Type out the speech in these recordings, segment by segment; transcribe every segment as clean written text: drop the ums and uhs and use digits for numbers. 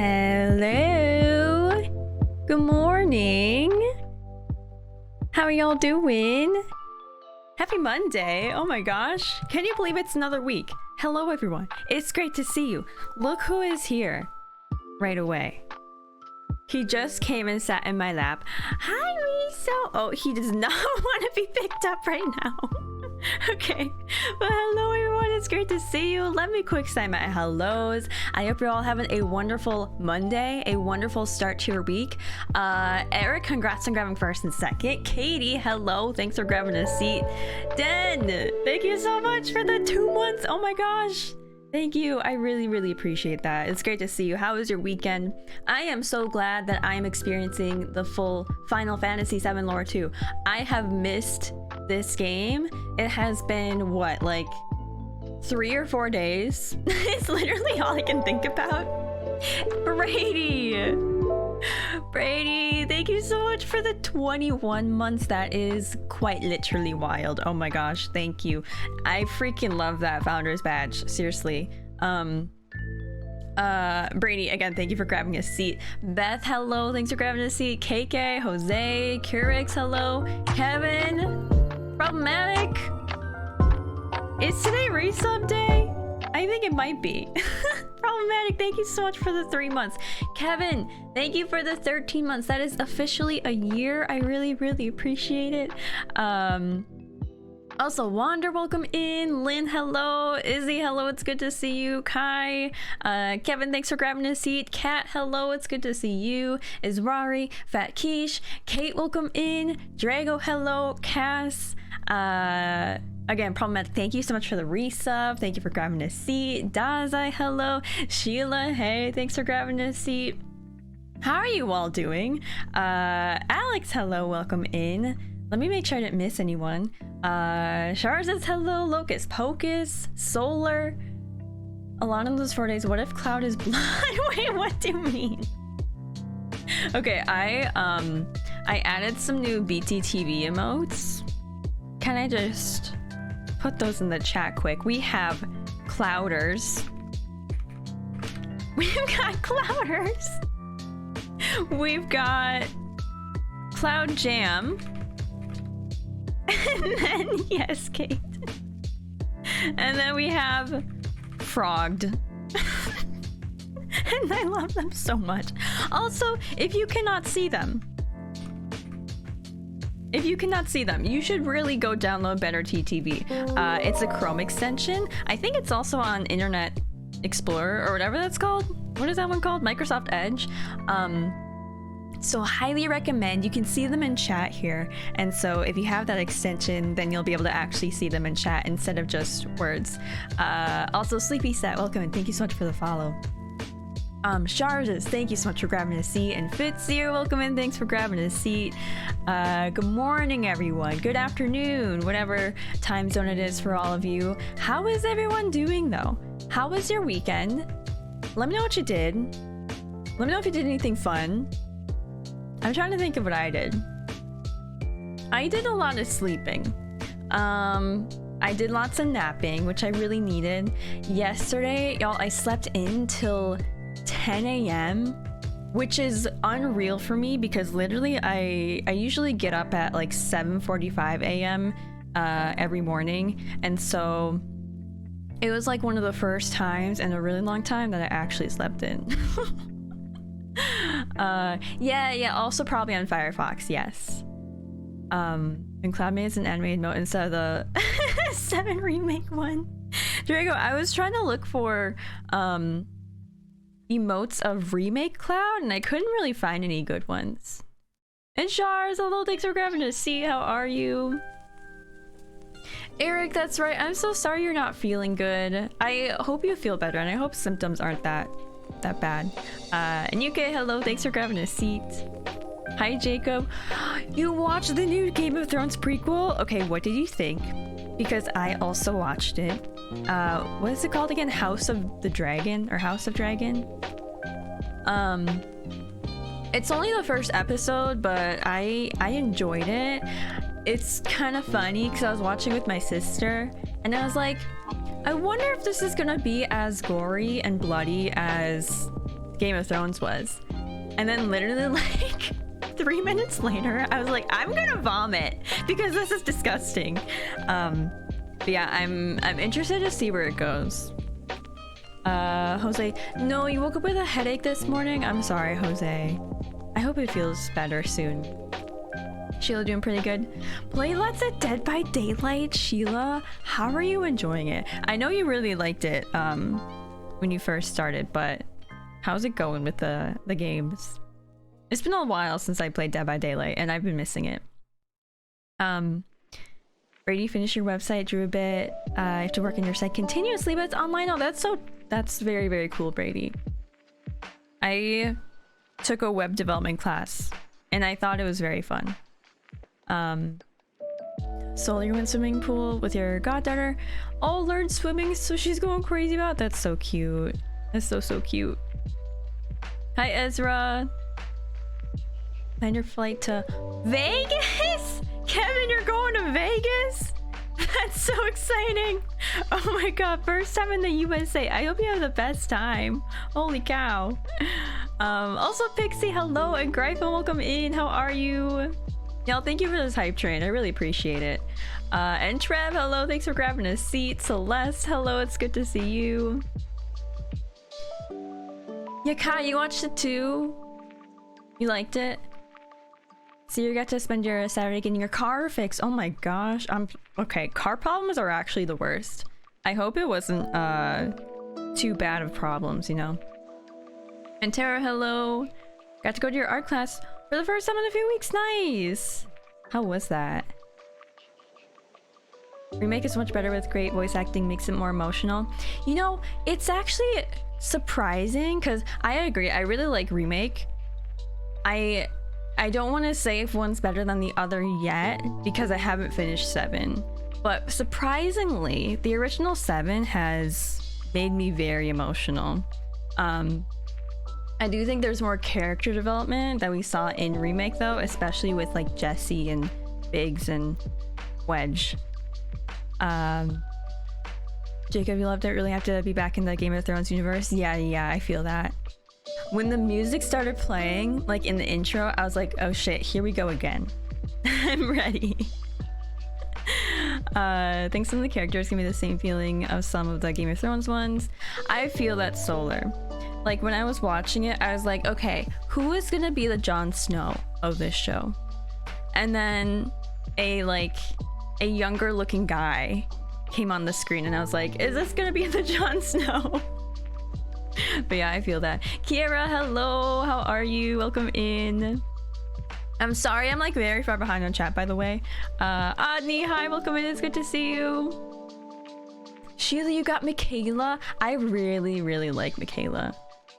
Hello. Good morning. How are y'all doing? Happy Monday. Oh my gosh. Can you believe it's another week? Hello everyone. It's great to see you. Look who is here right away. He just came and sat in my lap. Hi, Miso. Oh, he does not want to be picked up right now. Okay, but hello everyone, it's great to see you. Let me quick say my hellos. I hope you're all having a wonderful Monday, a wonderful start to your week. Eric, congrats on grabbing first and second. Katie, hello, thanks for grabbing a seat. Den, thank you so much for the 2 months. Oh my gosh, thank you. I really appreciate that. It's great to see you. How was your weekend? I am so glad that I am experiencing the full Final Fantasy VII lore too. I have missed this game. It has been what, like 3 or 4 days? It's literally all I can think about. Brady, thank you so much for the 21 months. That is quite literally wild. Oh my gosh, thank you. I freaking love that founder's badge, seriously. Brady, again, thank you for grabbing a seat. Beth, hello, thanks for grabbing a seat. KK, Jose, Curix, hello. Kevin, Problematic. Is today resub day? I think it might be. Problematic, thank you so much for the 3 months. Kevin, thank you for the 13 months. That is officially a year. I really appreciate it. Also, Wander, welcome in. Lynn, hello. Izzy, hello, it's good to see you. Kai, Kevin, thanks for grabbing a seat. Kat, hello, it's good to see you. Izrari, Fat Quiche, Kate, welcome in. Drago, hello. Cass, again, Problematic, thank you so much for the resub. Thank you for grabbing a seat. Dazai, hello. Sheila, hey, thanks for grabbing a seat. How are you all doing? Alex, hello, welcome in. Let me make sure I didn't miss anyone. Char says hello. Locust Pocus, Solar. A lot of those 4 days. What if Cloud is blood? Wait, what do you mean? Okay, I added some new BTTV emotes. Can I just put those in the chat quick? We have Clouders. We've got Clouders. We've got Cloud Jam. And then, yes, Kate. And then we have Frogged. And I love them so much. Also, if you cannot see them, you should really go download Better TTV. It's a Chrome extension. I think it's also on Internet Explorer or whatever that's called. What is that one called? Microsoft Edge. So highly recommend. You can see them in chat here, and so if you have that extension, then you'll be able to actually see them in chat instead of just words. Also, Sleepy Set, welcome and thank you so much for the follow. Charges, thank you so much for grabbing a seat. And Fitzier, welcome in, thanks for grabbing a seat. Good morning everyone, good afternoon, whatever time zone it is for all of you. How is everyone doing though? How was your weekend? Let me know what you did. Let me know if you did anything fun. I'm trying to think of what I did. I did a lot of sleeping. I did lots of napping, which I really needed. Yesterday, y'all, I slept in till 10 a.m., which is unreal for me because literally I usually get up at like 7:45 a.m. Every morning. And so it was like one of the first times in a really long time that I actually slept in. Yeah, also probably on Firefox, yes. And Cloud made an animated note instead of the 7 remake one. Drago, I was trying to look for emotes of remake Cloud and I couldn't really find any good ones. And Shars, hello, thanks for grabbing a seat. How are you? Eric, that's right. I'm so sorry you're not feeling good. I hope you feel better and I hope symptoms aren't that bad. And UK, hello, thanks for grabbing a seat. Hi Jacob. You watched the new Game of Thrones prequel? Okay, what did you think? Because I also watched it. What is it called again? House of the Dragon or House of Dragon? It's only the first episode, but I enjoyed it. It's kind of funny because I was watching with my sister and I was like, I wonder if this is gonna be as gory and bloody as Game of Thrones was. And then literally like 3 minutes later, I was like, I'm gonna vomit because this is disgusting. But yeah, I'm interested to see where it goes. Jose, no, you woke up with a headache this morning? I'm sorry, Jose. I hope it feels better soon. Sheila doing pretty good. Play lots of Dead by Daylight, Sheila. How are you enjoying it? I know you really liked it when you first started, but how's it going with the games? It's been a while since I played Dead by Daylight, and I've been missing it. Brady, finish your website, drew a bit. I have to work on your site continuously, but it's online. Oh, that's very, very cool, Brady. I took a web development class, and I thought it was very fun. Soul, you went swimming pool with your goddaughter. Oh, learned swimming, so she's going crazy about it. That's so cute. That's so cute. Hi, Ezra. Plan your flight to Vegas? Kevin, you're going to Vegas? That's so exciting. Oh my god, first time in the USA. I hope you have the best time. Holy cow. Also Pixie, hello, and Gryphon, welcome in. How are you? Y'all, thank you for this hype train. I really appreciate it. And Trev, hello, thanks for grabbing a seat. Celeste, hello, it's good to see you. Yeah, Kai, you watched it too? You liked it? So you got to spend your Saturday getting your car fixed. Oh my gosh. Okay, car problems are actually the worst. I hope it wasn't too bad of problems, you know. And Tara, hello. Got to go to your art class for the first time in a few weeks. Nice. How was that? Remake is much better with great voice acting, makes it more emotional. You know, it's actually surprising because I agree. I really like Remake. I don't want to say if one's better than the other yet because I haven't finished 7. But surprisingly, the original 7 has made me very emotional. I do think there's more character development that we saw in Remake though, especially with like Jesse and Biggs and Wedge. Jacob, you loved it. Really have to be back in the Game of Thrones universe. Yeah, I feel that. When the music started playing, like in the intro, I was like, oh shit, here we go again. I'm ready. I think some of the characters give me the same feeling of some of the Game of Thrones ones. I feel that Solar. Like when I was watching it, I was like, okay, who is gonna be the Jon Snow of this show? And then a younger looking guy came on the screen and I was like, is this gonna be the Jon Snow? But yeah, I feel that. Kiera, hello, how are you? Welcome in. I'm sorry, I'm like very far behind on chat, by the way. Adni, hi, welcome in, it's good to see you. Sheila, you got Michaela. I really like Michaela.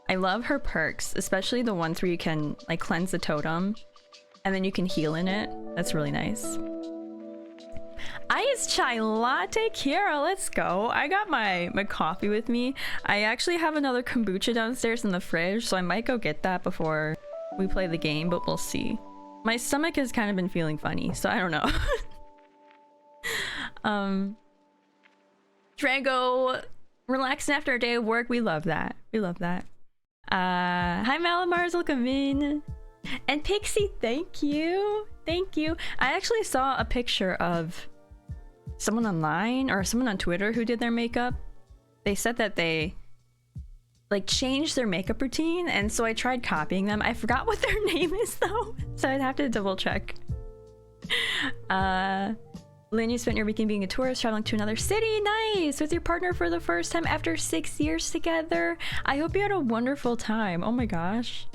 I love her perks, especially the ones where you can like cleanse the totem and then you can heal in it. That's really nice. Iced chai latte, Kiara, let's go. I got my coffee with me. I actually have another kombucha downstairs in the fridge, so I might go get that before we play the game, but we'll see. My stomach has kind of been feeling funny, so I don't know. Drago, relaxing after a day of work. We love that. We love that. Hi Malamars, welcome in. And Pixie, thank you. Thank you. I actually saw a picture of someone online or someone on Twitter who did their makeup. They said that they like changed their makeup routine, and so I tried copying them. I forgot what their name is though, so I'd have to double check. Lynn, you spent your weekend being a tourist, traveling to another city. Nice! With your partner for the first time after 6 years together. I hope you had a wonderful time. Oh my gosh.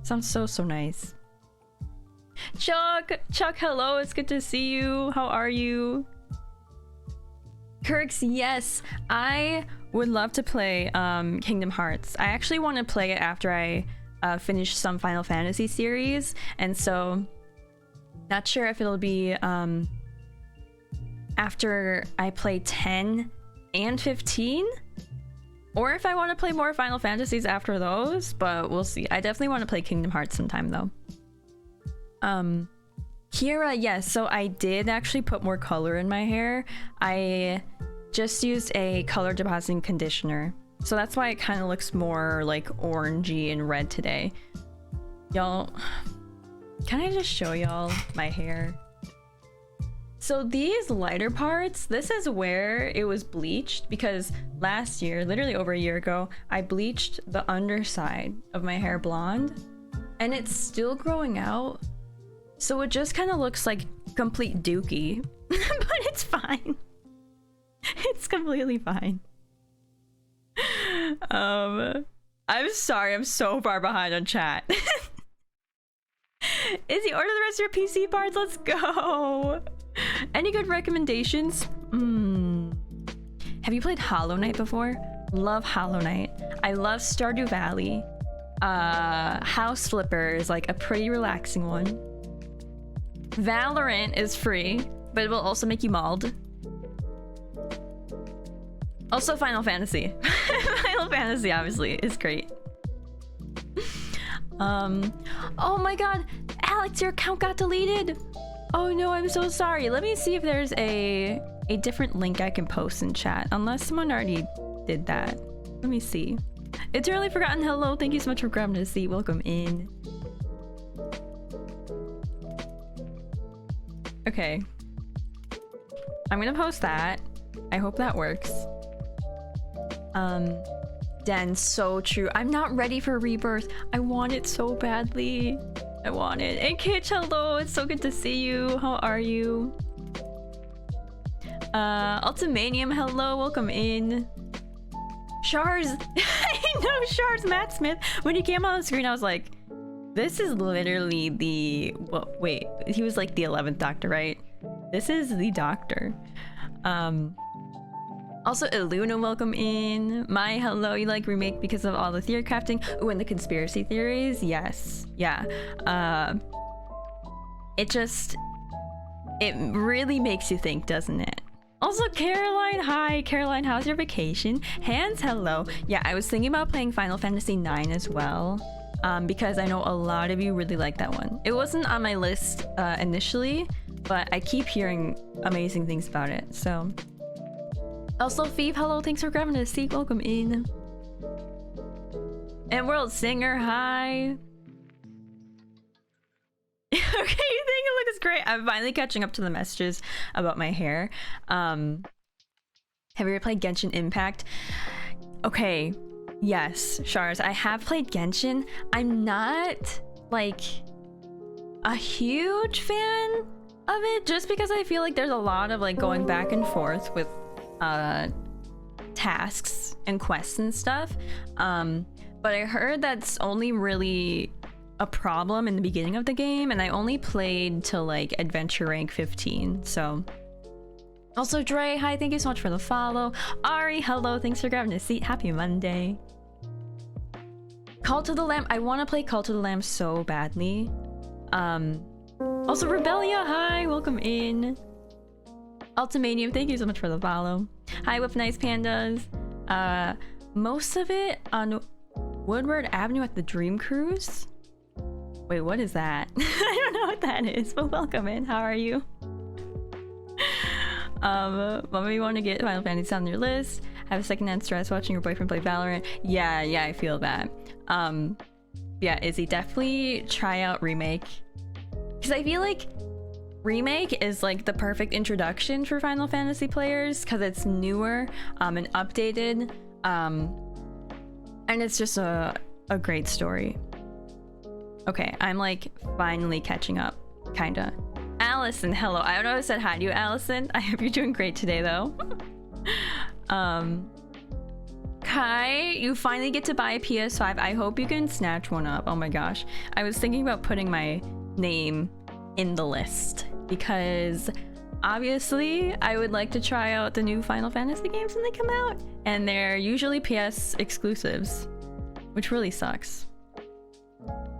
Sounds so nice. Chuck, hello, it's good to see you. How are you? Kirks, yes, I would love to play Kingdom Hearts. I actually want to play it after I finish some Final Fantasy series, and so not sure if it'll be after I play 10 and 15, or if I want to play more Final Fantasies after those, but we'll see. I definitely want to play Kingdom Hearts sometime though. Kira, yes, so I did actually put more color in my hair. I just used a color depositing conditioner So that's why it kind of looks more like orangey and red today. Y'all, can I just show y'all my hair? So these lighter parts, this is where it was bleached, because last year, literally over a year ago, I bleached the underside of my hair blonde, and it's still growing out. So it just kind of looks like complete dookie, but it's fine. It's completely fine. I'm sorry, I'm so far behind on chat. Izzy, order the rest of your PC parts, let's go! Any good recommendations? Have you played Hollow Knight before? Love Hollow Knight. I love Stardew Valley. House Flipper is like a pretty relaxing one. Valorant is free, but it will also make you mauled. Also Final Fantasy. Final Fantasy obviously is great. Oh my god, Alex, your account got deleted. Oh no, I'm so sorry. Let me see if there's a different link I can post in chat, unless someone already did that. Let me see. It's really forgotten. Hello, thank you so much for grabbing a seat. Welcome in. Okay. I'm gonna post that. I hope that works. Den, so true. I'm not ready for Rebirth. I want it so badly. I want it. And Kitch, hello. It's so good to see you. How are you? Ultimanium, hello. Welcome in. Shars. I know Shars, Matt Smith. When he came on the screen, I was like, this is literally the... Well, wait. He was like the 11th Doctor, right? This is the Doctor. Also, Iluna, welcome in. My hello, you like remake because of all the theory crafting? Ooh, and the conspiracy theories? Yes. Yeah. It really makes you think, doesn't it? Also, Caroline, hi. Caroline, how's your vacation? Hans, hello. Yeah, I was thinking about playing Final Fantasy IX as well, because I know a lot of you really like that one. It wasn't on my list initially, but I keep hearing amazing things about it, so... Also, Phoebe, hello, thanks for grabbing a seat, welcome in. And World Singer, hi. Okay, you think it looks great? I'm finally catching up to the messages about my hair. Have you ever played Genshin Impact? Okay, yes, Shars, I have played Genshin. I'm not, like, a huge fan of it, just because I feel like there's a lot of, like, going back and forth with tasks and quests and stuff, but I heard that's only really a problem in the beginning of the game, and I only played till like adventure rank 15. So also Dre, hi, thank you so much for the follow. Ari, hello, thanks for grabbing a seat. Happy Monday. Call to the Lamb, I want to play Call to the Lamb so badly. Also Rebellia, hi, welcome in. Ultimanium, thank you so much for the follow. Hi, Whip Nice Pandas. Most of it on Woodward Avenue at the Dream Cruise. Wait, what is that? I don't know what that is, but welcome in. How are you? Mama, you want to get Final Fantasy on your list? Have a secondhand stress watching your boyfriend play Valorant? Yeah, I feel that. Yeah, Izzy, definitely try out Remake. Because I feel like Remake is like the perfect introduction for Final Fantasy players, because it's newer and updated, and it's just a great story. Okay, I'm like finally catching up, kinda. Allison, hello. I don't know if I said hi to you, Allison. I hope you're doing great today though. Kai, you finally get to buy a PS5. I hope you can snatch one up. Oh my gosh. I was thinking about putting my name in the list, because obviously I would like to try out the new Final Fantasy games when they come out, and they're usually PS exclusives, which really sucks.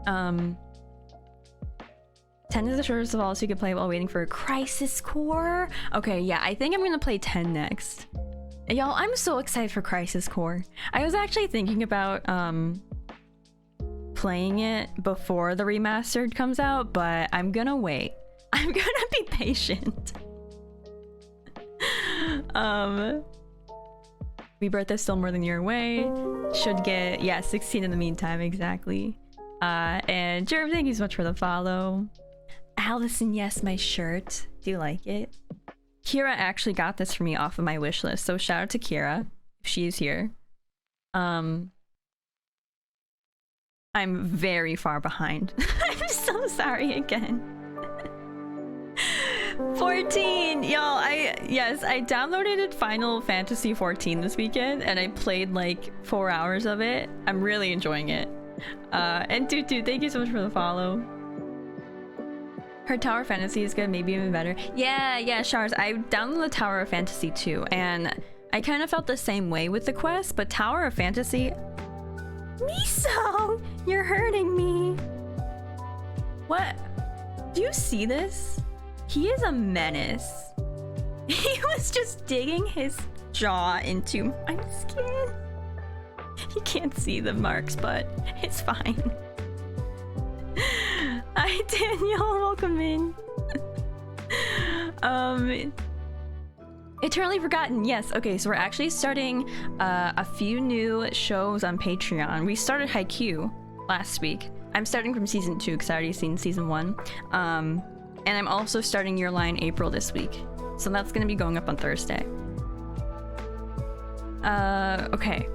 10 is the shortest of all, so you can play while waiting for a Crisis Core. Okay, yeah, I think I'm gonna play 10 next. Y'all, I'm so excited for Crisis Core. I was actually thinking about playing it before the remastered comes out, but I'm gonna wait. I'm gonna be patient. Rebirth is still more than a year away. Should get, yeah, 16 in the meantime, exactly. And Jerv, thank you so much for the follow. Allison, yes, my shirt. Do you like it? Kira actually got this for me off of my wish list, so shout out to Kira if she's here. I'm very far behind. I'm so sorry again. 14! Y'all, I downloaded Final Fantasy 14 this weekend and I played like 4 hours of it. I'm really enjoying it. And Tutu, thank you so much for the follow. Her Tower Fantasy is good, maybe even better. Yeah, Shars, I downloaded the Tower of Fantasy too, and I kind of felt the same way with the quest, but Tower of Fantasy... Miso! You're hurting me! What? Do you see this? He is a menace. He was just digging his jaw into my skin. You can't see the marks, but it's fine. Hi Daniel, welcome in. Eternally Forgotten, yes. Okay, so we're actually starting a few new shows on Patreon. We started Haikyuu last week. I'm starting from season 2 because I already seen season 1. And I'm also starting Your Lie in April this week. So that's gonna be going up on Thursday. Okay.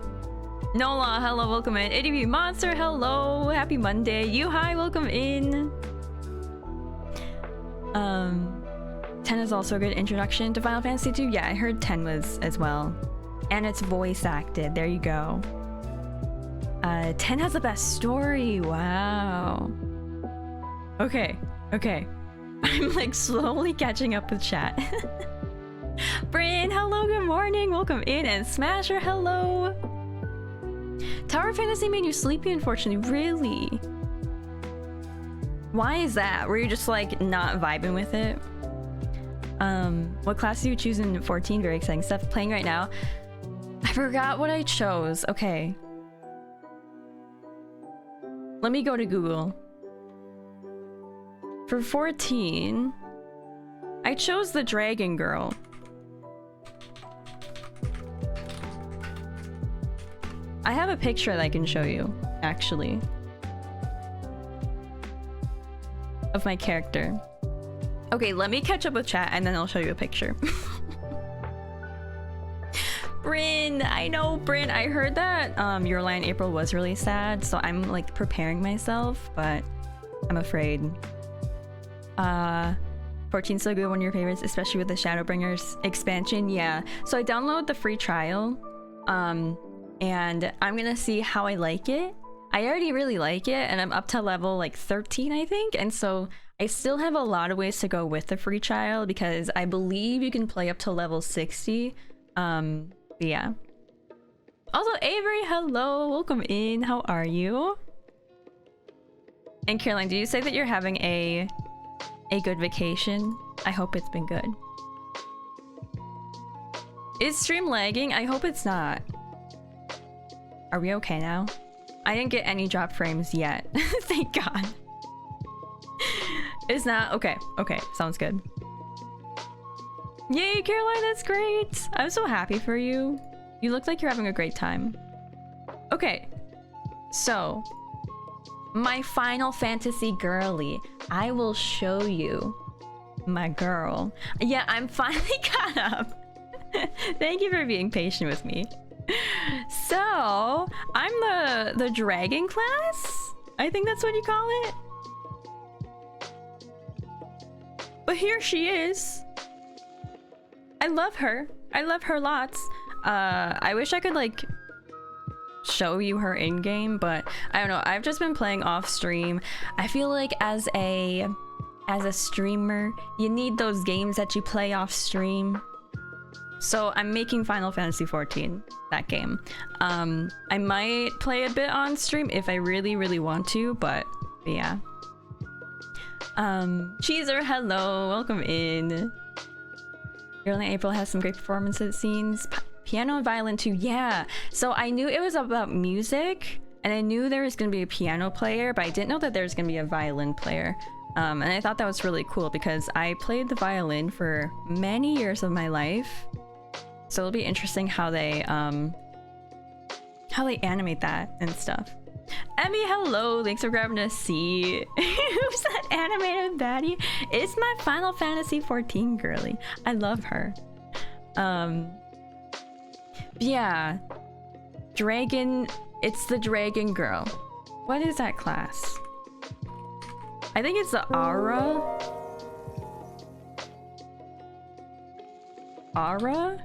Nola, hello, welcome in. ADV Monster, hello, happy Monday. You hi, welcome in. 10 is also a good introduction to Final Fantasy 2. Yeah, I heard 10 was as well. And it's voice acted, there you go. 10 has the best story, wow. Okay. I'm like slowly catching up with chat. Bryn, hello, good morning, welcome in. And Smasher, hello. Tower Fantasy made you sleepy, unfortunately. Really? Why is that? Were you just like not vibing with it? What class do you choose in 14? Very exciting stuff. Playing right now. I forgot what I chose. Okay. Let me go to Google. For 14, I chose the Dragon Girl. I have a picture that I can show you, actually, of my character. Okay, let me catch up with chat and then I'll show you a picture. Bryn, I know, Bryn. I heard that Your Lie in April was really sad, so I'm like preparing myself, but I'm afraid. 14's so good, one of your favorites, especially with the Shadowbringers expansion. Yeah, so I downloaded the free trial. And I'm gonna see how I like it. I already really like it, and I'm up to level like 13, I think, and so I still have a lot of ways to go with the free trial because I believe you can play up to level 60. But yeah. Also, Avery, hello, welcome in. How are you? And Caroline, did you say that you're having a good vacation? I hope it's been good. Is stream lagging? I hope it's not. Are we okay now? I didn't get any drop frames yet. Thank God. It's not okay. Okay, sounds good. Yay, Caroline, that's great. I'm so happy for you. You look like you're having a great time. Okay, so my Final Fantasy girly. I will show you my girl. Yeah, I'm finally caught up. Thank you for being patient with me. So I'm the dragon class, I think that's what you call it. But here she is. I love her lots. I wish I could like show you her in game, but I don't know, I've just been playing off stream. I feel like as a streamer you need those games that you play off stream. So I'm making Final Fantasy 14, that game. I might play a bit on stream if I really want to, but yeah. Cheezer, hello, welcome in. Your Lie in April has some great performances scenes. Piano and violin too, yeah. So I knew it was about music, and I knew there was gonna be a piano player, but I didn't know that there was gonna be a violin player. And I thought that was really cool because I played the violin for many years of my life. So it'll be interesting how they animate that and stuff. Emmy, hello! Thanks for grabbing a seat. Who's that animated baddie? It's my Final Fantasy 14 girly. I love her. Yeah. Dragon... It's the dragon girl. What is that class? I think it's the Aura? Aura?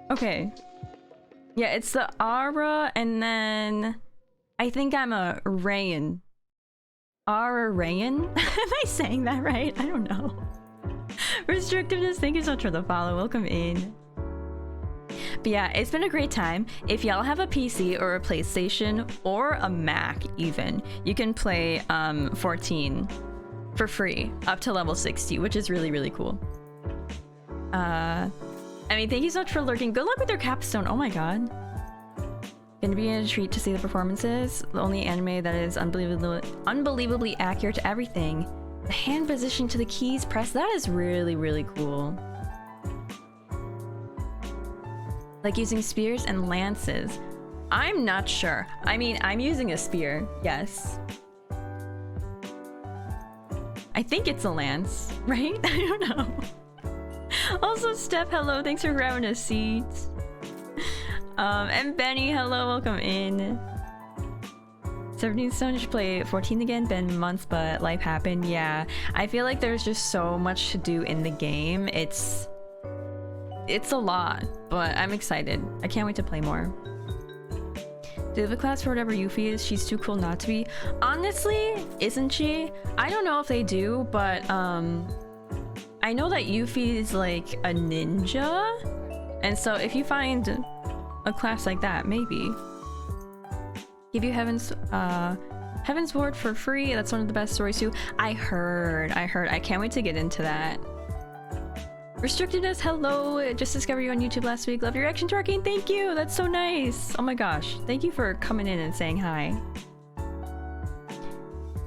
Okay. Yeah, it's the Aura, and then I think I'm a Rayan. Aura Rayan? Am I saying that right? I don't know. Restrictiveness, thank you so much for the follow. Welcome in. But yeah, it's been a great time. If y'all have a PC or a PlayStation or a Mac even, you can play 14 for free up to level 60, which is really, really cool. I mean, thank you so much for lurking. Good luck with your capstone. Oh my god. Gonna be a treat to see the performances. The only anime that is unbelievably accurate to everything. The hand position to the keys press. That is really, really cool. Like using spears and lances. I'm not sure. I mean, I'm using a spear. Yes. I think it's a lance, right? I don't know. Also, Steph, hello. Thanks for grabbing a seat. And Benny, hello. Welcome in. 17 Stone should play 14 again. Been months, but life happened. Yeah, I feel like there's just so much to do in the game. It's a lot, but I'm excited. I can't wait to play more. Do they have a class for whatever Yuffie is? She's too cool not to be. Honestly, isn't she? I don't know if they do, but I know that Yuffie is like a ninja, and so if you find a class like that, maybe. Give you Heaven's Ward for free. That's one of the best stories too. I heard. I can't wait to get into that. Restrictedness, hello. Just discovered you on YouTube last week. Love your reaction to Arcane. Thank you. That's so nice. Oh my gosh. Thank you for coming in and saying hi.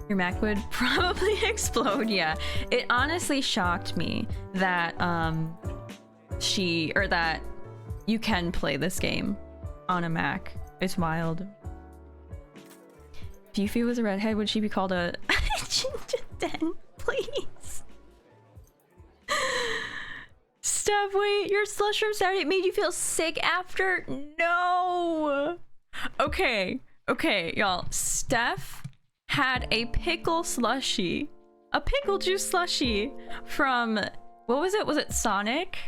Your Mac would probably explode. Yeah. It honestly shocked me that that you can play this game on a Mac. It's wild. If Yuffie was a redhead, would she be called a Den? Please. Steph, wait, your slush from Saturday made you feel sick after? No! Okay, y'all. Steph had a pickle slushie. A pickle juice slushie from... What was it? Was it Sonic?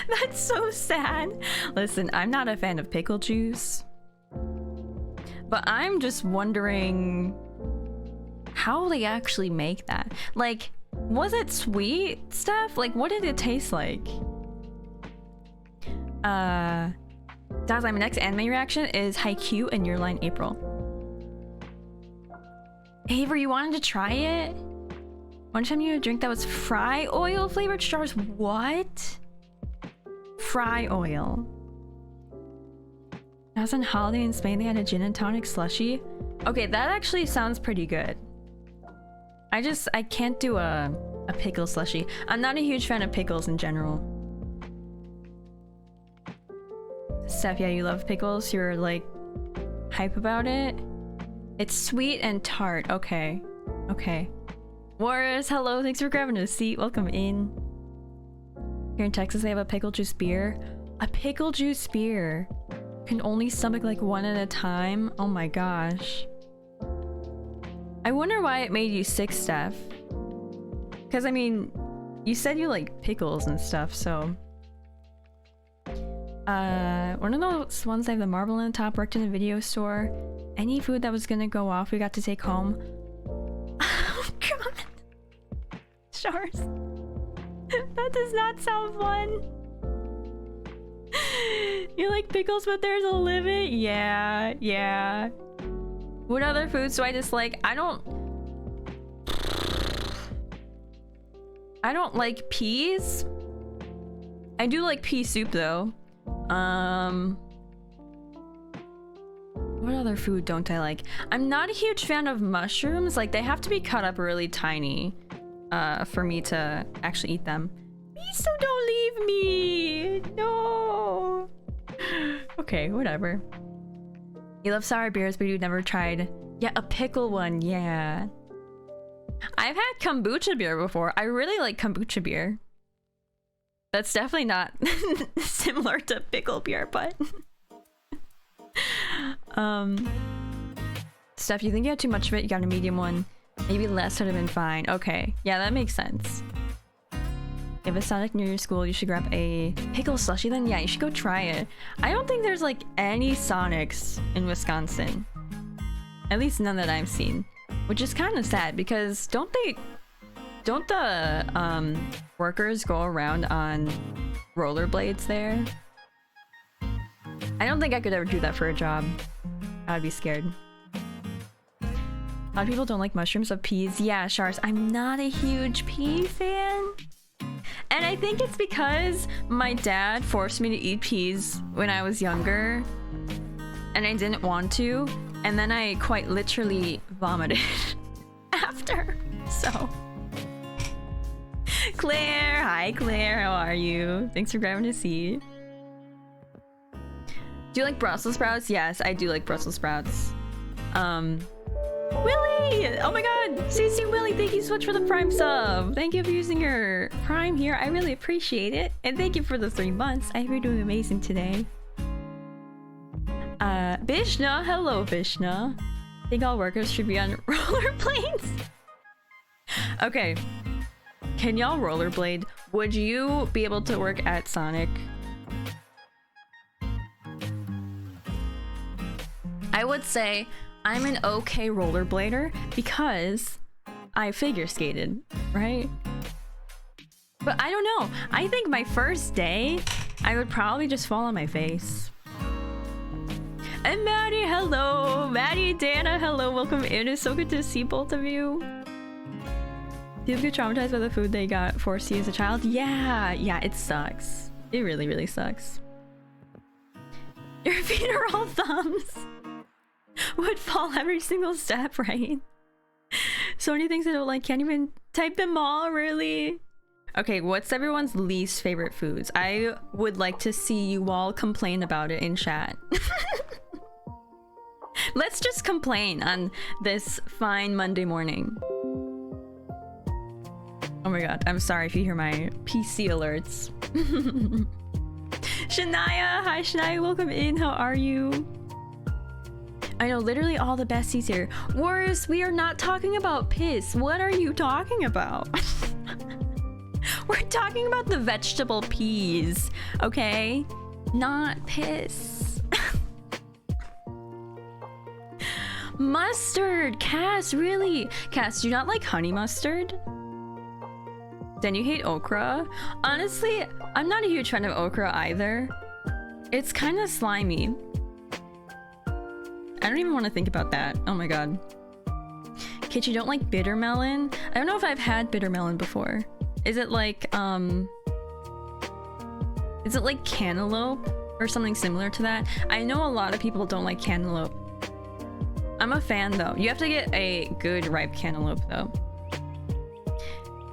That's so sad. Listen, I'm not a fan of pickle juice. But I'm just wondering how they actually make that. Like, was it sweet stuff? Like, what did it taste like? Daz, my next anime reaction is Haikyuu and Your Line April. Avery, you wanted to try it? One time you had a drink that was fry oil flavored strawberries. What? Fry oil. I was on holiday in Spain. They had a gin and tonic slushie. Okay, that actually sounds pretty good. I can't do a pickle slushie. I'm not a huge fan of pickles in general. Steph, yeah, you love pickles. You're like hype about it. It's sweet and tart. Okay. Warriors, hello. Thanks for grabbing a seat. Welcome in. Here in Texas, they have a pickle juice beer. A pickle juice beer. Can only stomach like one at a time. Oh my gosh. I wonder why it made you sick, Steph. Because I mean, you said you like pickles and stuff, so. One of those ones that have the marble on the top, worked in a video store. Any food that was gonna go off, we got to take home. Oh god. Shars. That does not sound fun. You like pickles, but there's a limit? Yeah. What other foods do I dislike? I don't like peas. I do like pea soup though. What other food don't I like? I'm not a huge fan of mushrooms. Like, they have to be cut up really tiny for me to actually eat them. Please don't leave me! No! Okay, whatever. You love sour beers, but you've never tried... Yeah, a pickle one, yeah. I've had kombucha beer before. I really like kombucha beer. That's definitely not similar to pickle beer, but... Steph, you think you had too much of it? You got a medium one. Maybe less would have been fine. Okay, yeah, that makes sense. If a Sonic near your school, you should grab a pickle slushie then? Yeah, you should go try it. I don't think there's like any Sonics in Wisconsin. At least none that I've seen. Which is kind of sad because don't the workers go around on rollerblades there? I don't think I could ever do that for a job. I'd be scared. A lot of people don't like mushrooms, but peas. Yeah, Shars, I'm not a huge pea fan. And I think it's because my dad forced me to eat peas when I was younger. And I didn't want to. And then I quite literally vomited after. So... Claire! Hi, Claire. How are you? Thanks for grabbing a seat. Do you like Brussels sprouts? Yes, I do like Brussels sprouts. Willie! Oh my god! CC Willie, thank you so much for the Prime sub. Thank you for using your Prime here. I really appreciate it. And thank you for the 3 months. I hope you're doing amazing today. Bishna. Hello, Bishna. I think all workers should be on rollerblades. Okay. Can y'all rollerblade? Would you be able to work at Sonic? I would say I'm an okay rollerblader because I figure skated, right? But I don't know. I think my first day, I would probably just fall on my face. And Maddie, hello! Maddie, Dana, hello, welcome in. It's so good to see both of you. Do you get traumatized by the food they got forced to you as a child? Yeah, it sucks. It really, really sucks. Your feet are all thumbs. Would fall every single step, right? So many things I don't like, can't even type them all, really? Okay, what's everyone's least favorite foods? I would like to see you all complain about it in chat. Let's just complain on this fine Monday morning. Oh my god, I'm sorry if you hear my PC alerts. Shania! Hi Shania, welcome in, how are you? I know, literally all the besties here. Warriors, we are not talking about piss. What are you talking about? We're talking about the vegetable peas, okay? Not piss. Mustard! Cass, really? Cass, do you not like honey mustard? Then you hate okra? Honestly, I'm not a huge fan of okra either. It's kind of slimy. I don't even want to think about that. Oh my god. Kate, you don't like bitter melon? I don't know if I've had bitter melon before. Is it like cantaloupe or something similar to that? I know a lot of people don't like cantaloupe. I'm a fan though. You have to get a good ripe cantaloupe though.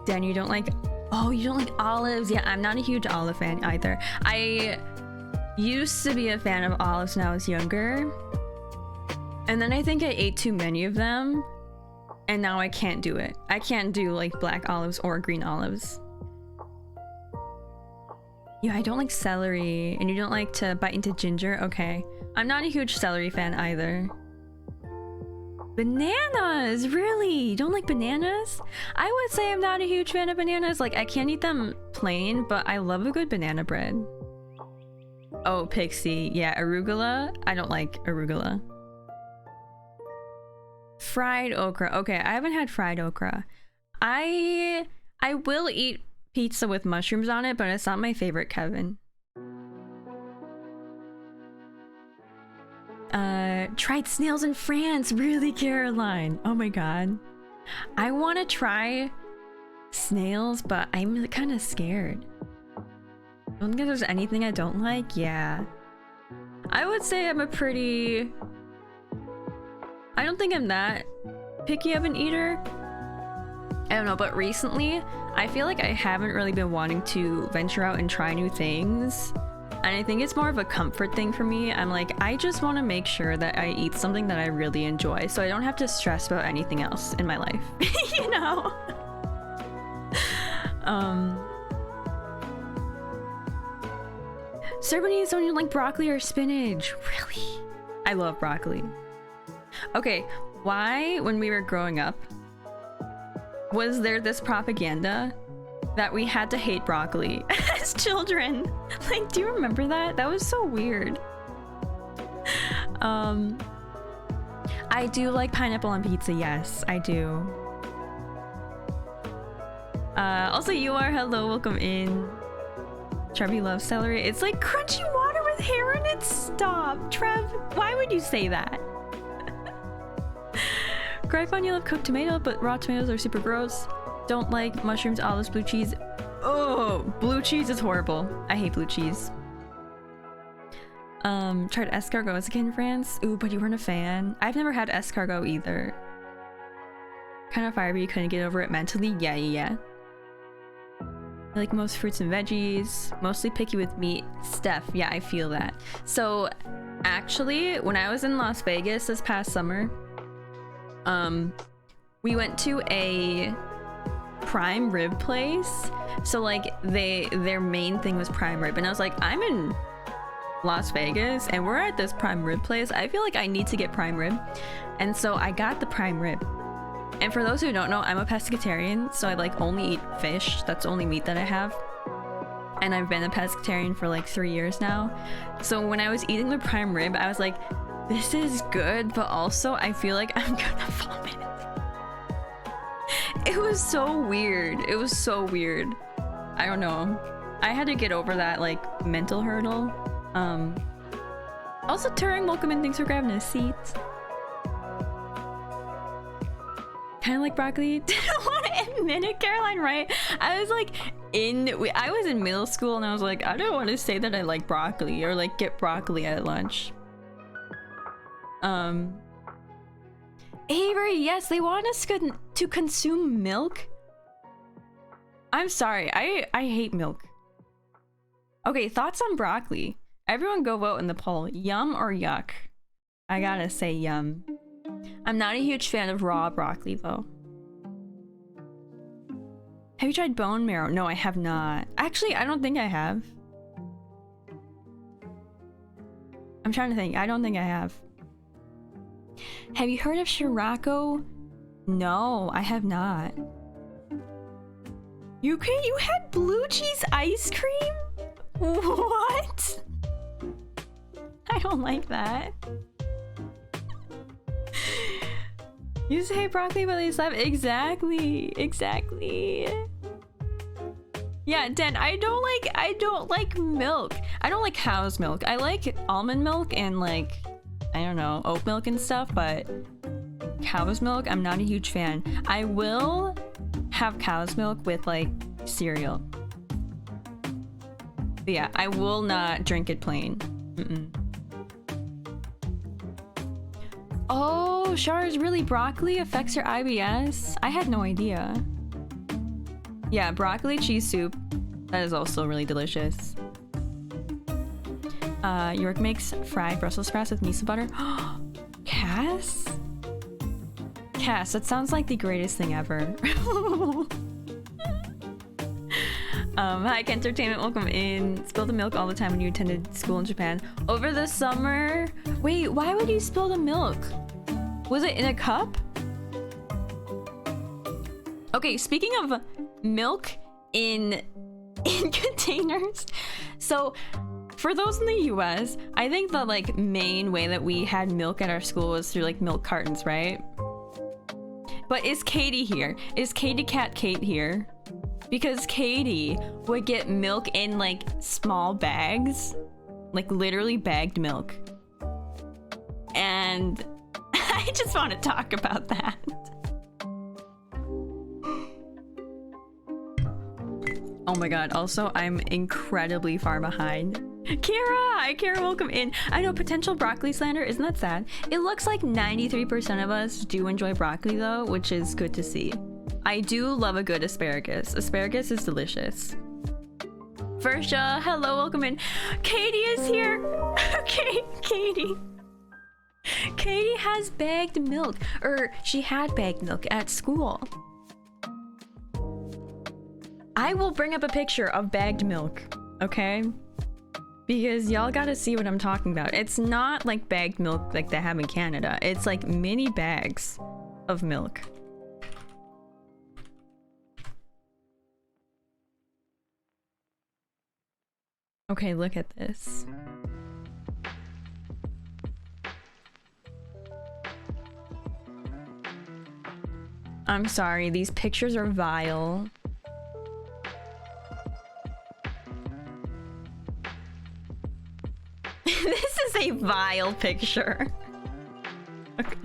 Dan, you don't like... Oh, you don't like olives? Yeah, I'm not a huge olive fan either. I used to be a fan of olives when I was younger. And then I think I ate too many of them. And now I can't do it. I can't do like black olives or green olives. Yeah, I don't like celery. And you don't like to bite into ginger? Okay. I'm not a huge celery fan either. Bananas! Really? You don't like bananas? I would say I'm not a huge fan of bananas. Like, I can't eat them plain, but I love a good banana bread. Oh, Pixie. Yeah, arugula. I don't like arugula. Fried okra. Okay, I haven't had fried okra. I will eat pizza with mushrooms on it, but it's not my favorite, Kevin. Tried snails in France. Really, Caroline? Oh my god. I want to try snails, but I'm kind of scared. I don't think there's anything I don't like. Yeah. I would say I'm a pretty I don't think I'm that picky of an eater. I don't know, but recently I feel like I haven't really been wanting to venture out and try new things. And I think it's more of a comfort thing for me. I'm like, I just want to make sure that I eat something that I really enjoy so I don't have to stress about anything else in my life. You know? Serpentines don't even like broccoli or spinach. Really? I love broccoli. Okay, why, when we were growing up, was there this propaganda that we had to hate broccoli as children? Like, do you remember that? That was so weird. I do like pineapple on pizza, yes, I do. Also, you are, hello, welcome in. Trevi loves celery. It's like crunchy water with hair in it. Stop, Trev. Why would you say that? Gryphon, you love cooked tomato, but raw tomatoes are super gross. Don't like mushrooms, olives, blue cheese. Oh, blue cheese is horrible. I hate blue cheese. Tried escargot as a kid in France. Ooh, but you weren't a fan. I've never had escargot either. Kind of fire, but you couldn't get over it mentally. Yeah. I like most fruits and veggies. Mostly picky with meat. Steph, yeah, I feel that. So, actually, when I was in Las Vegas this past summer, we went to a prime rib place. So like their main thing was prime rib, and I was like, I'm in Las Vegas and we're at this prime rib place. I feel like I need to get prime rib. And so I got the prime rib. And for those who don't know, I'm a pescatarian, so I like only eat fish. That's the only meat that I have. And I've been a pescatarian for like 3 years now. So when I was eating the prime rib, I was like, this is good, but also I feel like I'm gonna vomit. It was so weird. It was so weird. I don't know. I had to get over that like mental hurdle. Also, Turing, welcome in. Thanks for grabbing a seat. Kind of like broccoli. Didn't want to admit it, Caroline, right? I was like I was in middle school and I was like, I don't want to say that I like broccoli or like get broccoli at lunch. Avery, yes, they want us to consume milk. I'm sorry, I hate milk. Okay, thoughts on broccoli. Everyone go vote in the poll. Yum or yuck? I gotta say yum. I'm not a huge fan of raw broccoli though. Have you tried bone marrow? No, I have not. Actually, I don't think I have. I'm trying to think. I don't think I have. Have you heard of Shirako? No, I have not. You had blue cheese ice cream? What? I don't like that. You say broccoli, but they slap. Exactly. Yeah, Den, I don't like milk. I don't like cow's milk. I like almond milk and like, I don't know, oat milk and stuff, but cow's milk, I'm not a huge fan. I will have cow's milk with like cereal. But yeah, I will not drink it plain. Oh, Shars, really? Broccoli affects your IBS? I had no idea. Yeah, broccoli cheese soup. That is also really delicious. York makes fried Brussels sprouts with miso butter. Cass? Cass, that sounds like the greatest thing ever. Hike Entertainment, welcome in. Spill the milk all the time when you attended school in Japan. Over the summer? Wait, why would you spill the milk? Was it in a cup? Okay, speaking of milk in containers. So, for those in the US, I think the like main way that we had milk at our school was through like milk cartons, right? But is Katie here? Is Katie Cat Kate here? Because Katie would get milk in like small bags, like literally bagged milk. And I just want to talk about that. Oh my god, also I'm incredibly far behind Kira! Hi, Kira, welcome in. I know, potential broccoli slander, isn't that sad? It looks like 93% of us do enjoy broccoli though, which is good to see. I do love a good asparagus. Asparagus is delicious. Versha, hello, welcome in. Katie is here. Okay, Katie. Katie has bagged milk, or she had bagged milk at school. I will bring up a picture of bagged milk, okay? Because y'all gotta see what I'm talking about. It's not like bagged milk like they have in Canada. It's like mini bags of milk. Okay, look at this. I'm sorry, these pictures are vile. This is a vile picture. Okay.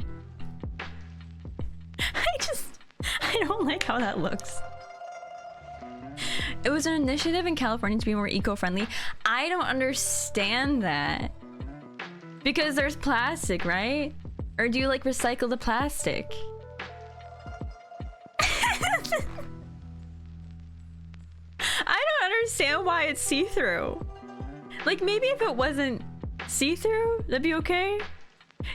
I don't like how that looks. It was an initiative in California to be more eco-friendly. I don't understand that. Because there's plastic, right? Or do you like recycle the plastic? I don't understand why it's see-through. Like, maybe if it wasn't see-through, that'd be okay.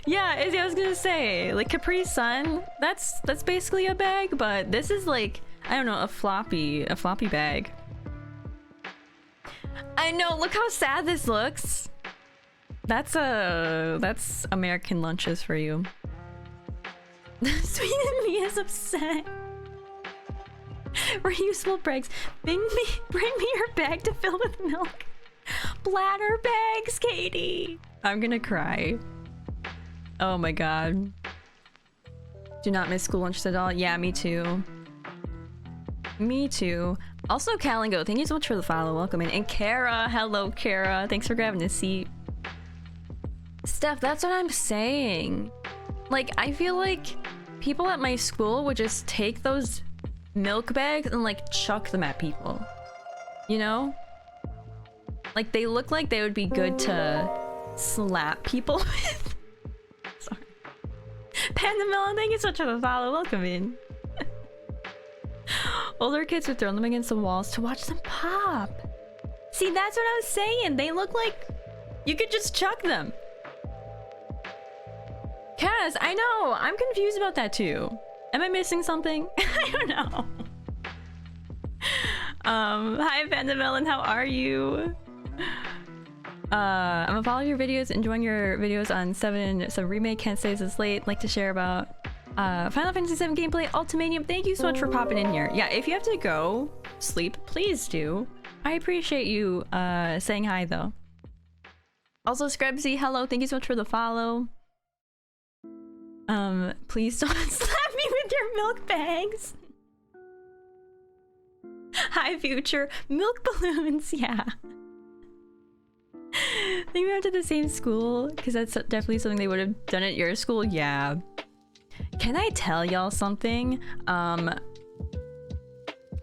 Yeah, I was gonna say, like Capri Sun, that's basically a bag, but this is like, I don't know, a floppy bag. I know, look how sad this looks. That's American lunches for you. Sweet and me is upset. Reusable bags. Bring me your bag to fill with milk. Bladder bags, Katie. I'm gonna cry. Oh my god. Do not miss school lunches at all. Yeah, me too. Me too. Also, Kalingo, thank you so much for the follow. Welcome in. And Kara, hello Kara. Thanks for grabbing a seat. Steph, that's what I'm saying. Like, I feel like people at my school would just take those milk bags and like chuck them at people. You know? Like, they look like they would be good to slap people with. Sorry. Panda Melon, thank you so much for the follow. Welcome in. Older kids would throw them against the walls to watch them pop. See, that's what I was saying. They look like you could just chuck them. Kaz, I know. I'm confused about that too. Am I missing something? I don't know. Hi, Panda Melon. How are you? I'm gonna follow your videos, enjoying your videos on 7 remake. Can't say it's late. Like to share about Final Fantasy VII gameplay Ultimanium. Thank you so much for popping in here. Yeah, if you have to go sleep, please do. I appreciate you saying hi though. Also, Screbsy, hello. Thank you so much for the follow. Please don't slap me with your milk bags. Hi, future. Milk balloons, yeah. I think we went to the same school, because that's definitely something they would have done at your school. Yeah. Can I tell y'all something?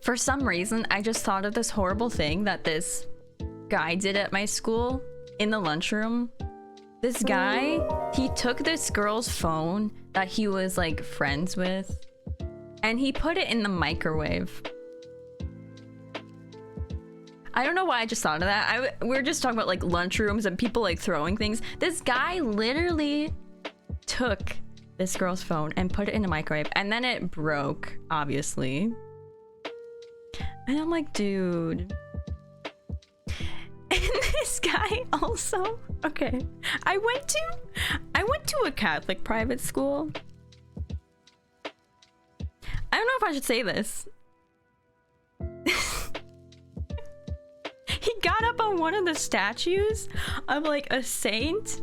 For some reason, I just thought of this horrible thing that this guy did at my school in the lunchroom. This guy, he took this girl's phone that he was like friends with, and he put it in the microwave. I don't know why I just thought of that. We're just talking about like lunchrooms and people like throwing things. This guy literally took this girl's phone and put it in the microwave, and then it broke, obviously. And I'm like, dude. And this guy also, okay. I went to a Catholic private school. I don't know if I should say this. He got up on one of the statues of like a saint,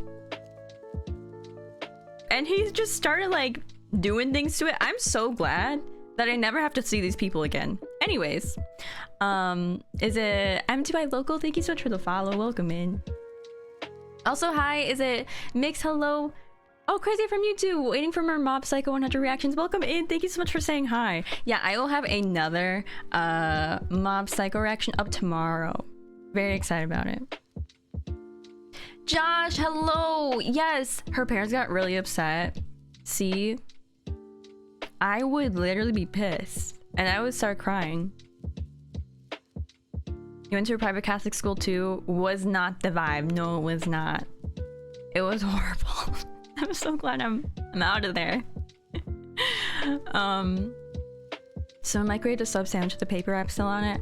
and he just started like doing things to it. I'm so glad that I never have to see these people again. Anyways, is it empty by local? Thank you so much for the follow. Welcome in. Also, hi, is it Mix? Hello. Oh, Crazy from you too. Waiting for more Mob Psycho 100 reactions. Welcome in. Thank you so much for saying hi. Yeah, I will have another Mob Psycho reaction up tomorrow. Very excited about it. Josh, hello. Yes, her parents got really upset. See, I would literally be pissed and I would start crying. You went to a private Catholic school too? Was not the vibe. No, it was not. It was horrible. I'm so glad I'm out of there. So I microwaved a sub sandwich with the paper wrap still on it.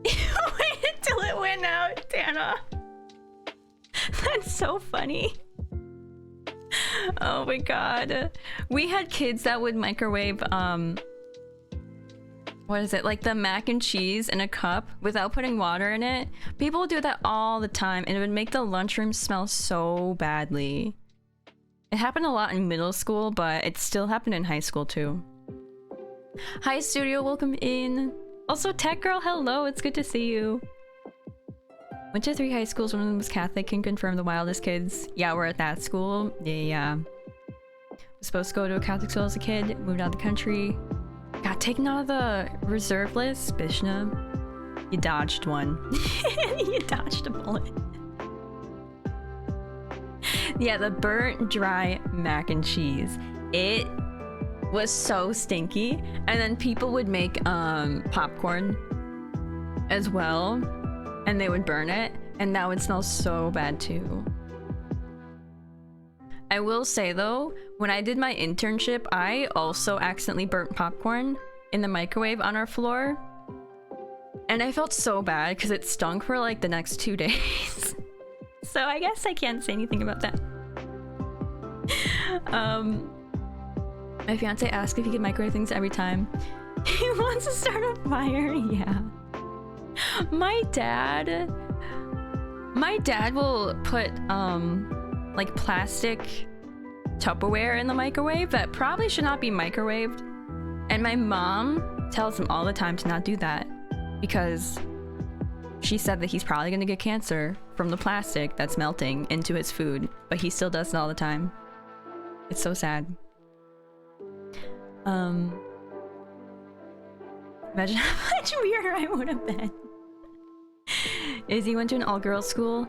Wait until it went out, Dana. That's so funny. Oh my god. We had kids that would microwave what is it, like the mac and cheese in a cup without putting water in it. People would do that all the time and it would make the lunchroom smell so badly. It happened a lot in middle school, but it still happened in high school too. Hi Studio, welcome in. Also Tech Girl, hello, it's good to see you. Went to 3 high schools, one of them was Catholic, can confirm the wildest kids. Yeah, we're at that school. Yeah. Was supposed to go to a Catholic school as a kid, moved out of the country. Got taken out of the reserve list, Bishna. You dodged one. You dodged a bullet. Yeah, the burnt dry mac and cheese. It was so stinky. And then people would make popcorn as well. And they would burn it. And that would smell so bad too. I will say though, when I did my internship, I also accidentally burnt popcorn in the microwave on our floor. And I felt so bad because it stunk for like the next 2 days. So I guess I can't say anything about that. My fiance asked if he could microwave things every time. He wants to start a fire, yeah. My dad will put like plastic Tupperware in the microwave that probably should not be microwaved. And my mom tells him all the time to not do that because she said that he's probably gonna get cancer from the plastic that's melting into his food, but he still does it all the time. It's so sad. Imagine how much weirder I would have been. Izzy went to an all-girls school.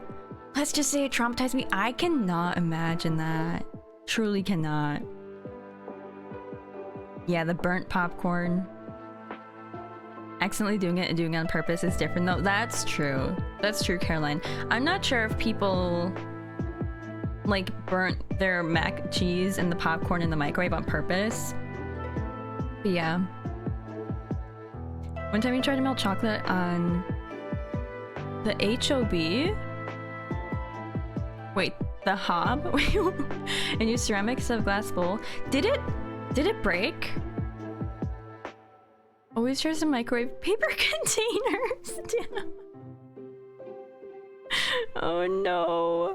Let's just say it traumatized me. I cannot imagine that. Truly cannot. Yeah, the burnt popcorn. Accidentally doing it and doing it on purpose is different though. That's true. That's true, Caroline. I'm not sure if people like burnt their mac and cheese and the popcorn in the microwave on purpose. But yeah. One time you tried to melt chocolate on the HOB? Wait, the hob? And use ceramics of glass bowl. Did it break? Always tries to microwave paper containers. Oh no.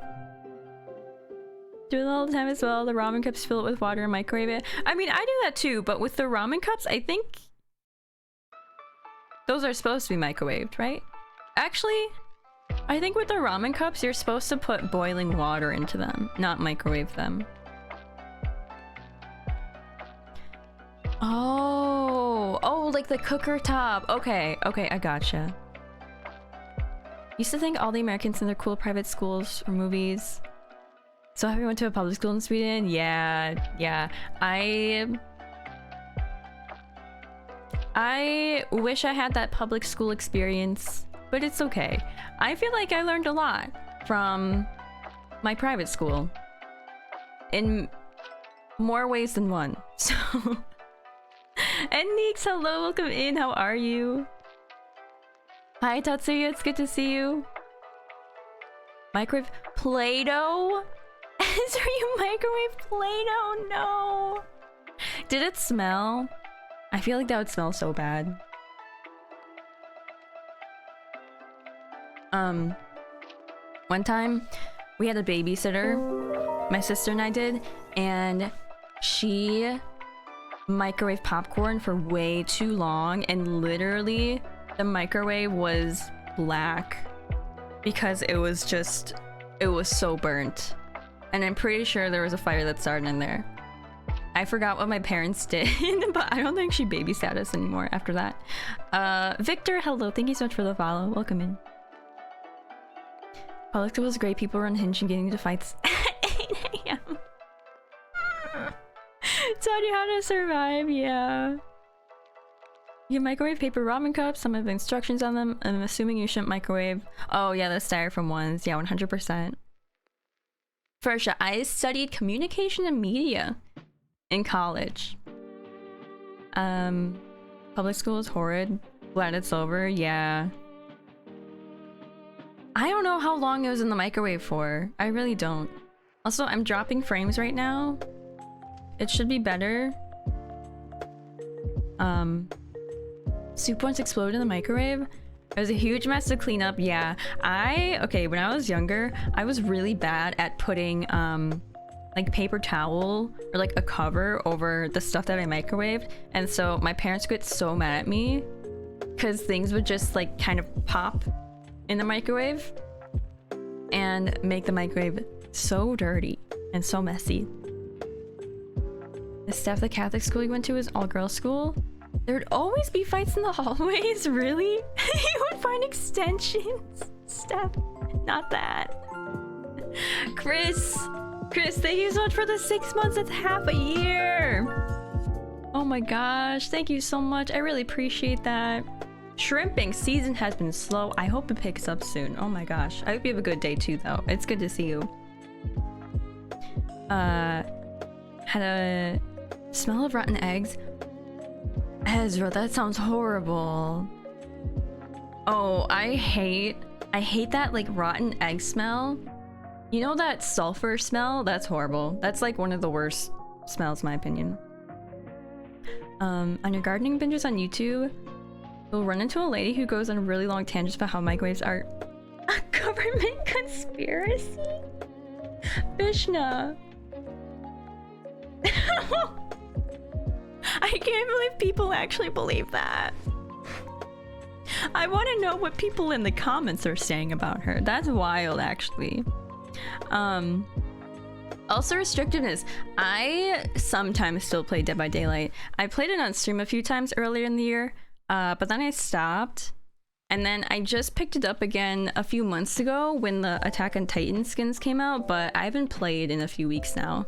Do it all the time as well. The ramen cups, fill it with water and microwave it. I mean, I do that too, but with the ramen cups, I think those are supposed to be microwaved, right? Actually, I think with the ramen cups, you're supposed to put boiling water into them, not microwave them. Oh, like the cooker top. Okay, I gotcha. Used to think all the Americans in their cool private schools or movies. So have you went to a public school in Sweden? Yeah. I wish I had that public school experience, but it's okay. I feel like I learned a lot from my private school in more ways than one. So, and Neeks, hello, welcome in. How are you? Hi Tatsuya, it's good to see you. Microwave Play-Doh? Ezra, you microwave Play-Doh? No. Did it smell? I feel like that would smell so bad. One time we had a babysitter, my sister and I did, and she microwaved popcorn for way too long, and literally the microwave was black because it was so burnt. And I'm pretty sure there was a fire that started in there. I forgot what my parents did, but I don't think she babysat us anymore after that. Victor, hello. Thank you so much for the follow. Welcome in. Public school was great. People were unhinged and getting into fights at 8 a.m. Taught you how to survive, yeah. You microwave paper ramen cups, some have instructions on them. I'm assuming you shouldn't microwave. Oh yeah, the styrofoam ones. Yeah, 100%. For sure. I studied communication and media in college. Public school is horrid. Glad it's over, yeah. I don't know how long it was in the microwave for. I really don't. Also, I'm dropping frames right now. It should be better. Soup once exploded in the microwave. It was a huge mess to clean up, yeah. Okay, when I was younger, I was really bad at putting, like paper towel or like a cover over the stuff that I microwaved. And so my parents would get so mad at me because things would just like kind of pop in the microwave and make the microwave so dirty and so messy. The staff of the Catholic school you went to is all-girls school. There would always be fights in the hallways, really? You would find extensions. Steph, not that. Chris, thank you so much for the 6 months. That's half a year. Oh my gosh, thank you so much. I really appreciate that. Shrimping season has been slow. I hope it picks up soon. Oh my gosh. I hope you have a good day too, though. It's good to see you. Had a smell of rotten eggs. Ezra, that sounds horrible. Oh, I hate that like rotten egg smell. You know that sulfur smell? That's horrible. That's like one of the worst smells in my opinion. On your gardening binges on YouTube, you'll run into a lady who goes on really long tangents about how microwaves are a government conspiracy. Vishna. I can't believe people actually believe that. I want to know what people in the comments are saying about her. That's wild, actually. Also restrictiveness. I sometimes still play Dead by Daylight. I played it on stream a few times earlier in the year, but then I stopped. And then I just picked it up again a few months ago when the Attack on Titan skins came out, but I haven't played in a few weeks now.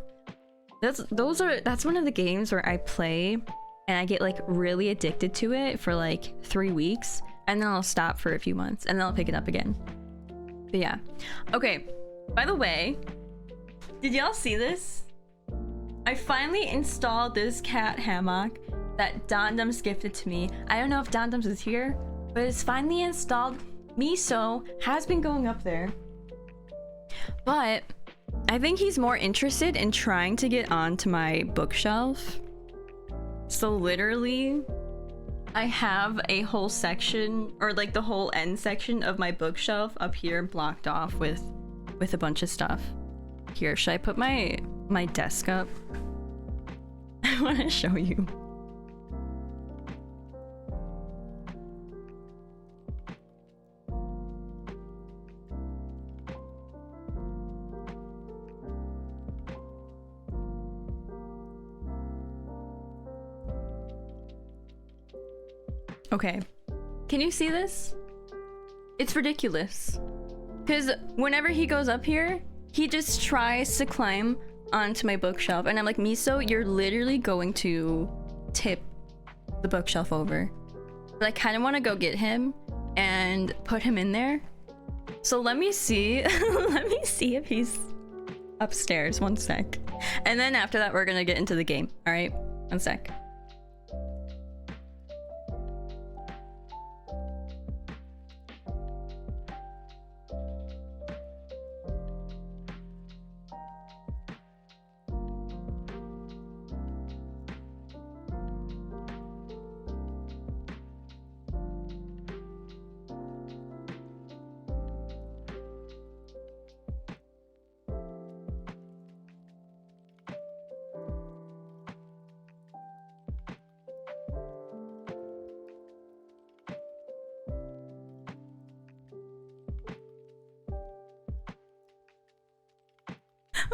That's one of the games where I play and I get like really addicted to it for like 3 weeks and then I'll stop for a few months and then I'll pick it up again. But yeah. Okay, by the way, did y'all see this? I finally installed this cat hammock that Dondums gifted to me. I don't know if Dondums is here, but it's finally installed. Miso has been going up there, but I think he's more interested in trying to get onto my bookshelf. So literally, I have a whole section, or like the whole end section of my bookshelf up here blocked off with a bunch of stuff. Here, should I put my desk up? I want to show you. Okay, can you see this? It's ridiculous. Because whenever he goes up here, he just tries to climb onto my bookshelf. And I'm like, Miso, you're literally going to tip the bookshelf over. But I kind of want to go get him and put him in there. So let me see. Let me see if he's upstairs. One sec. And then after that, we're going to get into the game. All right, one sec.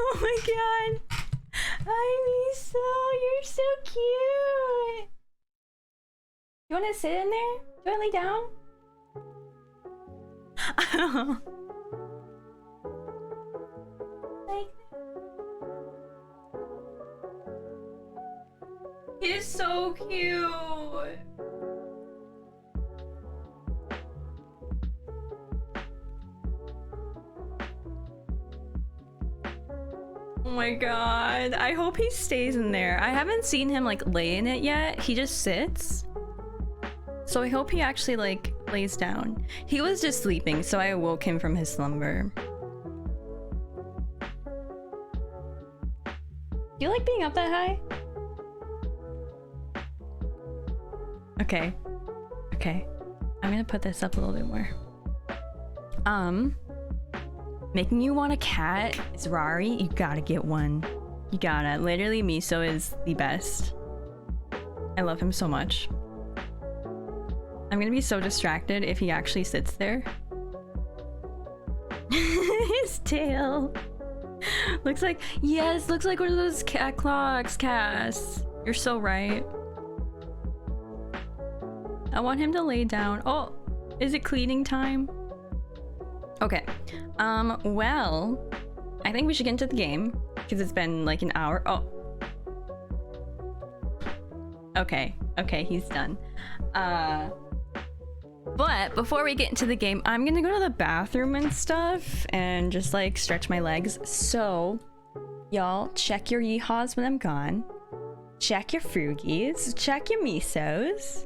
Oh my god! Hi, Miso! You're so cute! You wanna sit in there? Do you wanna lay down? like that. He's so cute. Oh my god. I hope he stays in there. I haven't seen him like lay in it yet. He just sits. So I hope he actually like lays down. He was just sleeping, so I awoke him from his slumber. Do you like being up that high? Okay. Okay. I'm gonna put this up a little bit more. Making you want a cat is Rari. You gotta get one. You gotta. Literally, Miso is the best. I love him so much. I'm gonna be so distracted if he actually sits there. His tail. Looks like, yes, looks like one of those cat clocks, Cass. You're so right. I want him to lay down. Oh, is it cleaning time? Okay. Well, I think we should get into the game because it's been like an hour. Oh. Okay. Okay, he's done. But before we get into the game, I'm gonna go to the bathroom and stuff and just like stretch my legs. So, y'all, check your yeehaws when I'm gone. Check your froogies. Check your misos.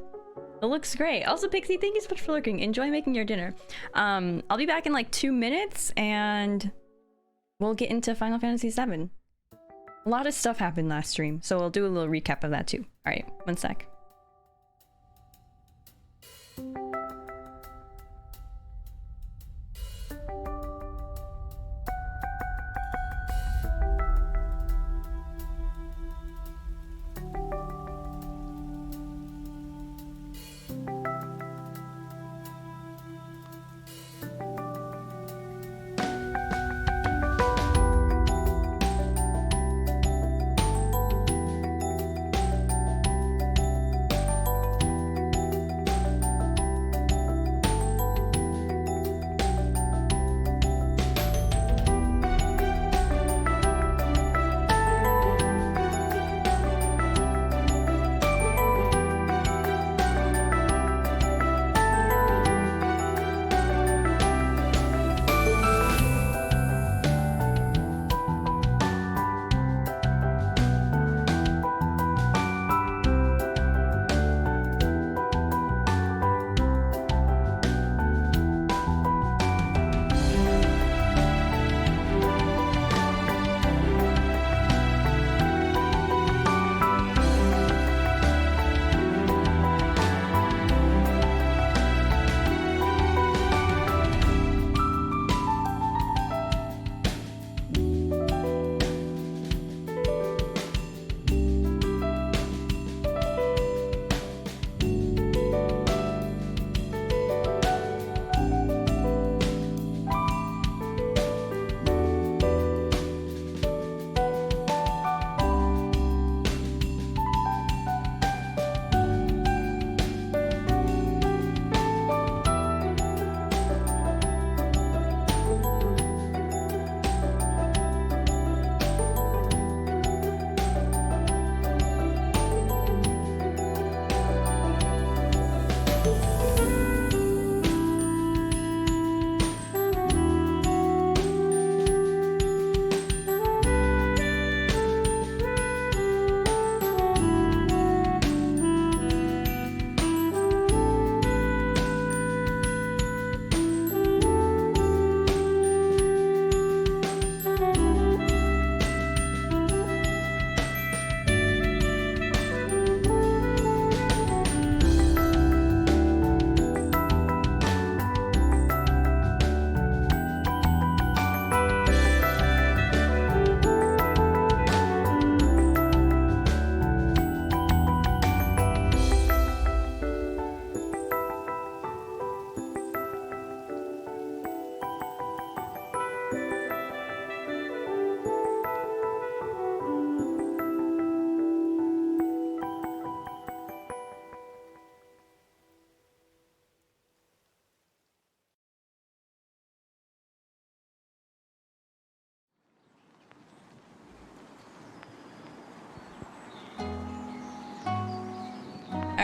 It looks great. Also, Pixie, thank you so much for lurking. Enjoy making your dinner. I'll be back in like 2 minutes and we'll get into Final Fantasy VII. A lot of stuff happened last stream, so we'll do a little recap of that too. All right, 1 sec.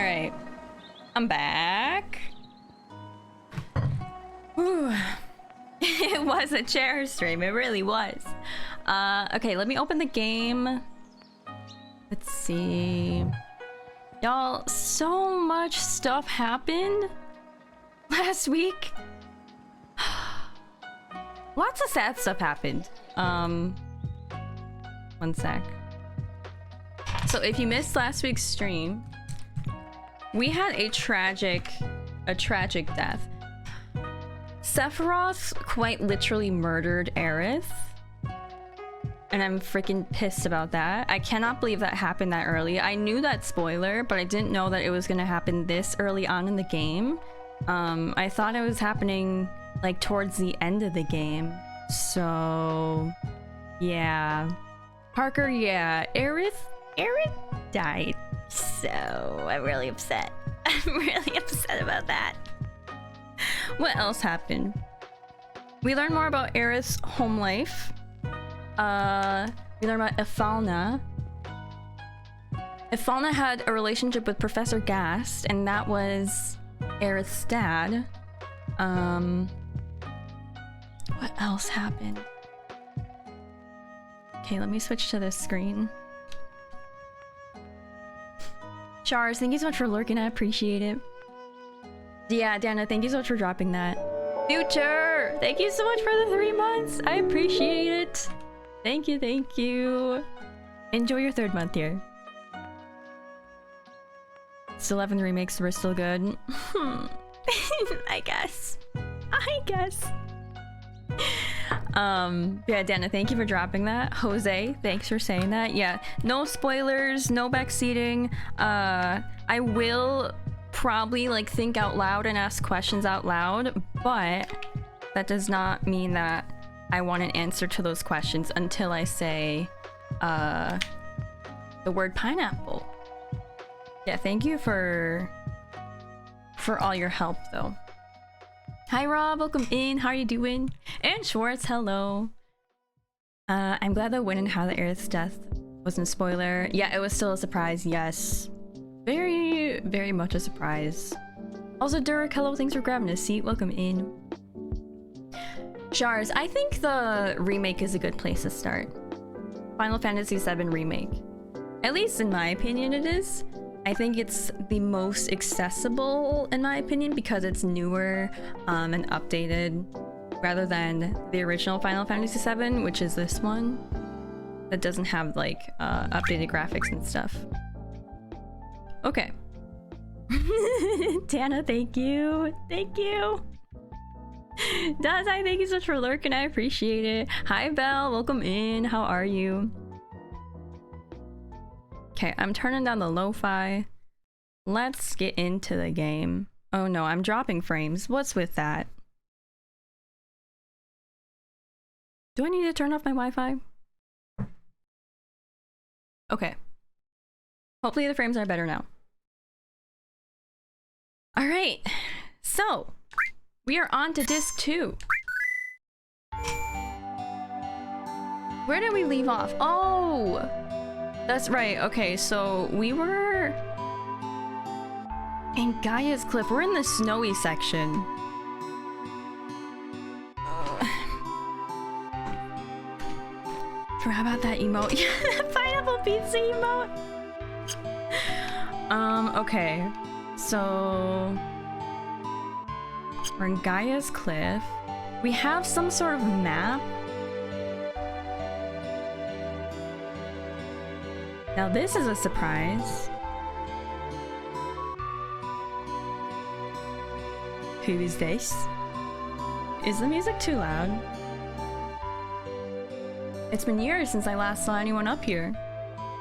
Alright. I'm back. Whew. It was a chair stream, it really was. Okay, let me open the game. Let's see. Y'all, so much stuff happened last week. Lots of sad stuff happened. One sec. So if you missed last week's stream, we had a tragic death. Sephiroth quite literally murdered Aerith. And I'm freaking pissed about that. I cannot believe that happened that early. I knew that spoiler, but I didn't know that it was gonna happen this early on in the game. I thought it was happening like towards the end of the game. So yeah. Parker, yeah. Aerith died. So I'm really upset. I'm really upset about that. What else happened? We learned more about Aerith's home life. We learned about Ifalna. Ifalna had a relationship with Professor Gast, and that was Aerith's dad. What else happened? Okay, let me switch to this screen. Chars, thank you so much for lurking. I appreciate it. Yeah, Dana, thank you so much for dropping that. Future, thank you so much for the 3 months. I appreciate it. Thank you, thank you. Enjoy your 3rd month here. Still 11 remakes were still good. I guess. Yeah, Dana, thank you for dropping that. Jose, thanks for saying that. Yeah, no spoilers, no backseating. I will probably like think out loud and ask questions out loud, but that does not mean that I want an answer to those questions until I say the word pineapple. Yeah, thank you for all your help though. Hi Rob, welcome in. How are you doing? And Schwartz, hello. I'm glad that when and how the Aerith's death wasn't a spoiler. Yeah, it was still a surprise, yes. Very, very much a surprise. Also, Durek, hello, thanks for grabbing a seat. Welcome in. Shars, I think the remake is a good place to start. Final Fantasy VII Remake. At least in my opinion it is. I think it's the most accessible in my opinion because it's newer and updated rather than the original Final Fantasy VII, which is this one. That doesn't have like updated graphics and stuff. Okay. Tana, thank you. Thank you. Dazai, thank you so much for lurking. I appreciate it. Hi, Belle. Welcome in. How are you? Okay, I'm turning down the lo-fi. Let's get into the game. Oh no, I'm dropping frames. What's with that? Do I need to turn off my Wi-Fi? Okay. Hopefully the frames are better now. Alright, so we are on to disc 2. Where did we leave off? Oh! That's right, okay, so we were in Gaia's Cliff. We're in the snowy section. Forgot about that emote. Yeah, pineapple pizza emote! Okay. So we're in Gaia's Cliff. We have some sort of map. Now this is a surprise. Who is this? Is the music too loud? It's been years since I last saw anyone up here.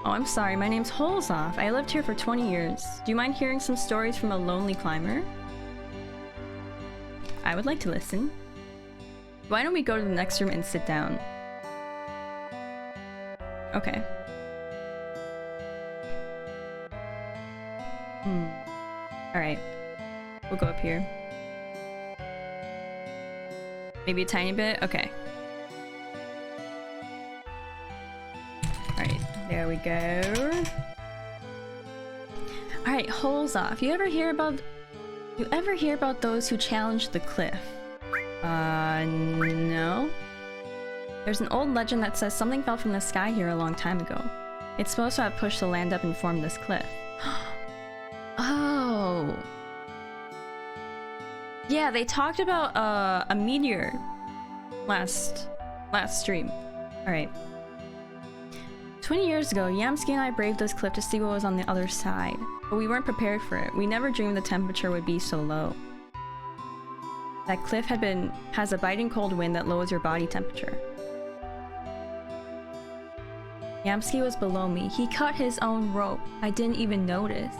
Oh, I'm sorry, my name's Holzoff. I lived here for 20 years. Do you mind hearing some stories from a lonely climber? I would like to listen. Why don't we go to the next room and sit down? Okay. Alright. We'll go up here. Maybe a tiny bit? Okay. Alright, there we go. Alright, Alright, holes off. You ever hear about those who challenge the cliff? No. There's an old legend that says something fell from the sky here a long time ago. It's supposed to have pushed the land up and formed this cliff. Oh. Yeah, they talked about a meteor last stream. Alright. 20 years ago, Yamsky and I braved this cliff to see what was on the other side. But we weren't prepared for it. We never dreamed the temperature would be so low. That cliff has a biting cold wind that lowers your body temperature. Yamsky was below me. He cut his own rope. I didn't even notice.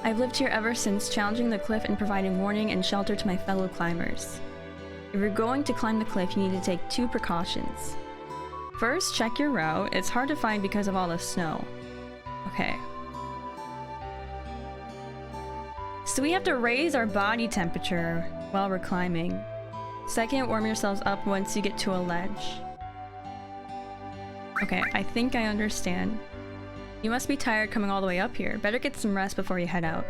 I've lived here ever since, challenging the cliff and providing warning and shelter to my fellow climbers. If you're going to climb the cliff, you need to take 2 precautions. First, check your route. It's hard to find because of all the snow. Okay. So we have to raise our body temperature while we're climbing. Second, warm yourselves up once you get to a ledge. Okay, I think I understand. You must be tired coming all the way up here. Better get some rest before you head out.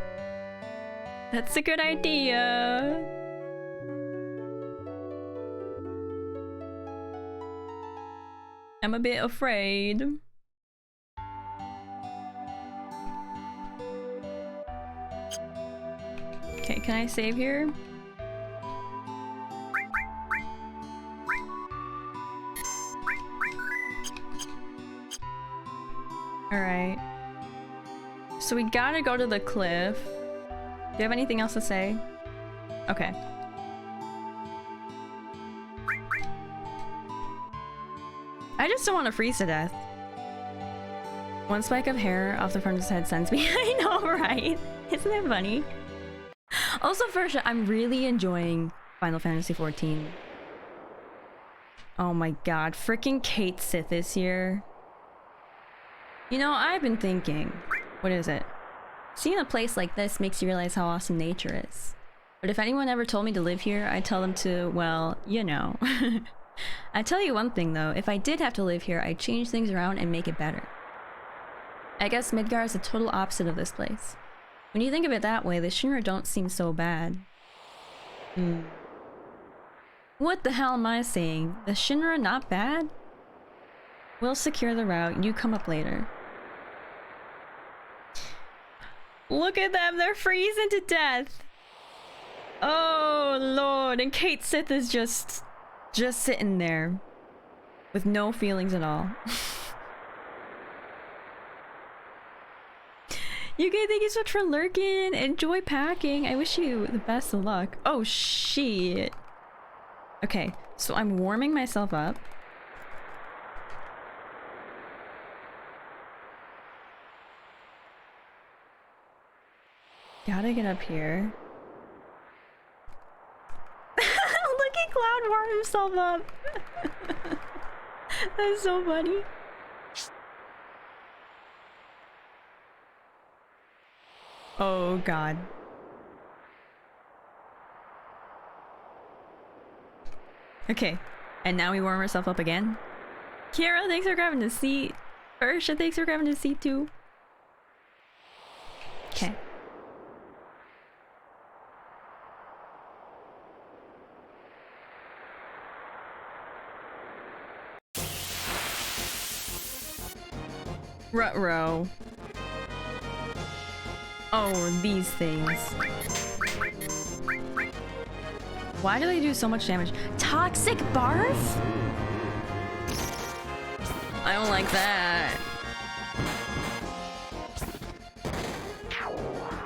That's a good idea. I'm a bit afraid. Okay, can I save here? Alright. So we gotta go to the cliff. Do you have anything else to say? Okay. I just don't want to freeze to death. One spike of hair off the front of his head sends me. I know, right? Isn't that funny? Also, first, I'm really enjoying Final Fantasy XIV. Oh my god, freaking Kate Sith is here. You know, I've been thinking, what is it? Seeing a place like this makes you realize how awesome nature is. But if anyone ever told me to live here, I'd tell them to, well, you know. I tell you one thing though, if I did have to live here, I'd change things around and make it better. I guess Midgar is the total opposite of this place. When you think of it that way, the Shinra don't seem so bad. What the hell am I saying? The Shinra not bad? We'll secure the route, you come up later. Look at them, they're freezing to death! Oh lord, and Kate Sith is just sitting there. With no feelings at all. UK, thank you so much for lurking. Enjoy packing. I wish you the best of luck. Oh shit. Okay, so I'm warming myself up. Gotta get up here. Look at Cloud warm himself up. That's so funny. Oh god. Okay, and now we warm ourselves up again. Kira, thanks for grabbing the seat. Ursha, thanks for grabbing the seat too. Okay. Ruh-roh. Oh, these things. Why do they do so much damage? Toxic barf? I don't like that.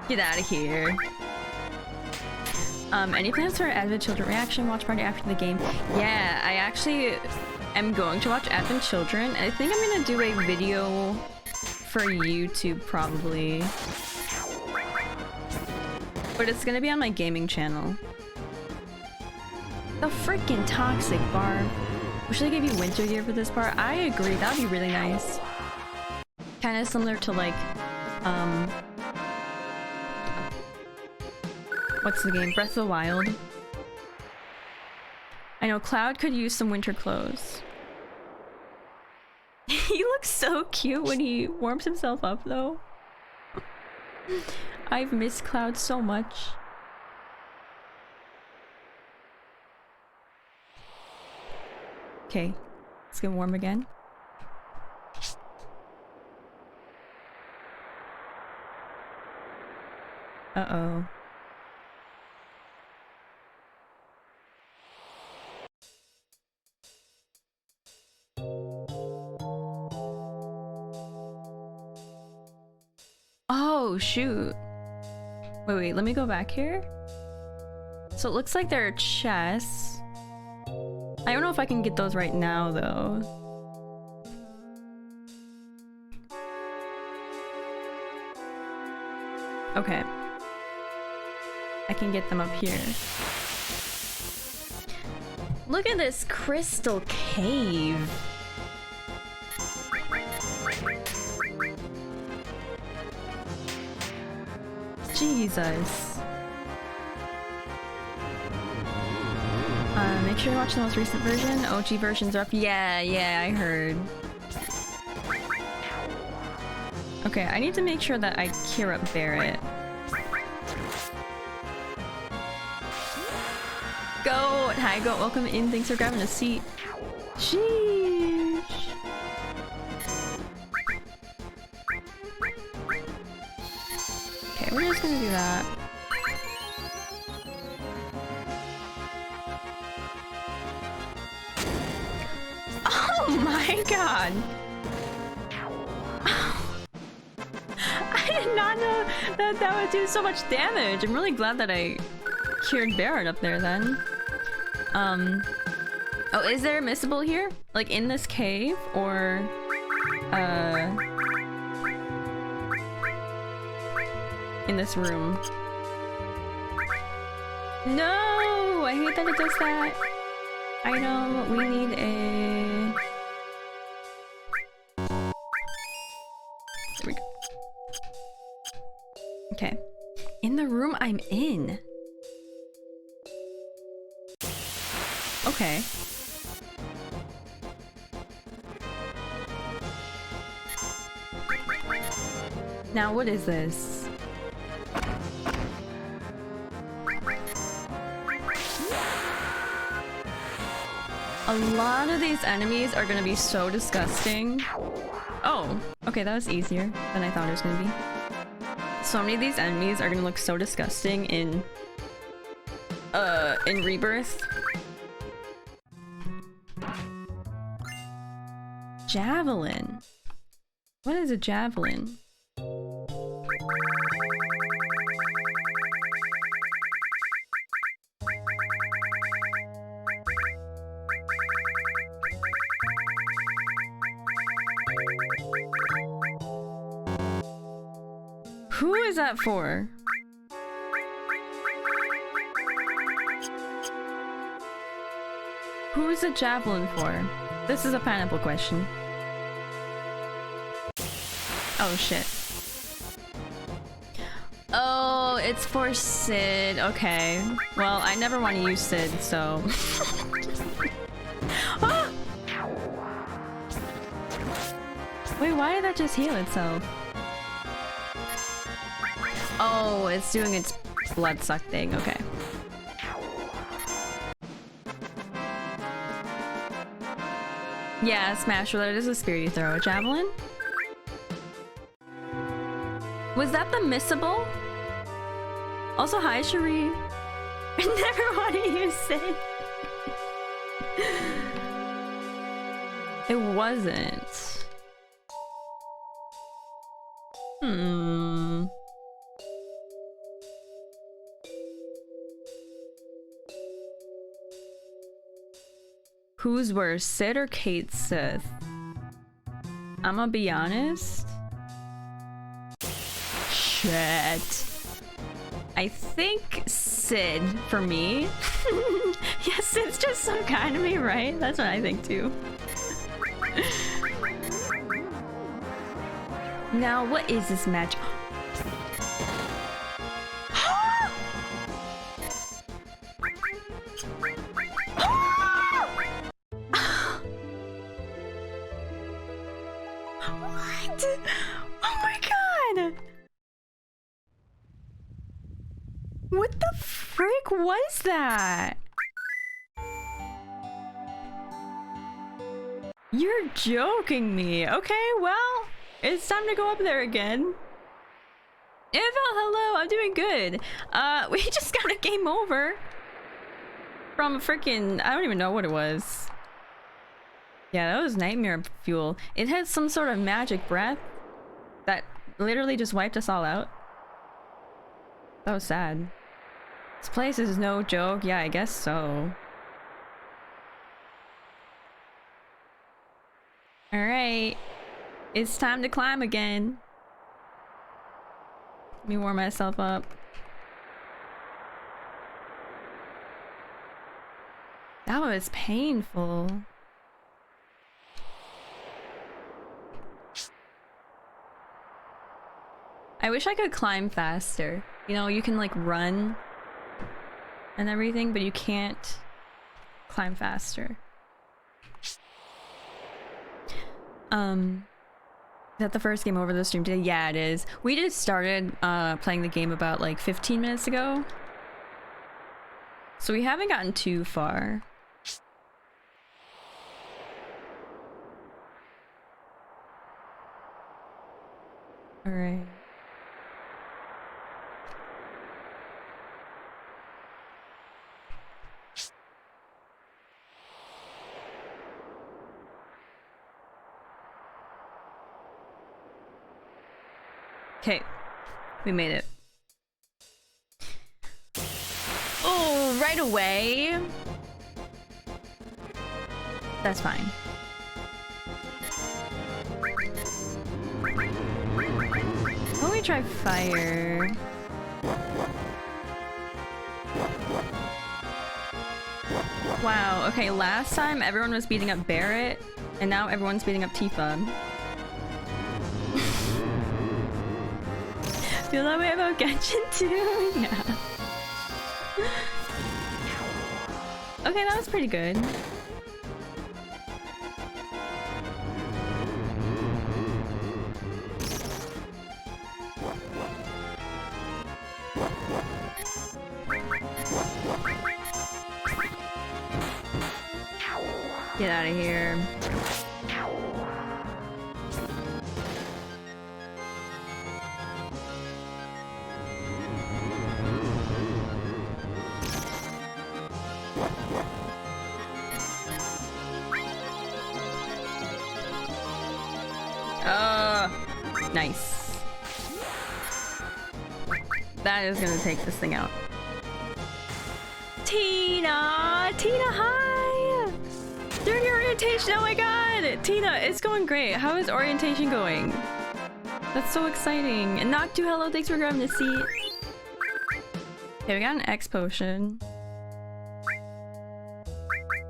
Get out of here. Any plans for Advent Children reaction watch party after the game? Yeah, I actually am going to watch Advent Children. I think I'm gonna do a video for YouTube probably. But it's gonna be on my gaming channel. The freaking toxic barb. Wish they gave you winter gear for this part. I agree, that'd be really nice. Kind of similar to like, what's the game? Breath of the Wild. I know Cloud could use some winter clothes. You look looks so cute when he warms himself up, though. I've missed Cloud so much. Okay, let's get warm again. Uh-oh. Oh, shoot. Wait, let me go back here. So it looks like there are chests. I don't know if I can get those right now, though. Okay. I can get them up here. Look at this crystal cave. Jesus. Make sure you watch the most recent version. OG versions are up. Yeah, I heard. Okay, I need to make sure that I cure up Barrett. Goat! Hi, Goat. Welcome in. Thanks for grabbing a seat. Sheesh. Okay, we're just gonna do that. Oh my god! I did not know that that would do so much damage. I'm really glad that I cured Barrett up there then. Oh, is there a missable here? Like in this cave? Or, in this room? No! I hate that it does that. Item, we need a... There we go. Okay. In the room I'm in. Okay. Now what is this? A lot of these enemies are gonna be so disgusting. Oh, okay, that was easier than I thought it was gonna be. So many of these enemies are gonna look so disgusting in Rebirth. Javelin. What is a javelin? Who is that for? Who's a javelin for? This is a pineapple question. Oh shit. Oh, it's for Sid. Okay. Well, I never want to use Sid, so... Ah! Wait, why did that just heal itself? Oh, it's doing its blood suck thing. Okay. Yeah, Smash Roulette is a spear you throw. A javelin? Was that the missable? Also, hi, Cherie. I never want to use it. It wasn't. Who's worse, Sid or Kate Sith? I'm gonna be honest. Shit. I think Sid for me. Yes, Sid's just so kind to me, right? That's what I think too. Now, what is this match? Oh my god! What the frick was that? You're joking me. Okay, well, it's time to go up there again. Eva, hello, I'm doing good. We just got a game over. From freaking, I don't even know what it was. Yeah, that was nightmare fuel. It had some sort of magic breath that literally just wiped us all out. That was sad. This place is no joke. Yeah, I guess so. Alright. It's time to climb again. Let me warm myself up. That was painful. I wish I could climb faster. You know, you can like run and everything, but you can't climb faster. Is that the first game over the stream today? Yeah, it is. We just started playing the game about like 15 minutes ago. So we haven't gotten too far. All right. Okay, we made it. Oh, right away. That's fine. Why don't we try fire? Wow, okay, last time everyone was beating up Barrett, and now everyone's beating up Tifa. Feel that way about Genshin too? Yeah. Okay, that was pretty good. Get out of here. Nice. That is gonna take this thing out. Tina! Tina, hi! During your orientation, oh my god! Tina, it's going great. How is orientation going? That's so exciting. And Noctu, hello, thanks for grabbing the seat. Okay, we got an X potion.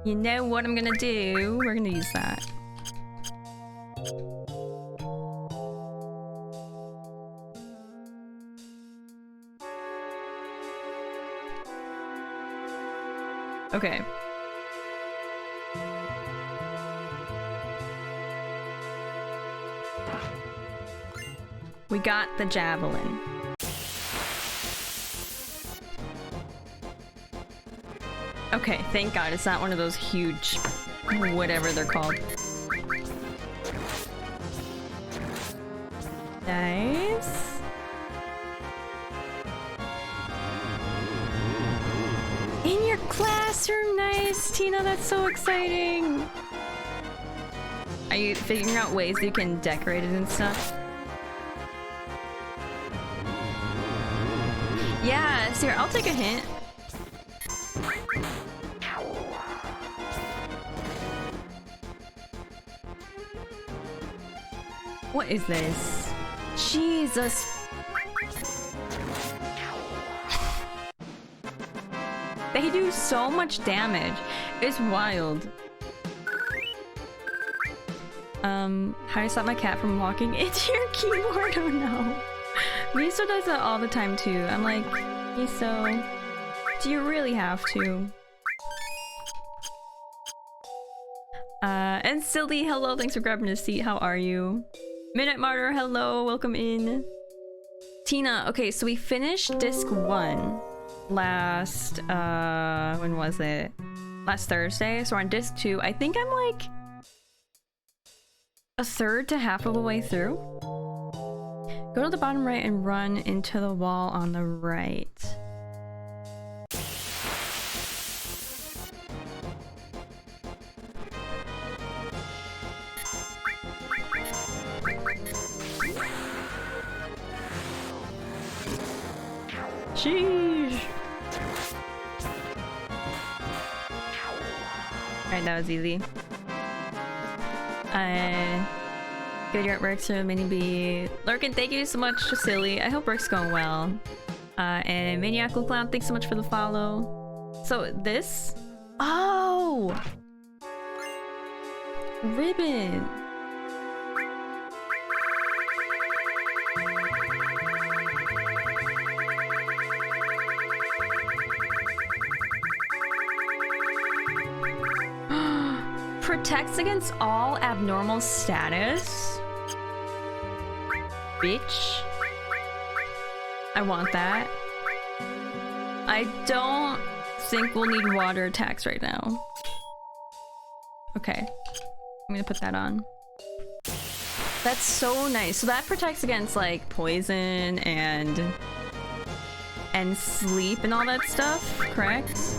You know what I'm gonna do? We're gonna use that. Okay. We got the javelin. Okay, thank God it's not one of those huge, whatever they're called. Nice. In your classroom, nice, Tina, that's so exciting. Are you figuring out ways that you can decorate it and stuff? Yeah, so here, I'll take a hint. What is this? Jesus. They do so much damage. It's wild. How do I stop my cat from walking into your keyboard? Oh no. Miso does that all the time too. I'm like, Miso, do you really have to? And Silly, hello, thanks for grabbing a seat. How are you? Minute Martyr, hello, welcome in. Tina, okay, so we finished disc 1 last, when was it? Last Thursday, so we're on disc 2. I think I'm like a third to half of the way through. Go to the bottom right and run into the wall on the right. Sheesh. Alright, that was easy. Good, your artwork, so Mini B. Lurkin, thank you so much, Silly. I hope work's going well. And Maniacal Clown, thanks so much for the follow. So this? Oh! Ribbon. Protects against all abnormal status? Bitch. I want that. I don't think we'll need water attacks right now. Okay. I'm gonna put that on. That's so nice. So that protects against like poison and sleep and all that stuff, correct?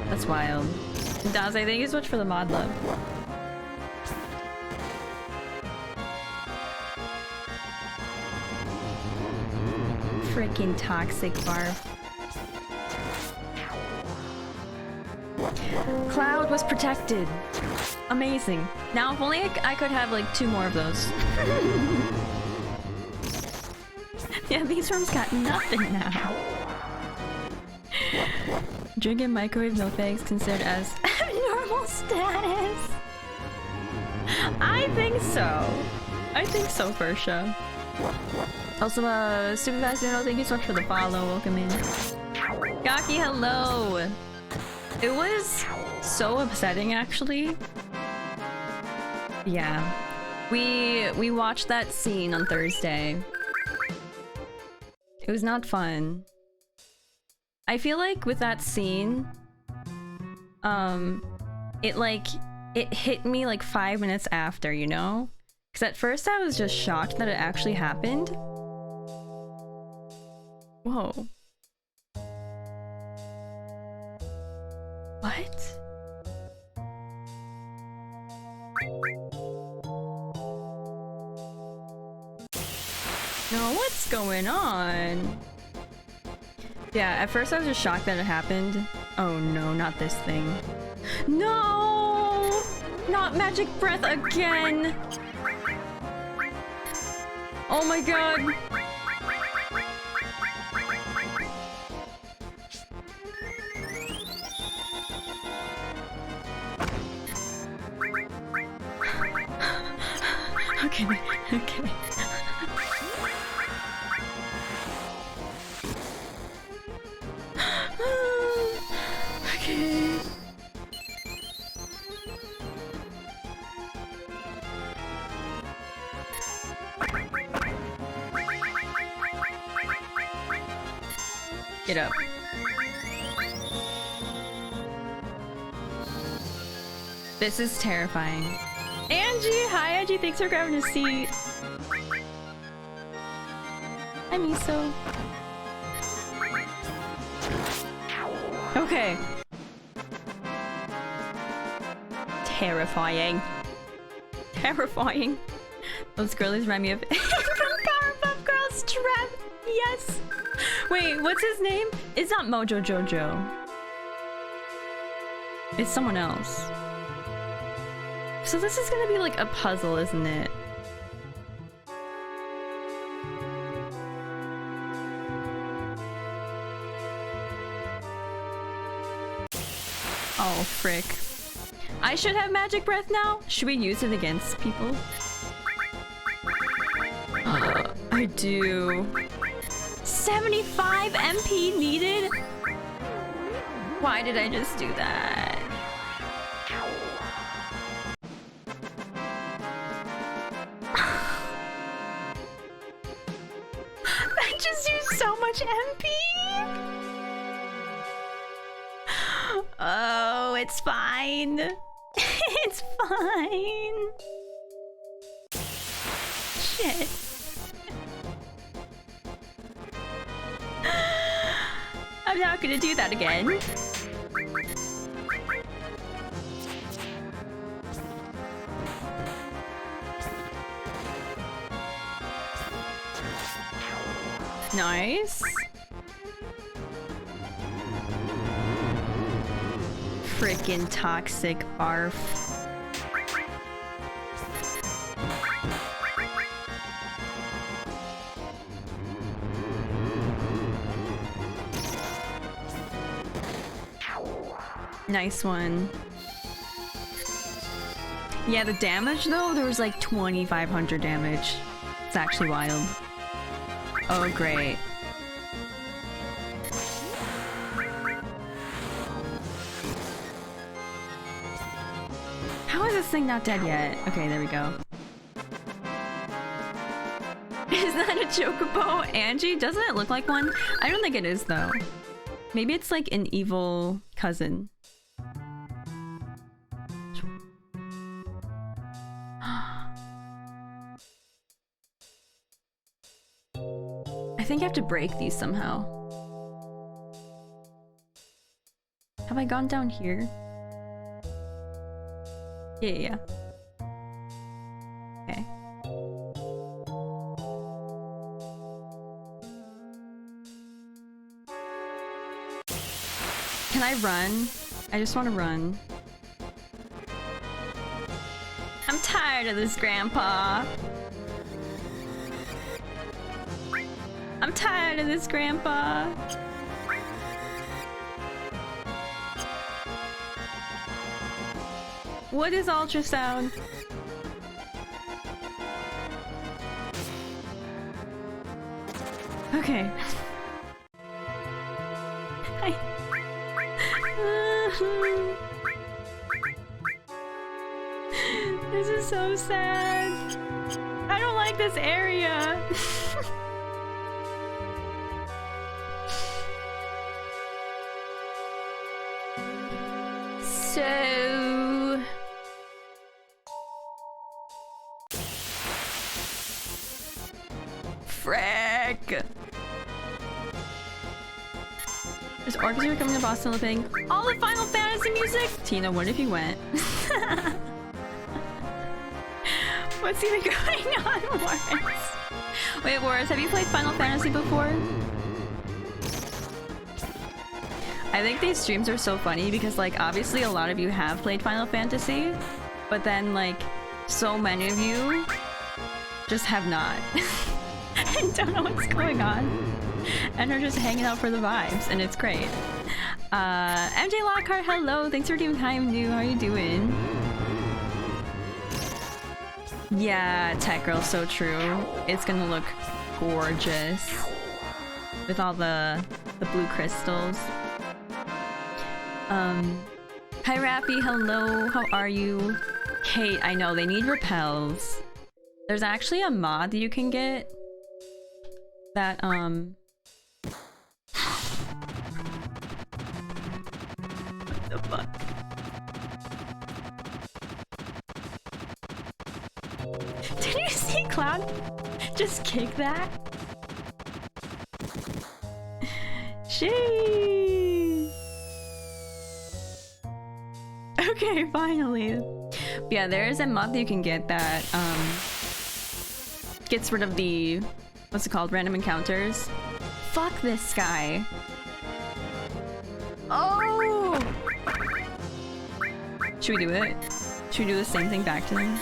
That's wild. Daze, thank you so much for the mod love. Freaking toxic barf. Cloud was protected. Amazing. Now if only I could have like 2 more of those. Yeah, these rooms got nothing now. Drinking microwave milk bags considered as normal status? I think so. I think so, Fursha. Also, Supervisor, thank you so much for the follow. Welcome in. Gaki, hello. It was so upsetting, actually. Yeah. We watched that scene on Thursday. It was not fun. I feel like with that scene, it hit me like 5 minutes after, you know? Because at first I was just shocked that it actually happened. Whoa. What? No, what's going on? Yeah, at first I was just shocked that it happened. Oh no, not this thing. No! Not magic breath again! Oh my god! Okay, okay. Okay. Get up. This is terrifying. Angie! Hi, Angie. Thanks for grabbing a seat. Hi, Miso. Okay. Terrifying. Terrifying. Those girlies remind me of from Powerpuff Girls Trap. Yes. Wait, what's his name? It's not Mojo Jojo. It's someone else. So this is gonna be like a puzzle, isn't it? Oh, frick. I should have magic breath now? Should we use it against people? I do. 75 MP needed? Why did I just do that? much MP. Oh, it's fine. It's fine. Shit. I'm not gonna do that again. Nice. Frickin' toxic barf. Nice one. Yeah, the damage though, there was like 2,500 damage. It's actually wild. Oh, great. How is this thing not dead yet? Okay, there we go. Is that a chocobo? Angie? Doesn't it look like one? I don't think it is though. Maybe it's like an evil cousin. I think I have to break these somehow. Have I gone down here? Yeah. Okay. Can I run? I just want to run. I'm tired of this, Grandpa. I'm tired of this, Grandpa. What is ultrasound? Okay. Hi. This is so sad. I don't like this area. So... Frick! There's orchestra coming to Boston Living. All the Final Fantasy music! Tina, what if you went? What's even going on, Warren? Wait, Warren, have you played Final Fantasy before? I think these streams are so funny because, like, obviously a lot of you have played Final Fantasy, but then, like, so many of you just have not. And don't know what's going on. And are just hanging out for the vibes, and it's great. MJ Lockhart, hello! Thanks for doing Hi, I'm new. How are you doing? Yeah, Tech Girl, so true. It's gonna look gorgeous. With all the blue crystals. Hi Rappy, hello, how are you? Kate, I know, they need repels. There's actually a mod that you can get that, what the fuck? Did you see Cloud just kick that? Sheesh. Okay, finally. But yeah, there is a mod that you can get that gets rid of the, what's it called, random encounters. Fuck this guy. Oh! Should we do it? Should we do the same thing back to him?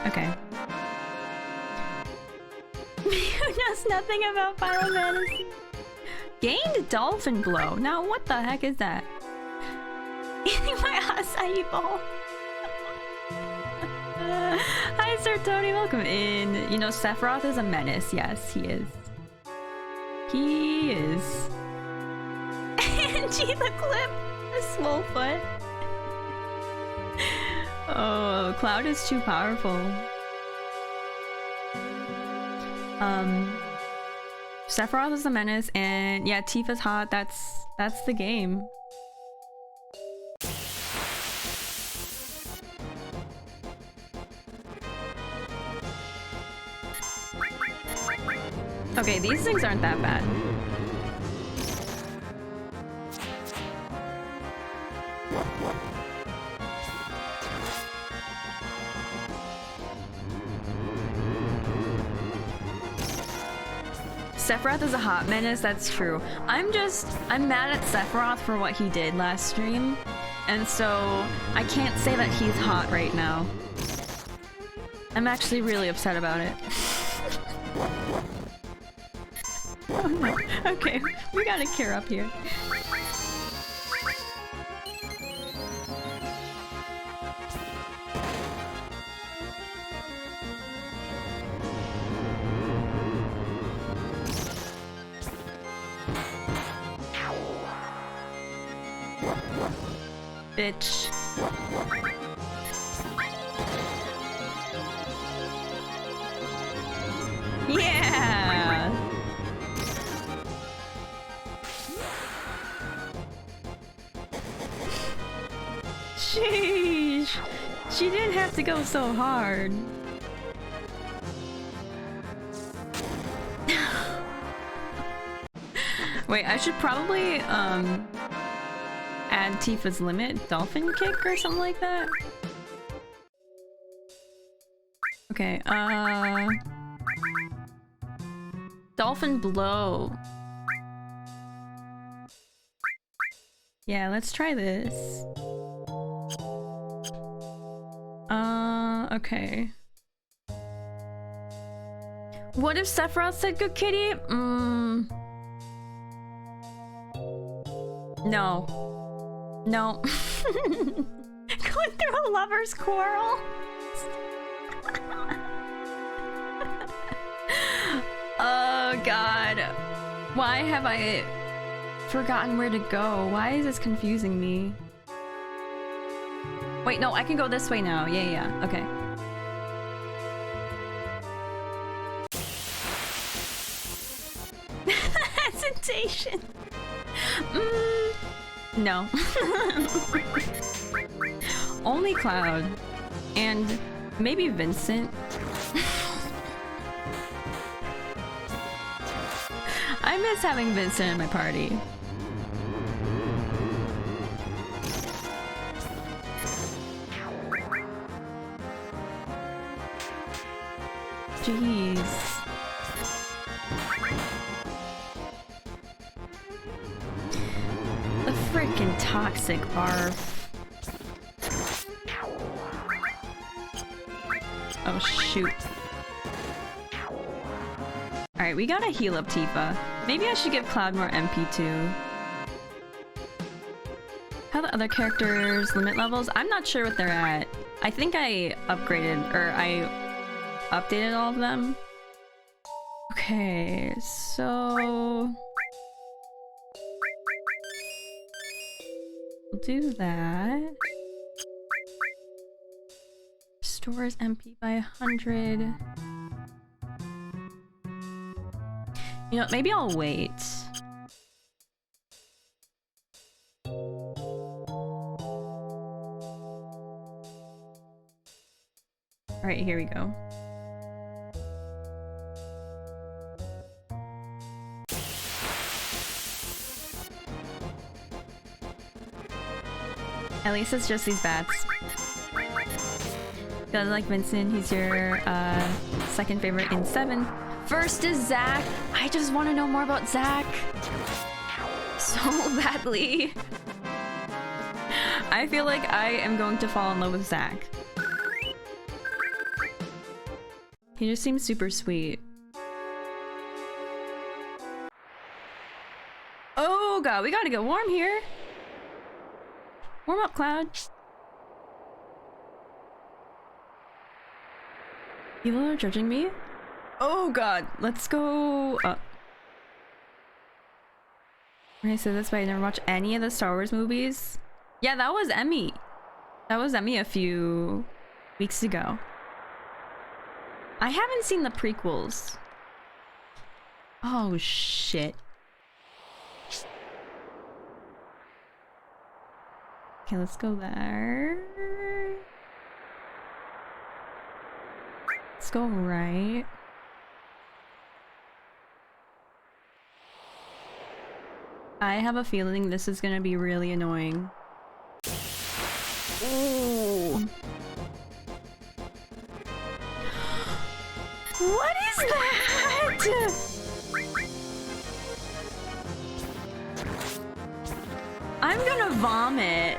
Okay. Who knows nothing about Final Fantasy? Gained Dolphin Blow. Now what the heck is that? Eating my acai bowl. Hi Sir Tony, welcome in. You know Sephiroth is a menace. Yes, he is. He is. Angie the clip. A swole foot. Oh, Cloud is too powerful. Sephiroth is a menace, and yeah, Tifa's hot. That's the game. Okay, these things aren't that bad. Sephiroth is a hot menace, that's true. I'm mad at Sephiroth for what he did last stream, and so I can't say that he's hot right now. I'm actually really upset about it. Oh no. Okay, we gotta cure up here. Bitch. Yeah! Sheesh! She didn't have to go so hard. Wait, I should probably, add Tifa's limit, dolphin kick or something like that? Okay, dolphin blow. Yeah, let's try this. Okay. What if Sephiroth said good kitty? No. No. Going through a lover's quarrel? Oh god. Why have I forgotten where to go? Why is this confusing me? Wait, no, I can go this way now. Yeah, okay. Hesitation. No. Only Cloud. And maybe Vincent. I miss having Vincent in my party. Jeez. The freaking toxic barf. Oh shoot. Alright, we gotta heal up Tifa. Maybe I should give Cloud more MP too. How the other characters' limit levels? I'm not sure what they're at. I think I upgraded, or I updated all of them. Okay, so... we'll do that. Restores MP by 100. You know, maybe I'll wait. Alright, here we go. At least it's just these bats. Gotta like Vincent, he's your second favorite in 7. First is Zack. I just want to know more about Zack so badly. I feel like I am going to fall in love with Zack. He just seems super sweet. Oh god, we gotta get warm here. Warm up, Cloud. People are judging me? Oh god, let's go up. I said this, but I never watched any of the Star Wars movies. Yeah, that was Emmy. That was Emmy a few weeks ago. I haven't seen the prequels. Oh shit. Okay, let's go there. Let's go right. I have a feeling this is gonna be really annoying. Ooh. What is that? I'm gonna vomit.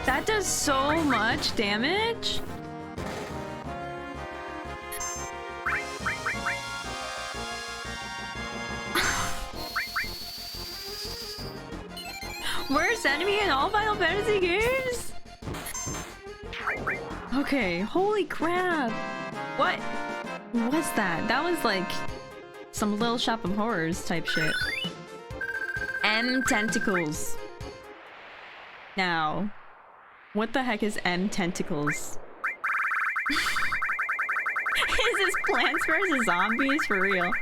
That does so much damage. Worst enemy in all Final Fantasy games? Okay, holy crap. What was that? That was like some Little Shop of Horrors type shit. M tentacles. Now, what the heck is M tentacles? Is this Plants vs. Zombies for real?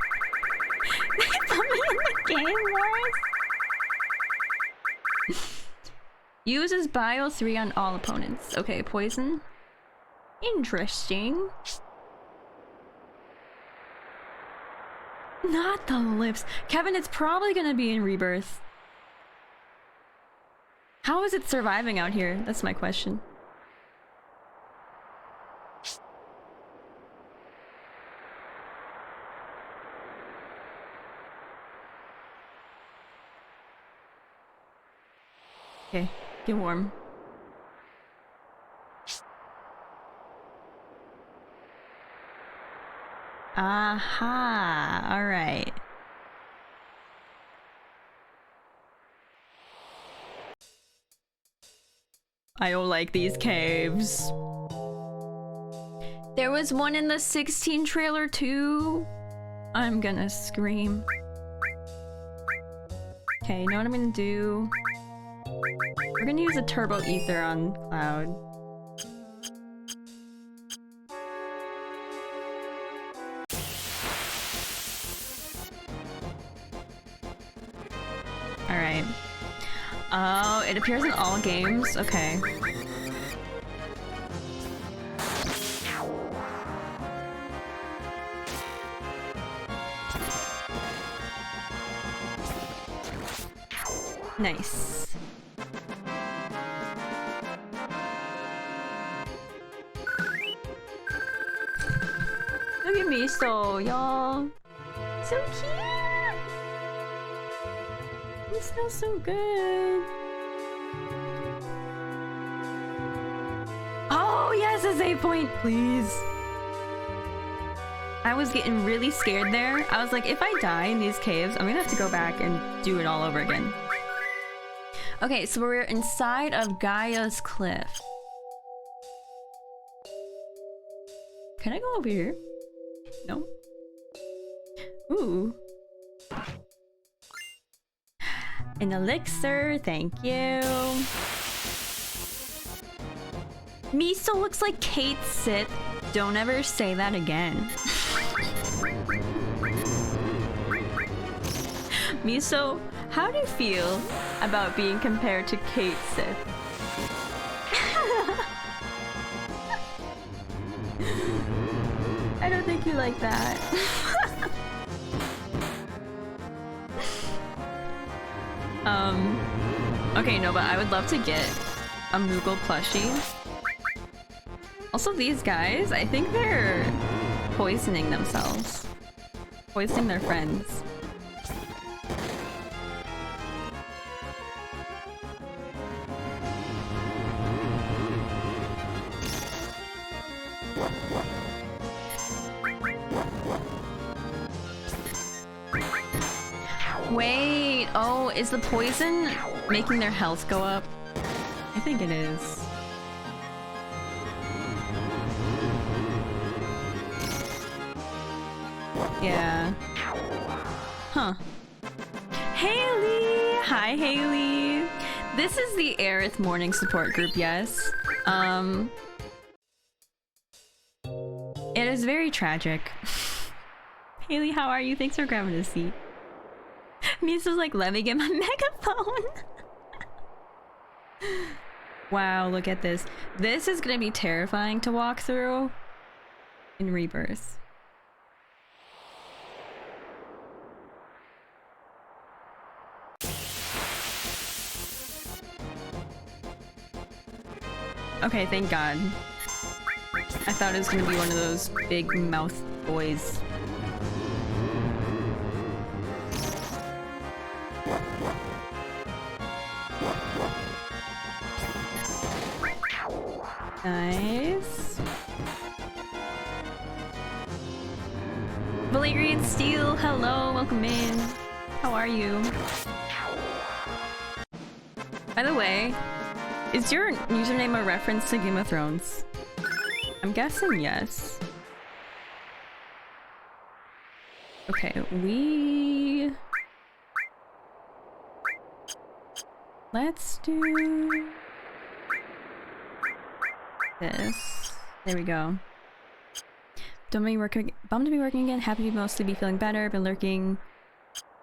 They put me in the game, Lars? Uses Bio 3 on all opponents. Okay, poison. Interesting. Not the lips. Kevin, it's probably gonna be in Rebirth. How is it surviving out here? That's my question. Okay, get warm. Aha, all right. I don't like these caves. There was one in the 16 trailer too. I'm gonna scream. Okay, you know what I'm gonna do? We're gonna use a turbo ether on Cloud. Alright. Oh, it appears in all games? Okay. Nice. Look at me, y'all. So cute! It smells so good. Oh, yes, a save point, please. I was getting really scared there. I was like, if I die in these caves, I'm gonna have to go back and do it all over again. Okay, so we're inside of Gaia's cliff. Can I go over here? No. Ooh. An elixir, thank you. Miso looks like Kate Sith. Don't ever say that again. Miso, how do you feel about being compared to Kate Sith? I don't think you like that. Okay, no, but I would love to get a Moogle plushie. Also, these guys, I think they're poisoning themselves. Poisoning their friends. Wait, oh, is the poison making their health go up? I think it is. Yeah. Huh. Haley! Hi, Haley! This is the Aerith morning support group, yes. It is very tragic. Haley, how are you? Thanks for grabbing a seat. Misa's like, let me get my megaphone. Wow, look at this. This is gonna be terrifying to walk through in Rebirth. Okay, thank God. I thought it was gonna be one of those big mouth boys. Nice. Valerian Steel, hello, welcome in. How are you? By the way, is your username a reference to Game of Thrones? I'm guessing yes. Okay, let's do this. There we go. Bummed to be working again. Happy to mostly be feeling better. Been lurking.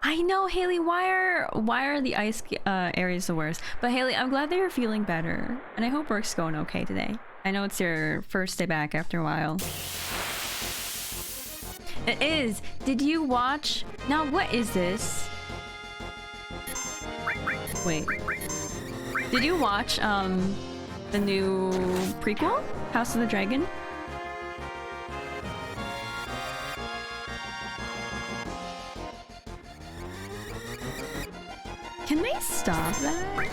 I know, Haley. Why are the ice areas the worst? But Haley, I'm glad that you're feeling better, and I hope work's going okay today. I know it's your first day back after a while. It is. Did you watch? Now, what is this? Wait. Did you watch the new prequel, House of the Dragon? Can they stop that?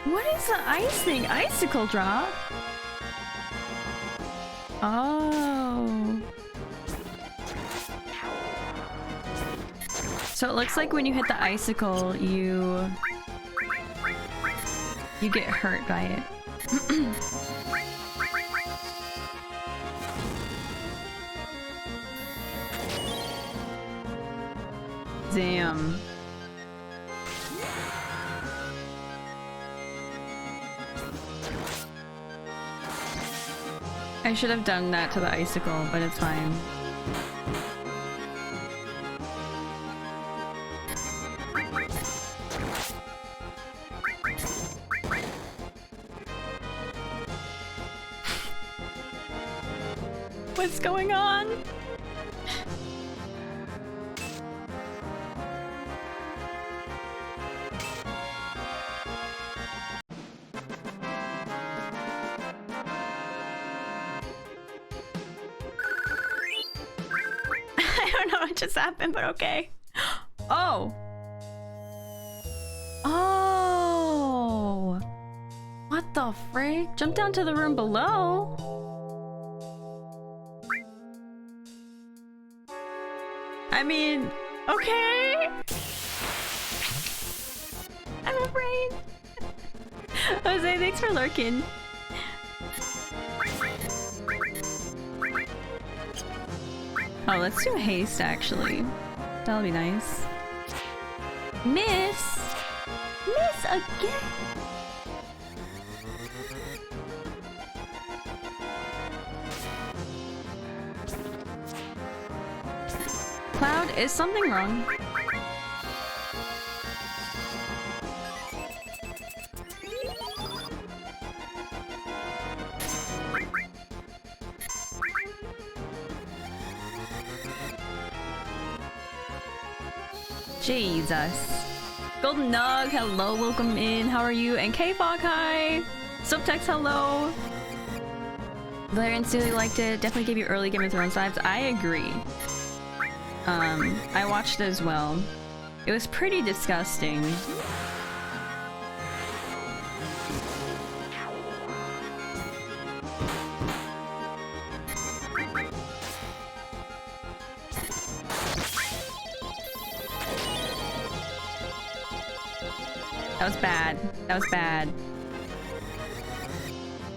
What is the ice thing? Icicle drop? Oh. So it looks like when you hit the icicle, you get hurt by it. Damn. I should have done that to the icicle, but it's fine. What's going on? Just happened, but okay. Oh. Oh. What the frick? Jump down to the room below. I mean, okay. I'm afraid. Jose, thanks for lurking. Oh, let's do haste, actually. That'll be nice. Miss! Miss again! Cloud, is something wrong? Jesus. Golden Nug, hello, welcome in. How are you? And K-Fog, hi! Subtext, hello! Valerian really liked it. Definitely gave you early Game of Thrones vibes. I agree. I watched it as well. It was pretty disgusting. That was bad. That was bad.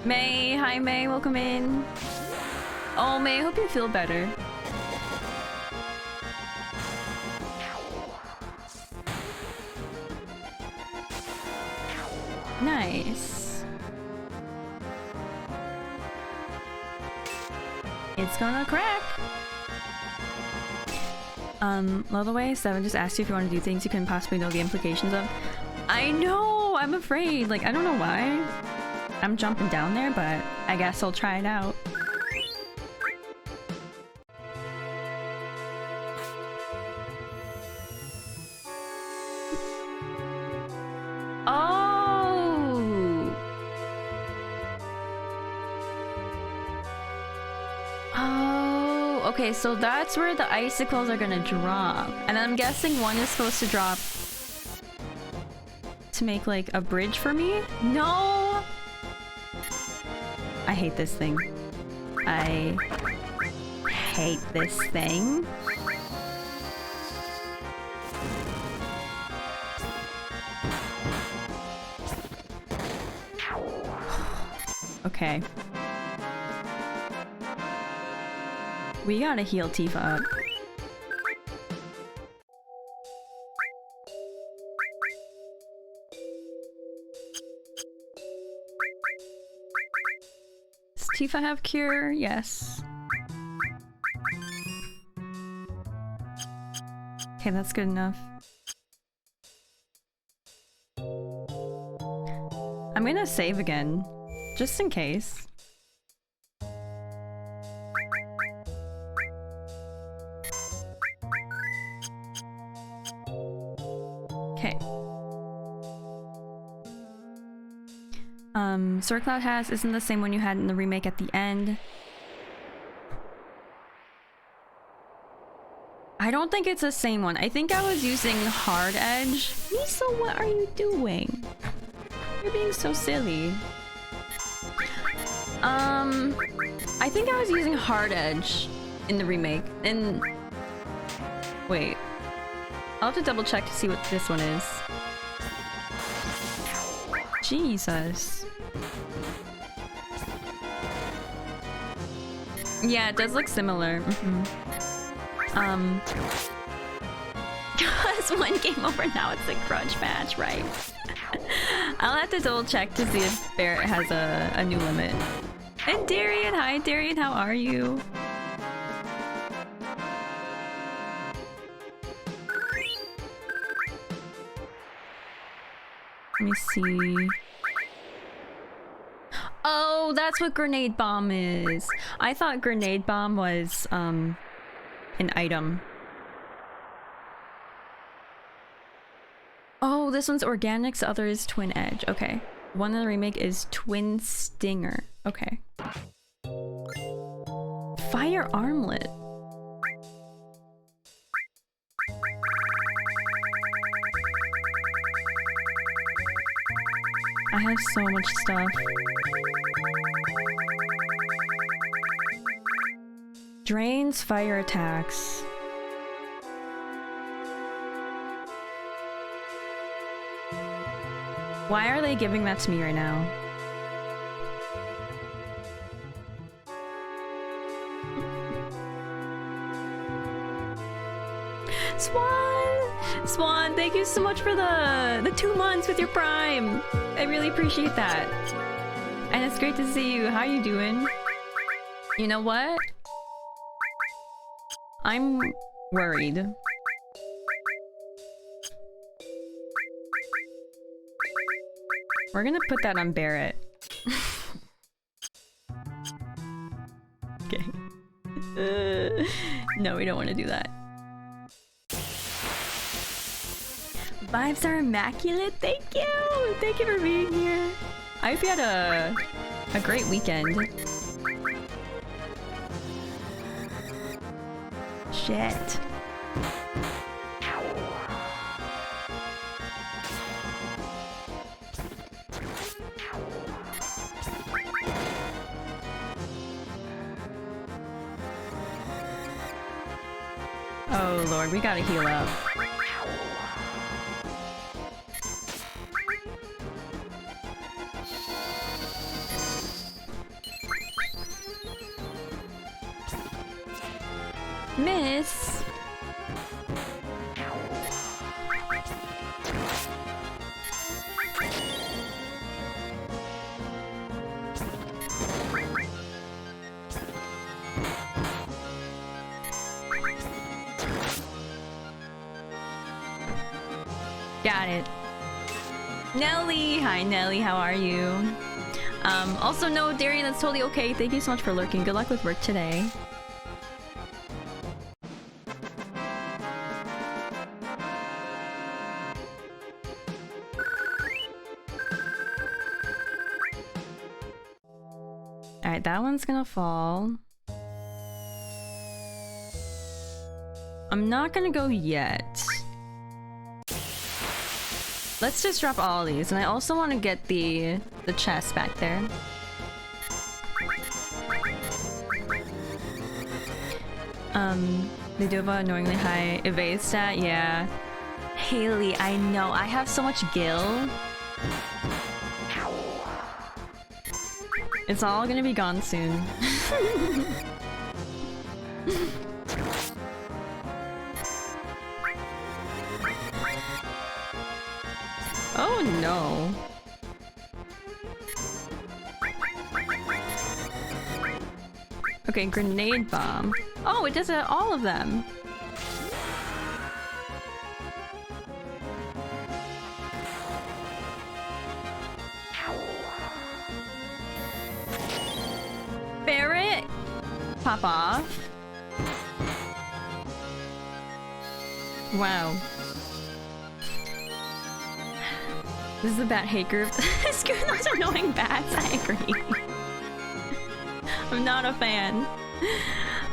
May, hi May, welcome in. Oh May, I hope you feel better. Nice. It's gonna crack. By the way, Seven just asked you if you want to do things you couldn't possibly know the implications of. I know! I'm afraid. Like, I don't know why I'm jumping down there, but I guess I'll try it out. Okay, so that's where the icicles are gonna drop. And I'm guessing one is supposed to drop to make like a bridge for me? No! I hate this thing. I hate this thing. Okay. We gotta heal Tifa up. Does Tifa have cure? Yes. Okay, that's good enough. I'm gonna save again, just in case. Sword Cloud has isn't the same one you had in the remake at the end. I don't think it's the same one. I think I was using Hard Edge. Miso, what are you doing? You're being so silly. I think I was using Hard Edge in the remake. And wait, I'll have to double check to see what this one is. Jesus. Yeah, it does look similar. Cause one game over now, it's a grudge match, right? I'll have to double check to see if Barrett has a new limit. And Darian, hi Darian, how are you? Let me see. Oh, that's what Grenade Bomb is. I thought Grenade Bomb was an item. Oh, this one's Organics, the other is Twin Edge. Okay. One in the remake is Twin Stinger. Okay. Fire Armlet. I have so much stuff. Drains fire attacks. Why are they giving that to me right now? Swan! Swan, thank you so much for the 2 months with your Prime. I really appreciate that. And it's great to see you. How you doing? You know what? I'm worried. We're gonna put that on Barrett. Okay. No, we don't want to do that. Vibes are immaculate. Thank you. Thank you for being here. I hope you had a great weekend. Shit. Oh lord, we gotta heal up. Miss! Got it. Nelly! Hi Nelly, how are you? Also no, Darian, that's totally okay. Thank you so much for lurking. Good luck with work today. Alright, that one's gonna fall. I'm not gonna go yet. Let's just drop all these, and I also want to get the chest back there. Jenova annoyingly high evade stat, yeah. Haley, I know, I have so much gil. It's all gonna be gone soon. Oh no. Okay, grenade bomb. Oh, it does it all of them. Barret, pop off. Wow. This is a bat hate group. Screw those annoying bats, I agree. I'm not a fan.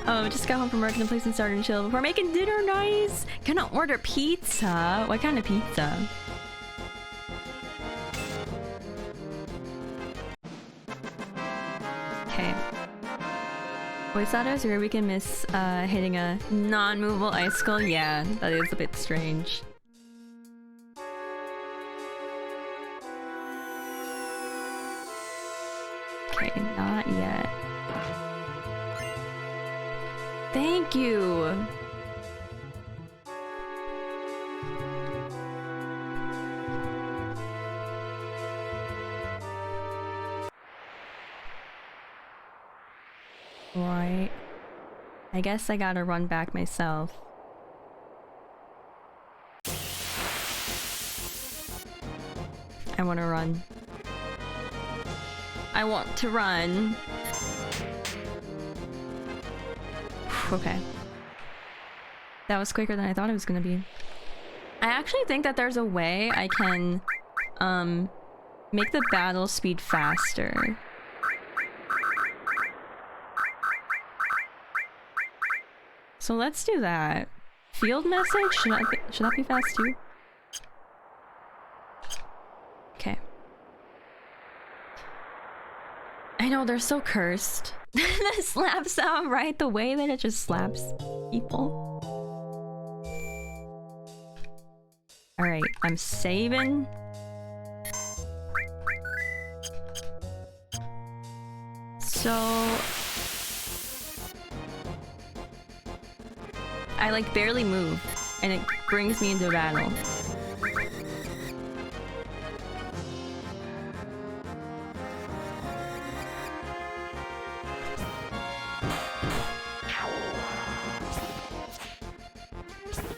Oh, just got home from work and the place and started to chill before making dinner, nice! Gonna order pizza? What kind of pizza? Okay. Voice thought it was weird we can miss hitting a non-movable icicle. Yeah, that is a bit strange. Okay, not yet. Thank you! Right. I guess I gotta run back myself. I wanna run. I want to run. Okay. That was quicker than I thought it was gonna be. I actually think that there's a way I can make the battle speed faster. So let's do that. Field message? Should that be fast too? Okay. I know, they're so cursed. The slap sound, right? The way that it just slaps people. Alright, I'm saving. So... I like barely move, and it brings me into battle.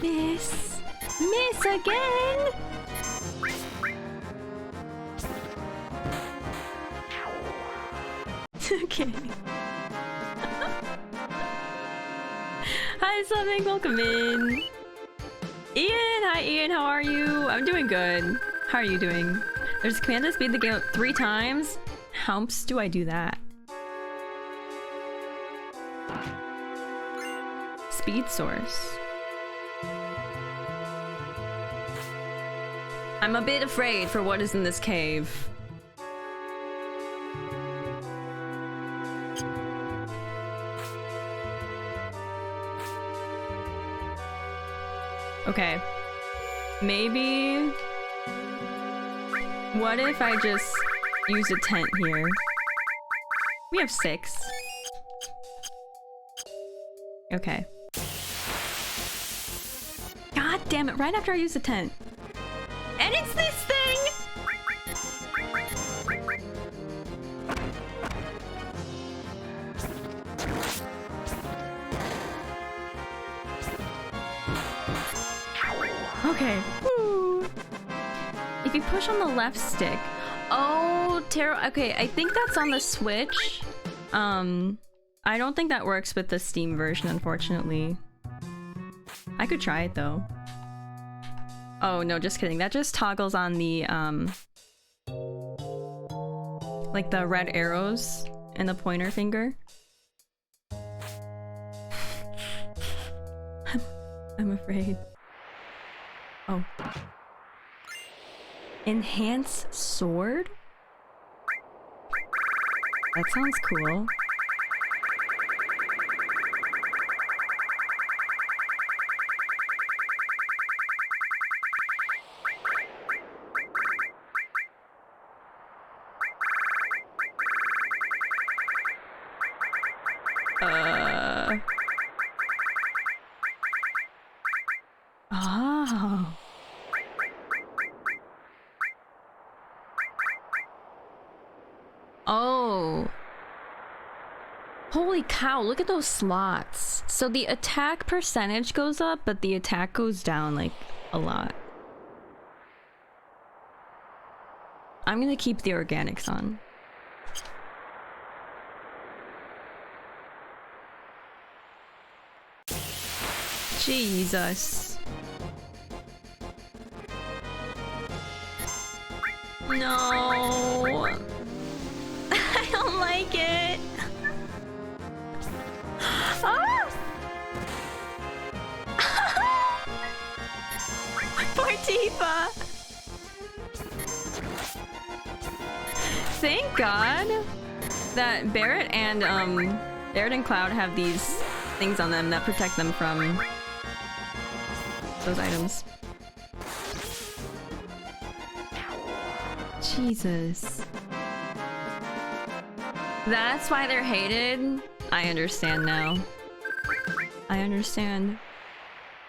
Miss! Miss again! Okay. Hi, Summing, welcome in. Ian, hi Ian, how are you? I'm doing good. How are you doing? There's a command to speed the game up 3 times. How do I do that? Speed source. I'm a bit afraid for what is in this cave. Okay. Maybe... What if I just use a tent here? We have 6. Okay. God damn it, right after I use the tent. And it's this thing! Okay. Woo. push on the left stick. Oh, okay, I think that's on the Switch. I don't think that works with the Steam version, unfortunately. I could try it though. Oh no, just kidding. That just toggles on the like the red arrows and the pointer finger. I'm afraid. Oh. Enhance sword? That sounds cool. Oh. Oh. Holy cow, look at those slots. So the attack percentage goes up, but the attack goes down like a lot. I'm gonna keep the organics on. Jesus. No. I don't like it. Ah! Poor Tifa. Thank God that Barrett and Cloud have these things on them that protect them from those items. Jesus. That's why they're hated? I understand now. I understand.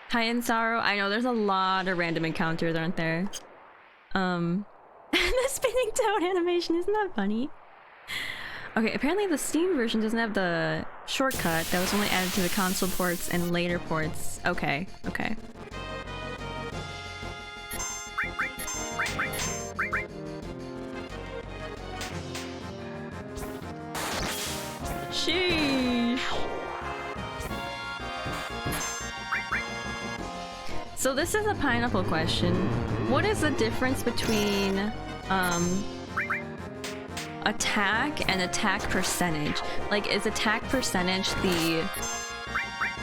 High-end sorrow? I know there's a lot of random encounters, aren't there? And the spinning toad animation, isn't that funny? Okay, apparently the Steam version doesn't have the shortcut that was only added to the console ports and later ports. Okay, okay. Sheesh. So this is a pineapple question. What is the difference between attack and attack percentage? Like, is attack percentage the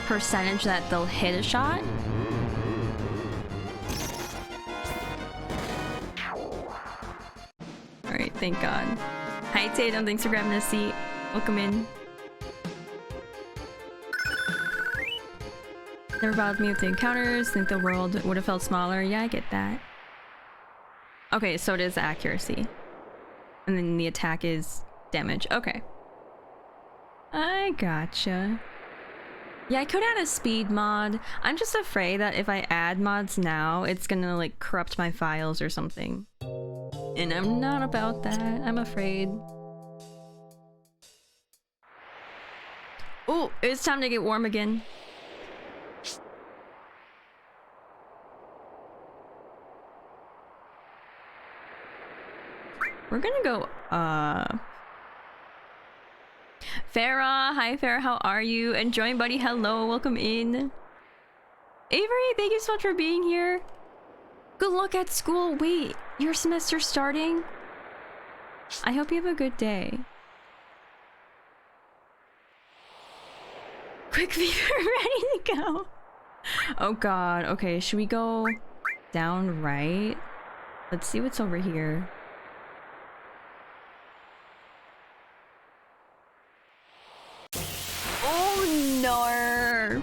percentage that they'll hit a shot? Alright, thank God. Hi Tatum, thanks for grabbing a seat. Welcome in. Never bothered me with the encounters. Think the world would have felt smaller. Yeah, I get that. Okay, so it is accuracy. And then the attack is damage. Okay. I gotcha. Yeah, I could add a speed mod. I'm just afraid that if I add mods now, it's gonna like corrupt my files or something. And I'm not about that. I'm afraid. Oh, it's time to get warm again. We're gonna go, Farah! Hi Farah, how are you? Enjoying, buddy? Hello, welcome in. Avery, thank you so much for being here. Good luck at school. Wait, your semester's starting? I hope you have a good day. Quick fever, ready to go. Oh God, okay, should we go down right? Let's see what's over here. Oh no!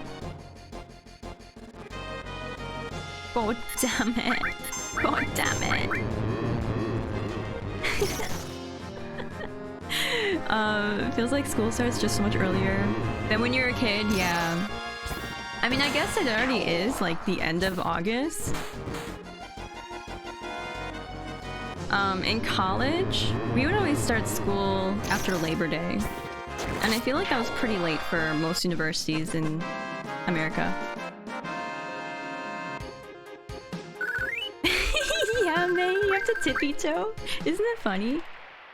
God damn it. God damn it. Feels like school starts just so much earlier than when you're a kid, yeah. I mean, I guess it already is like the end of August. In college, we would always start school after Labor Day. And I feel like that was pretty late for most universities in America. Yeah, May, you have to Tippy toe? Isn't it funny?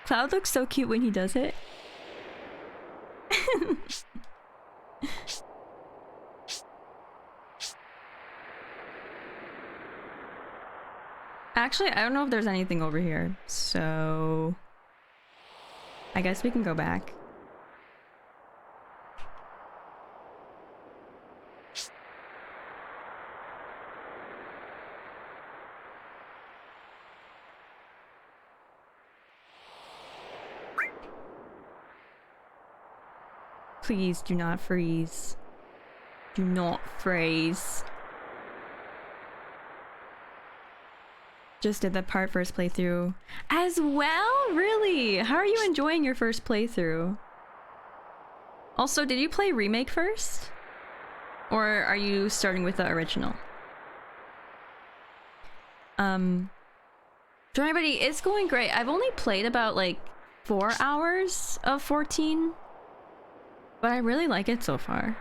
Cloud looks so cute when he does it. Actually, I don't know if there's anything over here, so I guess we can go back. Please do not freeze. Do not freeze. Just did that part first playthrough as well? Really? How are you enjoying your first playthrough? Also, did you play remake first? Or are you starting with the original? For everybody, it's going great. I've only played about like 4 hours of 14, but I really like it so far.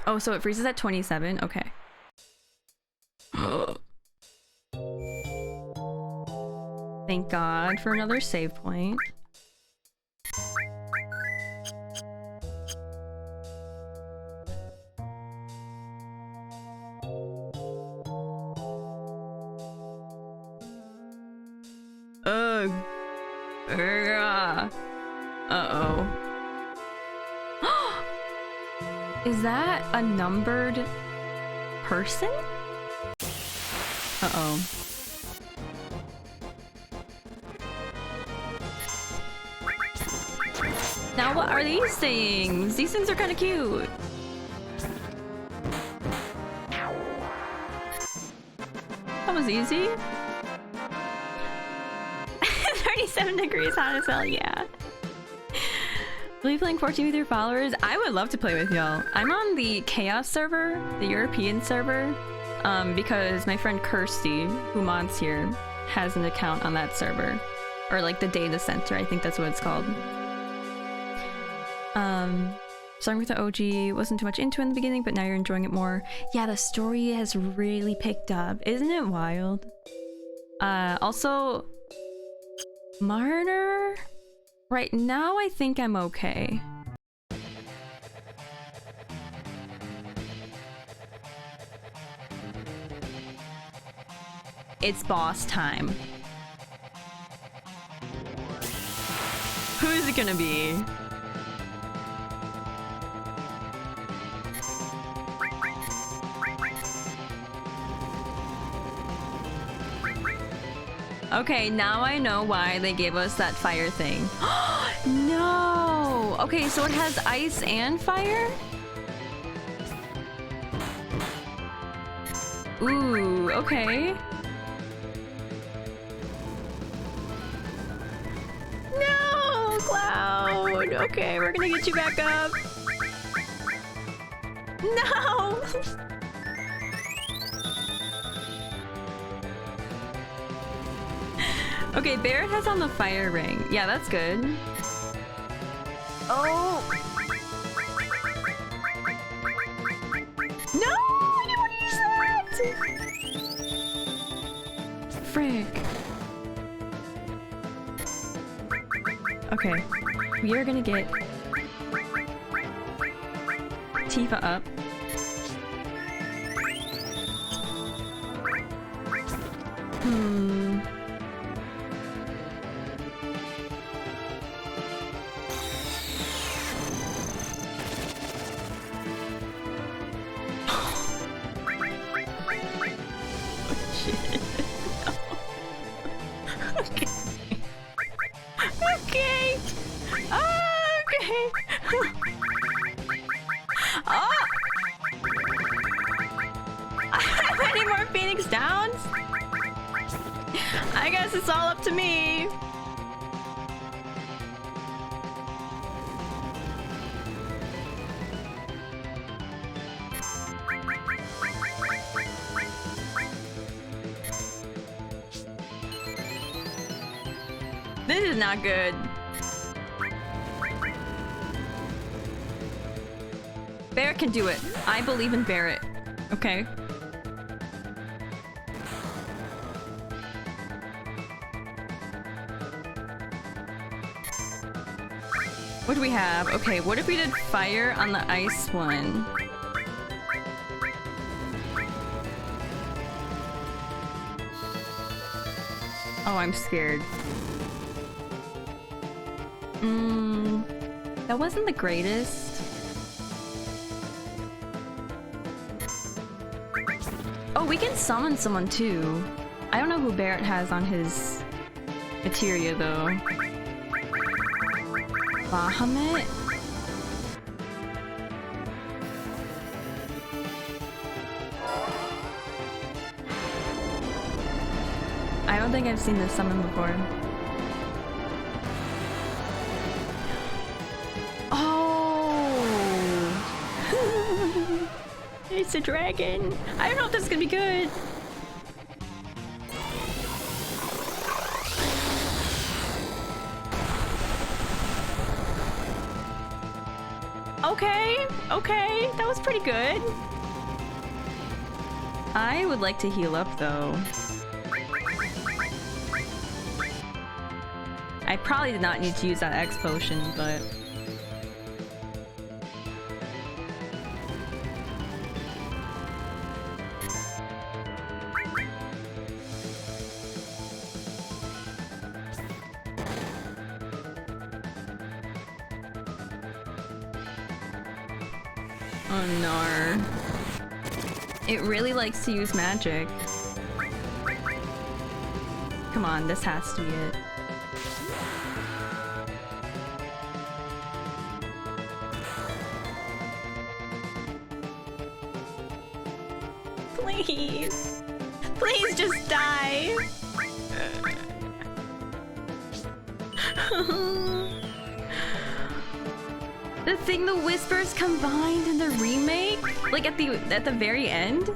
Oh, so it freezes at 27? Okay. Thank God for another save point. Ugh. Uh-oh. Is that a numbered person? Uh-oh. Now what are these things? These things are kind of cute. That was easy. 37 degrees hot as hell, yeah. Will you playing 14 with your followers? I would love to play with y'all. I'm on the Chaos server, the European server, because my friend Kirsty, who mods here, has an account on that server. Or like the data center, I think that's what it's called. Starting with the OG, wasn't too much into it in the beginning, but now you're enjoying it more. Yeah, the story has really picked up. Isn't it wild? Also, Marner? Right now, I think I'm okay. It's boss time. Who is it gonna be? Okay, now I know why they gave us that fire thing. No! Okay, so it has ice and fire? Ooh, okay. No, Cloud! Okay, we're gonna get you back up. No! Okay, Barret has on the fire ring. Yeah, that's good. Oh! No! I don't want to use that! Frick. Okay, we are gonna get Tifa up. It's all up to me. This is not good. Barret can do it. I believe in Barret. Okay. What do we have? Okay, what if we did fire on the ice one? Oh, I'm scared. That wasn't the greatest. Oh, we can summon someone too. I don't know who Barrett has on his materia though. Bahamut? I don't think I've seen this summon before. Oh! It's a dragon! I don't know if this is gonna be good! Okay, okay, that was pretty good. I would like to heal up though. I probably did not need to use that X potion, but... Oh no. It really likes to use magic. Come on, this has to be it. Please. Please just die. The thing the whispers combined in the remake? Like at the very end?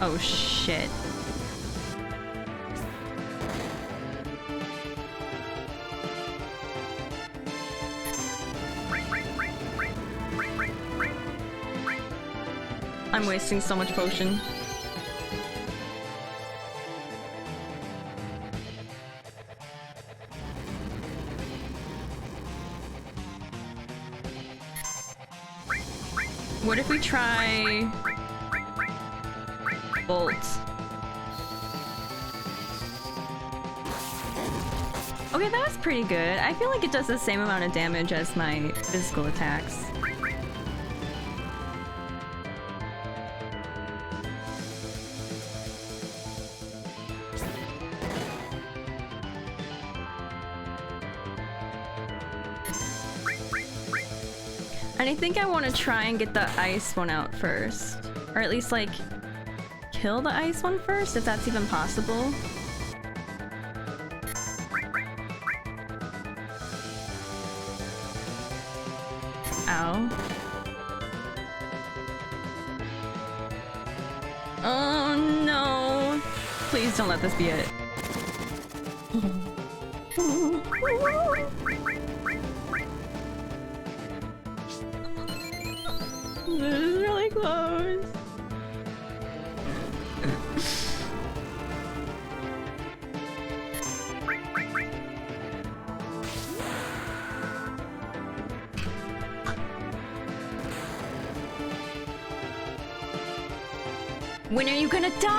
Oh shit. I'm wasting so much potion. What if we try Bolt? Okay, that was pretty good. I feel like it does the same amount of damage as my physical attacks. And I think I want to try and get the ice one out first. Or at least, like, kill the ice one first, if that's even possible. Ow. Oh no! Please don't let this be it. This is really close. When are you gonna die?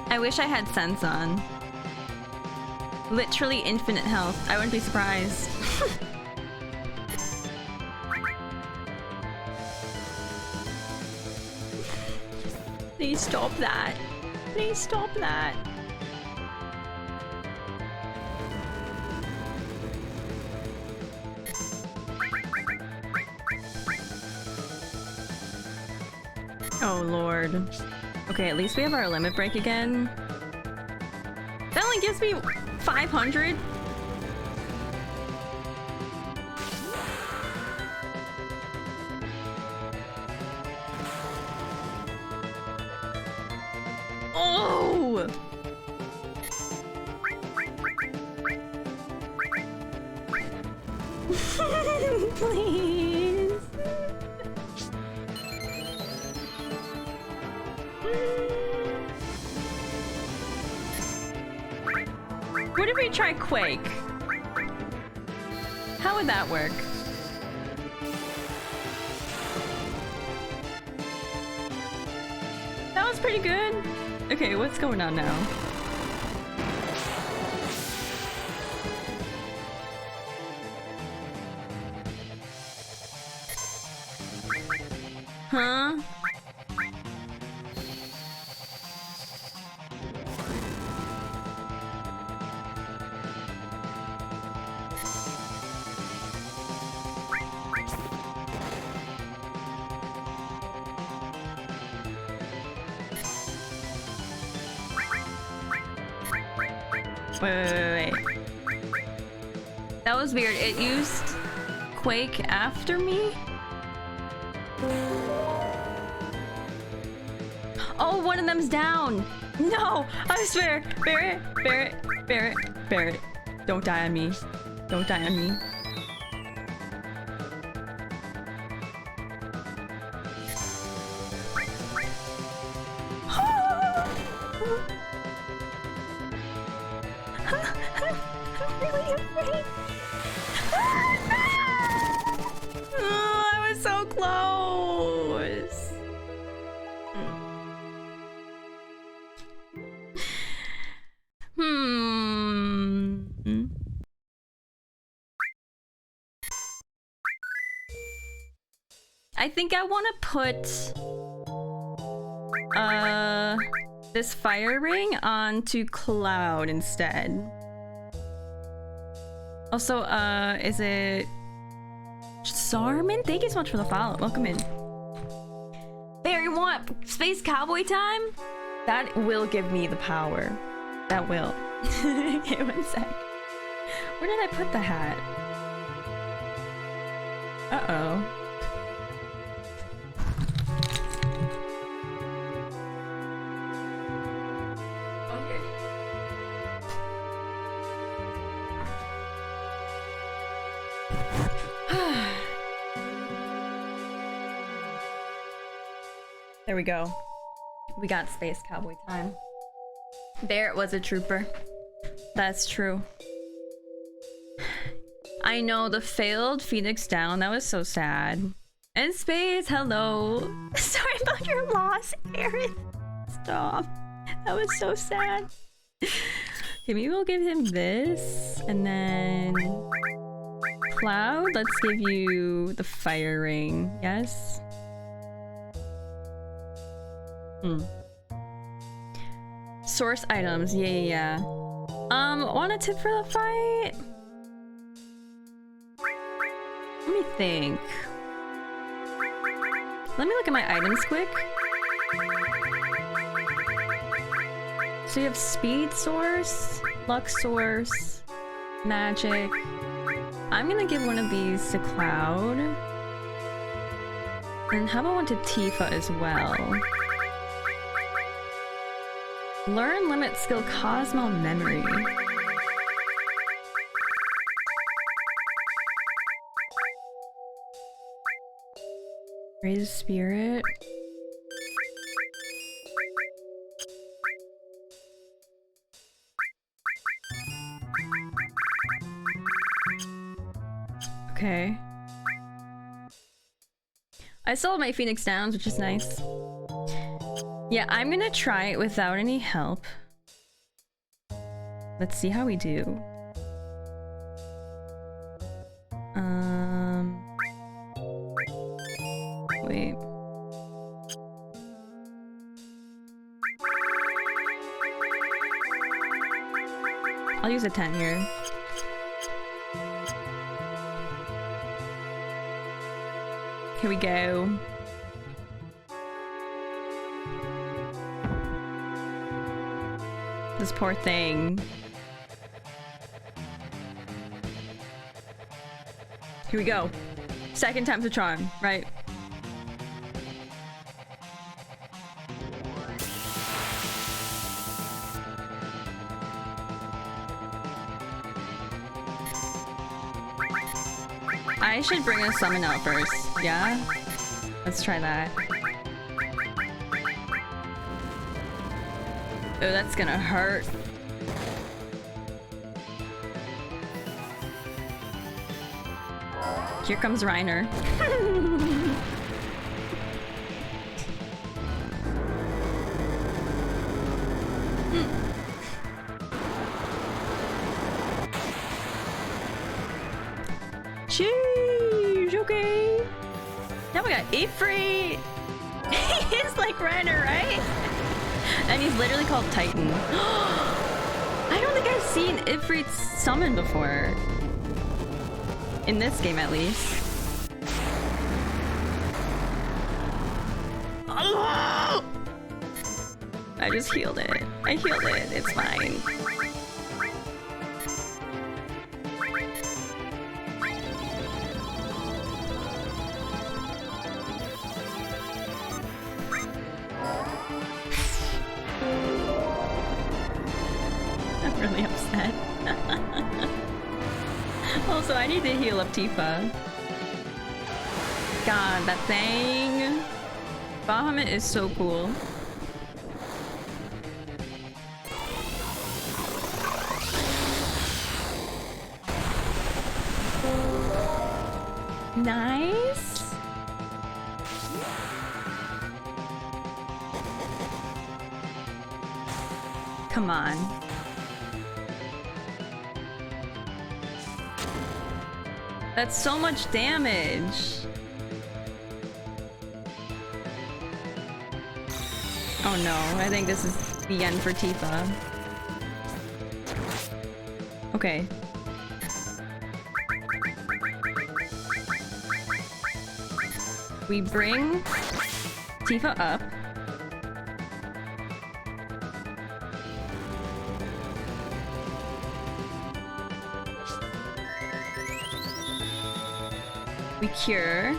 I wish I had sense on. Literally infinite health. I wouldn't be surprised. Please stop that. Please stop that. Oh lord. Okay, at least we have our limit break again. That only gives me 500? Oh! Please. What if we try Quake? How would that work? That was pretty good. Okay, what's going on now? Huh? Wait. That was weird. It used Quake after me? Oh, one of them's down! No! I swear! Barret! Barret! Barret! Barret! Don't die on me. Don't die on me. I'm really afraid. Oh, I was so close. I think I want to put this fire ring onto Cloud instead. Also, is it Sarman? Thank you so much for the follow. Welcome in. Barry, want Space Cowboy time? That will give me the power. That will. Okay, one sec. Where did I put the hat? Uh-oh. There we go. We got Space Cowboy time. Barret was a trooper. That's true. I know, the failed Phoenix down. That was so sad. And Space, hello. Sorry about your loss, Aaron. Stop. That was so sad. Okay, maybe we'll give him this. And then... Cloud, let's give you the fire ring. Yes? Source items, yeah. Want a tip for the fight? Let me think. Let me look at my items quick. So you have speed source, luck source, magic. I'm gonna give one of these to Cloud. And how about one to Tifa as well? Learn limit skill Cosmo memory. Raise spirit. Okay. I still have my Phoenix Downs, which is nice. Yeah, I'm gonna try it without any help. Let's see how we do. Wait. I'll use a 10 here. Here we go. This poor thing. Here we go. Second time's a charm, right? I should bring a summon out first. Yeah? Let's try that. Oh, that's gonna hurt. Here comes Reiner. Sheesh, okay. Now we got Ifrit. He's like Reiner, right? And he's literally called Titan. I don't think I've seen Ifrit's summon before. In this game, at least. Oh! I just healed it. I healed it. It's fine. I'm really upset. Also, I need to heal up Tifa. God, that thing. Bahamut is so cool. Nice. Come on. That's so much damage. Oh no, I think this is the end for Tifa. Okay. We bring Tifa up. We cure.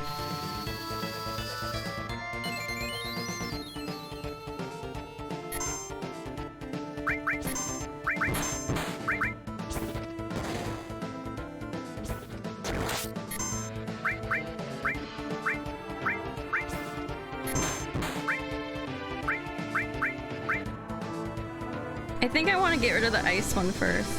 I think I want to get rid of the ice one first.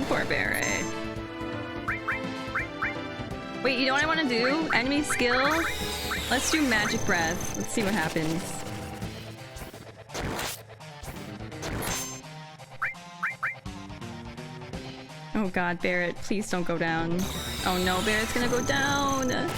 Poor Barret. Wait, you know what I want to do? Enemy skill? Let's do Magic Breath. Let's see what happens. Oh god, Barret, please don't go down. Oh no, Barret's gonna go down!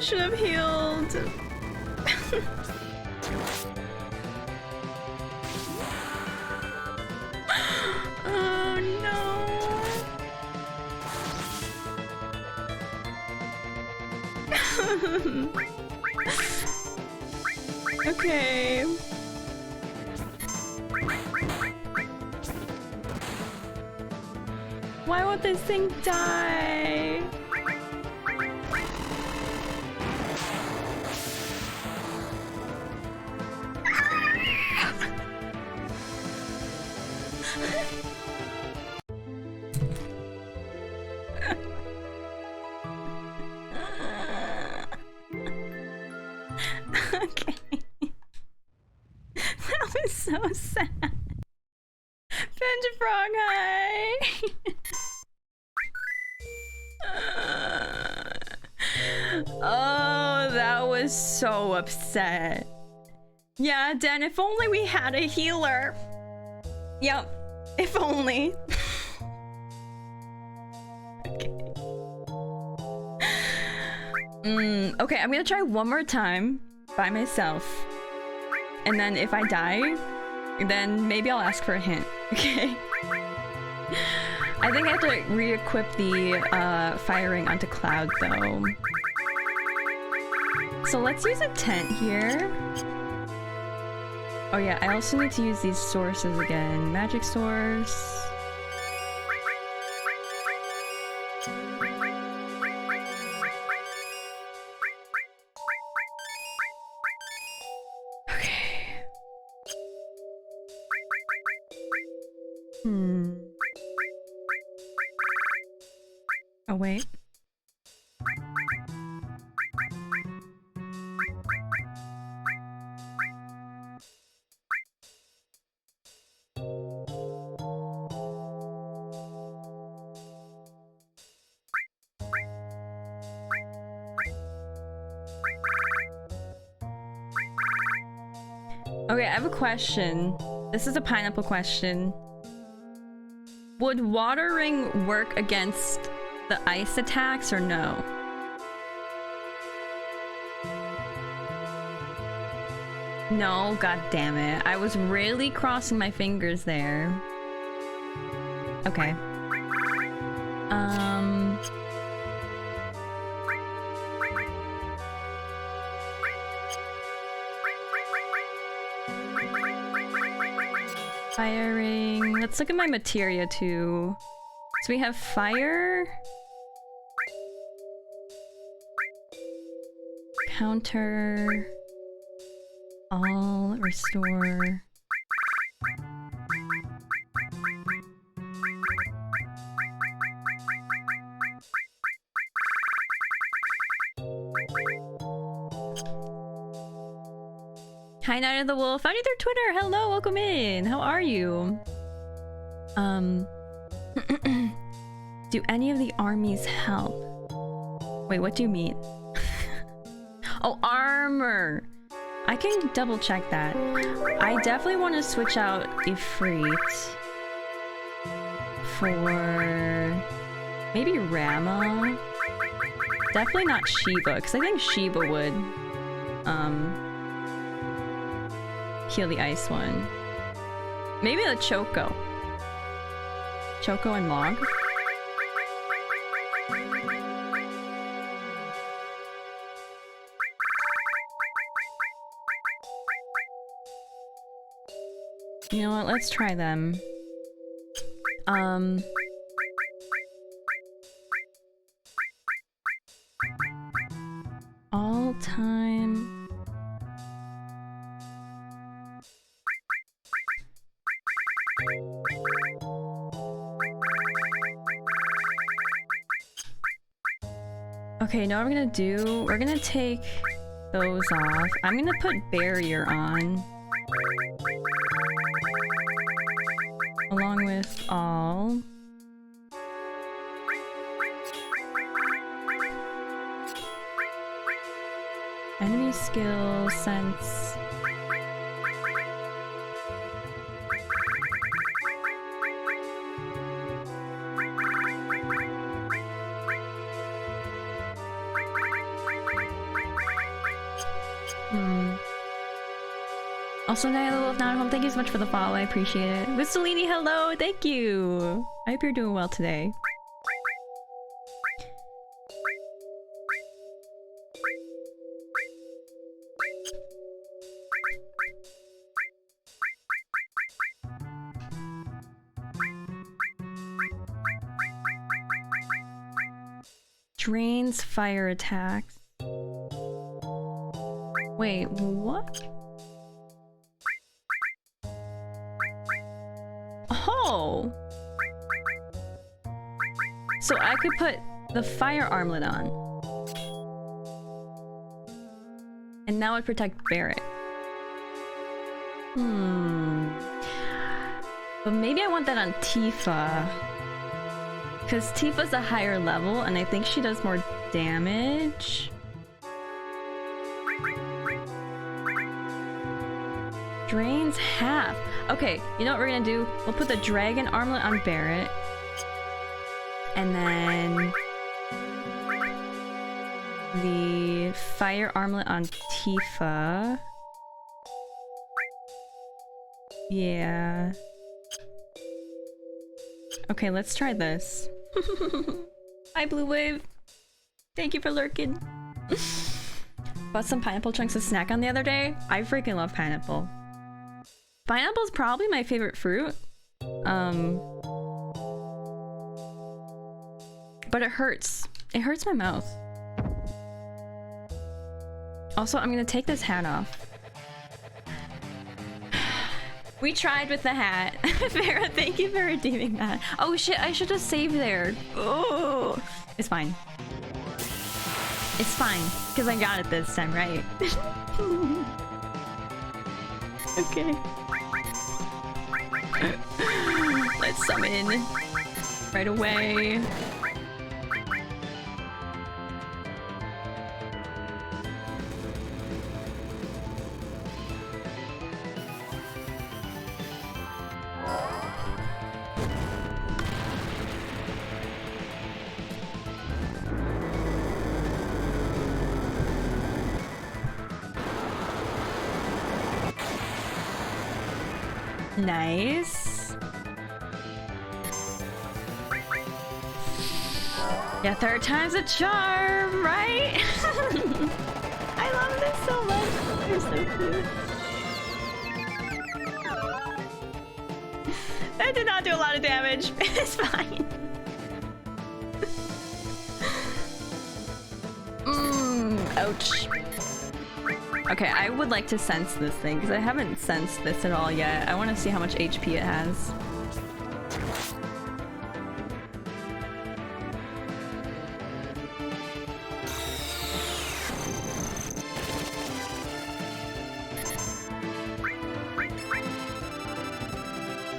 Should have healed. Oh no. Okay. Why won't this thing die? Okay. That was so sad. Frog high. Oh, that was so upset. Yeah, Dan, if only we had a healer. Yep, if only. Okay, I'm gonna try one more time. by myself. And then if I die, then maybe I'll ask for a hint, okay? I think I have to re-equip the firing onto Cloud though. So let's use a tent here. Oh yeah, I also need to use these sources again. Magic source. Oh, wait. Okay, I have a question. This is a pineapple question. Would watering work against the ice attacks or no? No, god damn it. I was really crossing my fingers there. Okay. Firing. Let's look at my materia too. So we have fire. Counter. All. Restore. Hi, Night of the Wolf. Found you through Twitter. Hello, welcome in. How are you? Do any of the armies help? Wait, what do you mean? Oh, armor. I can double check that. I definitely want to switch out Ifrit for maybe Rama. Definitely not Shiva, because I think Shiva would heal the ice one. Maybe the Choco. Choco and Log. You know what? Let's try them. All time. Okay, now what we're gonna do, we're gonna take those off. I'm gonna put barrier on. Along with all. Enemy skill, sense. Also, Night of the Wolf not at home, thank you so much for the follow, I appreciate it. Mussolini, hello, thank you! I hope you're doing well today. Drains fire attacks. Wait, what? Oh! So I could put the fire armlet on. And that would protect Barrett. But maybe I want that on Tifa. Because Tifa's a higher level, and I think she does more damage. Drains half. Okay, you know what we're gonna do? We'll put the dragon armlet on Barrett. And then the fire armlet on Tifa. Yeah. Okay, let's try this. Hi, Blue Wave. Thank you for lurking. Bought some pineapple chunks of snack on the other day. I freaking love pineapple. Pineapple's probably my favorite fruit. But it hurts. It hurts my mouth. Also, I'm gonna take this hat off. We tried with the hat. Farah, thank you for redeeming that. Oh shit, I should have saved there. Oh, it's fine. It's fine, because I got it this time, right? Okay. Let's summon right away. Nice. Yeah, third time's a charm, right? I love this so much. They're so cute. That did not do a lot of damage. It's fine. Ouch. Okay, I would like to sense this thing, because I haven't sensed this at all yet. I want to see how much HP it has.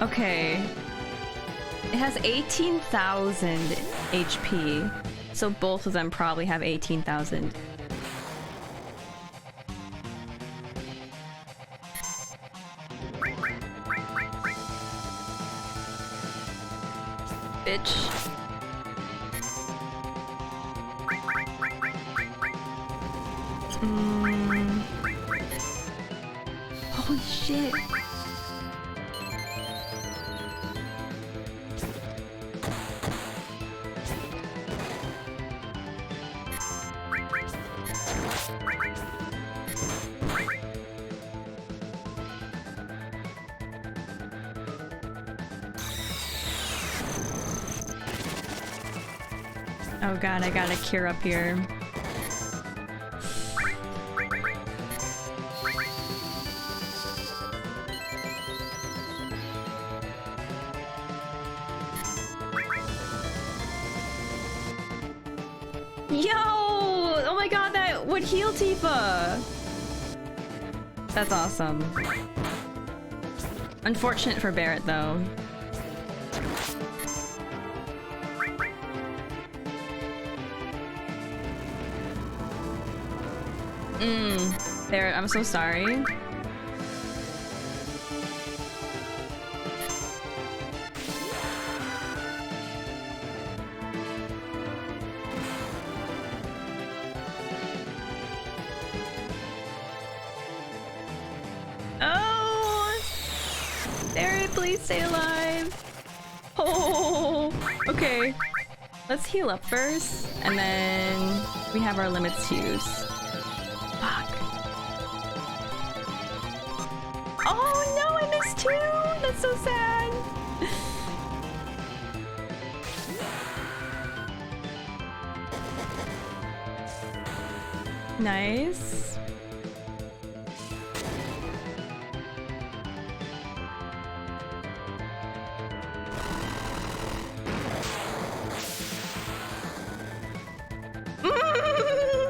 Okay. It has 18,000 HP, so both of them probably have 18,000. Bitch. Holy shit. Oh god, I gotta cure up here. Yo! Oh my god, that would heal Tifa! That's awesome. Unfortunate for Barrett, though. Barrett, I'm so sorry. Oh! Barrett, please stay alive. Oh! Okay. Let's heal up first, and then we have our limits to use. Oh no, I missed two! That's so sad! Nice.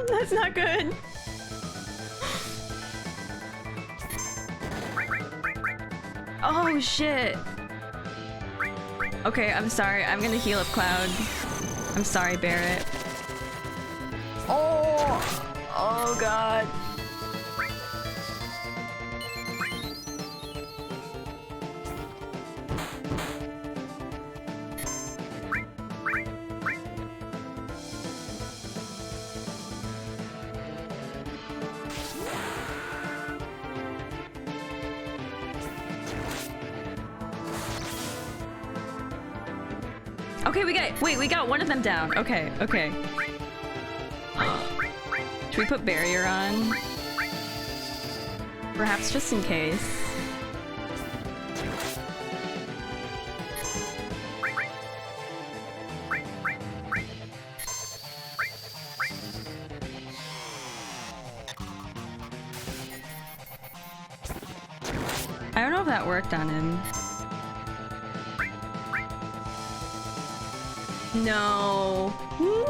That's not good. Oh shit. Okay, I'm sorry. I'm gonna heal up Cloud. I'm sorry, Barrett. Oh! Oh god. Okay, we got one of them down. Okay, okay. Should we put barrier on? Perhaps just in case. I don't know if that worked on him. No. No!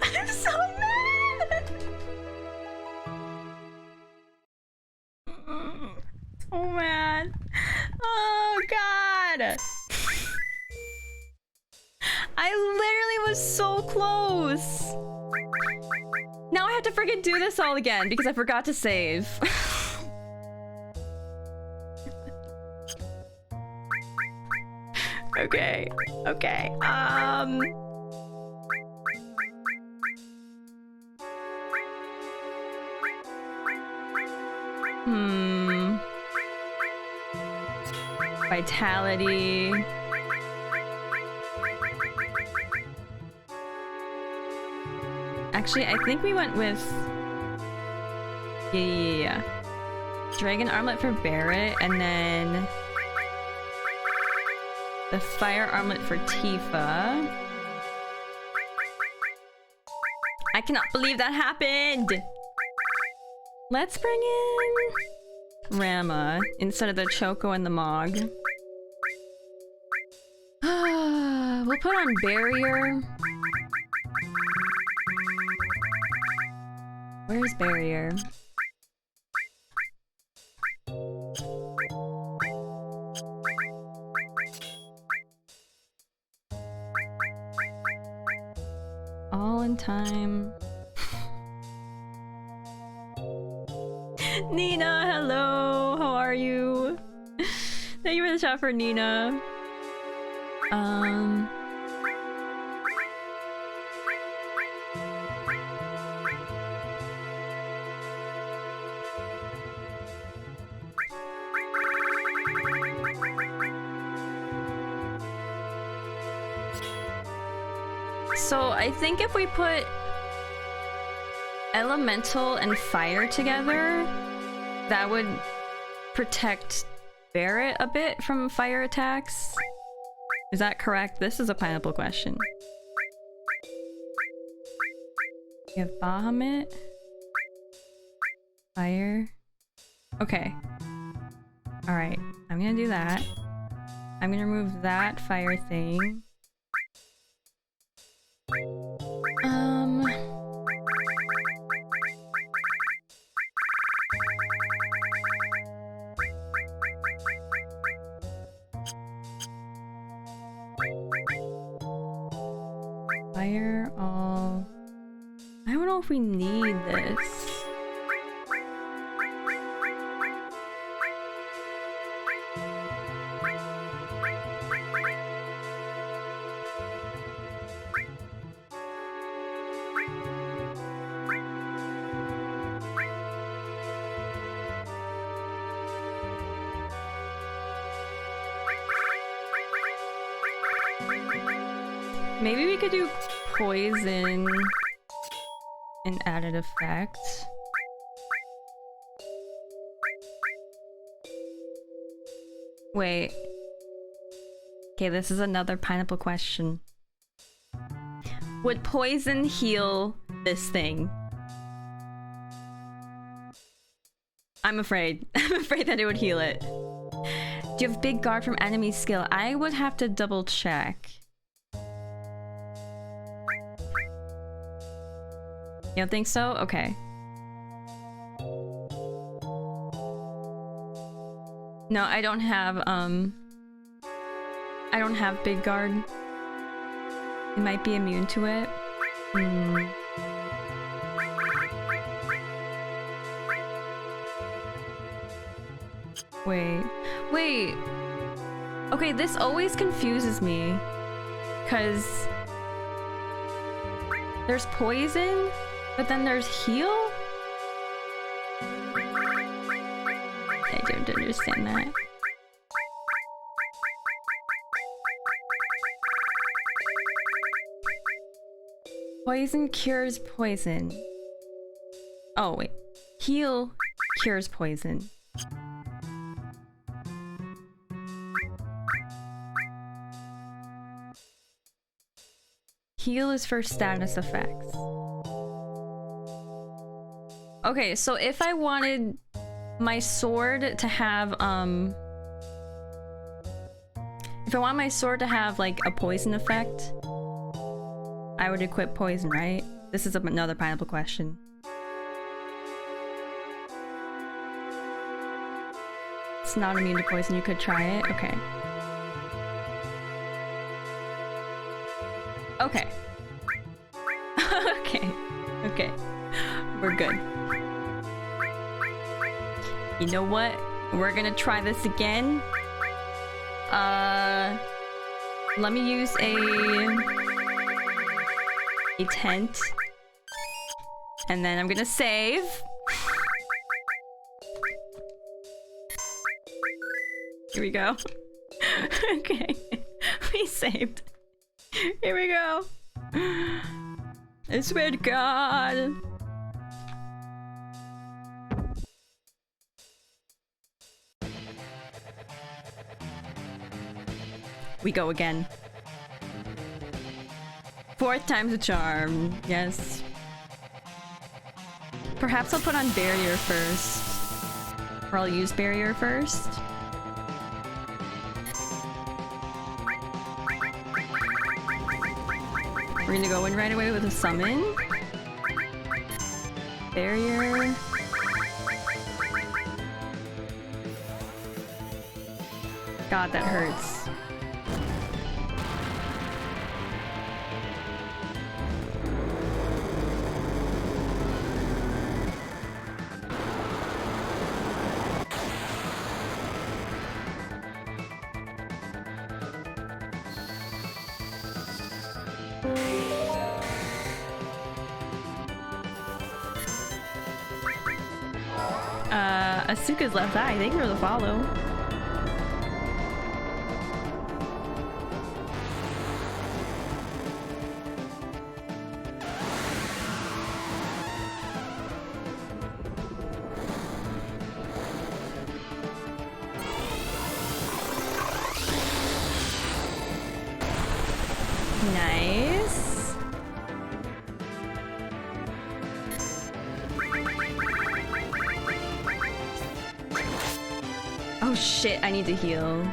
I'm so mad! Oh man. Oh god. I literally was so close. Now I have to freaking do this all again because I forgot to save. Okay. Okay. Vitality. Actually, I think we went with... Yeah. Dragon Armlet for Barret, and then... the Fire Armlet for Tifa. I cannot believe that happened! Let's bring in... Rama, instead of the Choco and the Mog. We'll put on Barrier. Where's Barrier? All in time. Nina, hello! How are you? Thank you for the chat for Nina. So I think if we put Elemental and Fire together, that would protect Barret a bit from fire attacks. Is that correct? This is a pineapple question. You have Bahamut. Fire. Okay. Alright, I'm gonna do that. I'm gonna remove that fire thing. Fire all... I don't know if we need this. Maybe we could do poison and added effect. Wait. Okay, this is another pineapple question. Would poison heal this thing? I'm afraid. I'm afraid that it would heal it. Do you have big guard from enemy skill? I would have to double check. You don't think so? Okay. No, I don't have big guard. It might be immune to it. Wait. Okay, this always confuses me. 'Cause there's poison, but then there's heal? understand that. Poison cures poison. Oh, wait. Heal cures poison. Heal is for status effects. Okay, so if I wanted my sword to have, if I want my sword to have, like, a poison effect, I would equip poison, right? This is another pineapple question. It's not immune to poison, you could try it? Okay. Okay. Okay. Okay. We're good. You know what? We're gonna try this again. Let me use a tent. And then I'm gonna save. Here we go. Okay. We saved. Here we go. I swear to God. We go again. 4th time's a charm. Yes. Perhaps I'll put on barrier first. Or I'll use barrier first. We're gonna go in right away with a summon. Barrier. God, that hurts. Asuka's left eye. Thank you for the follow. Nice. Oh shit, I need to heal.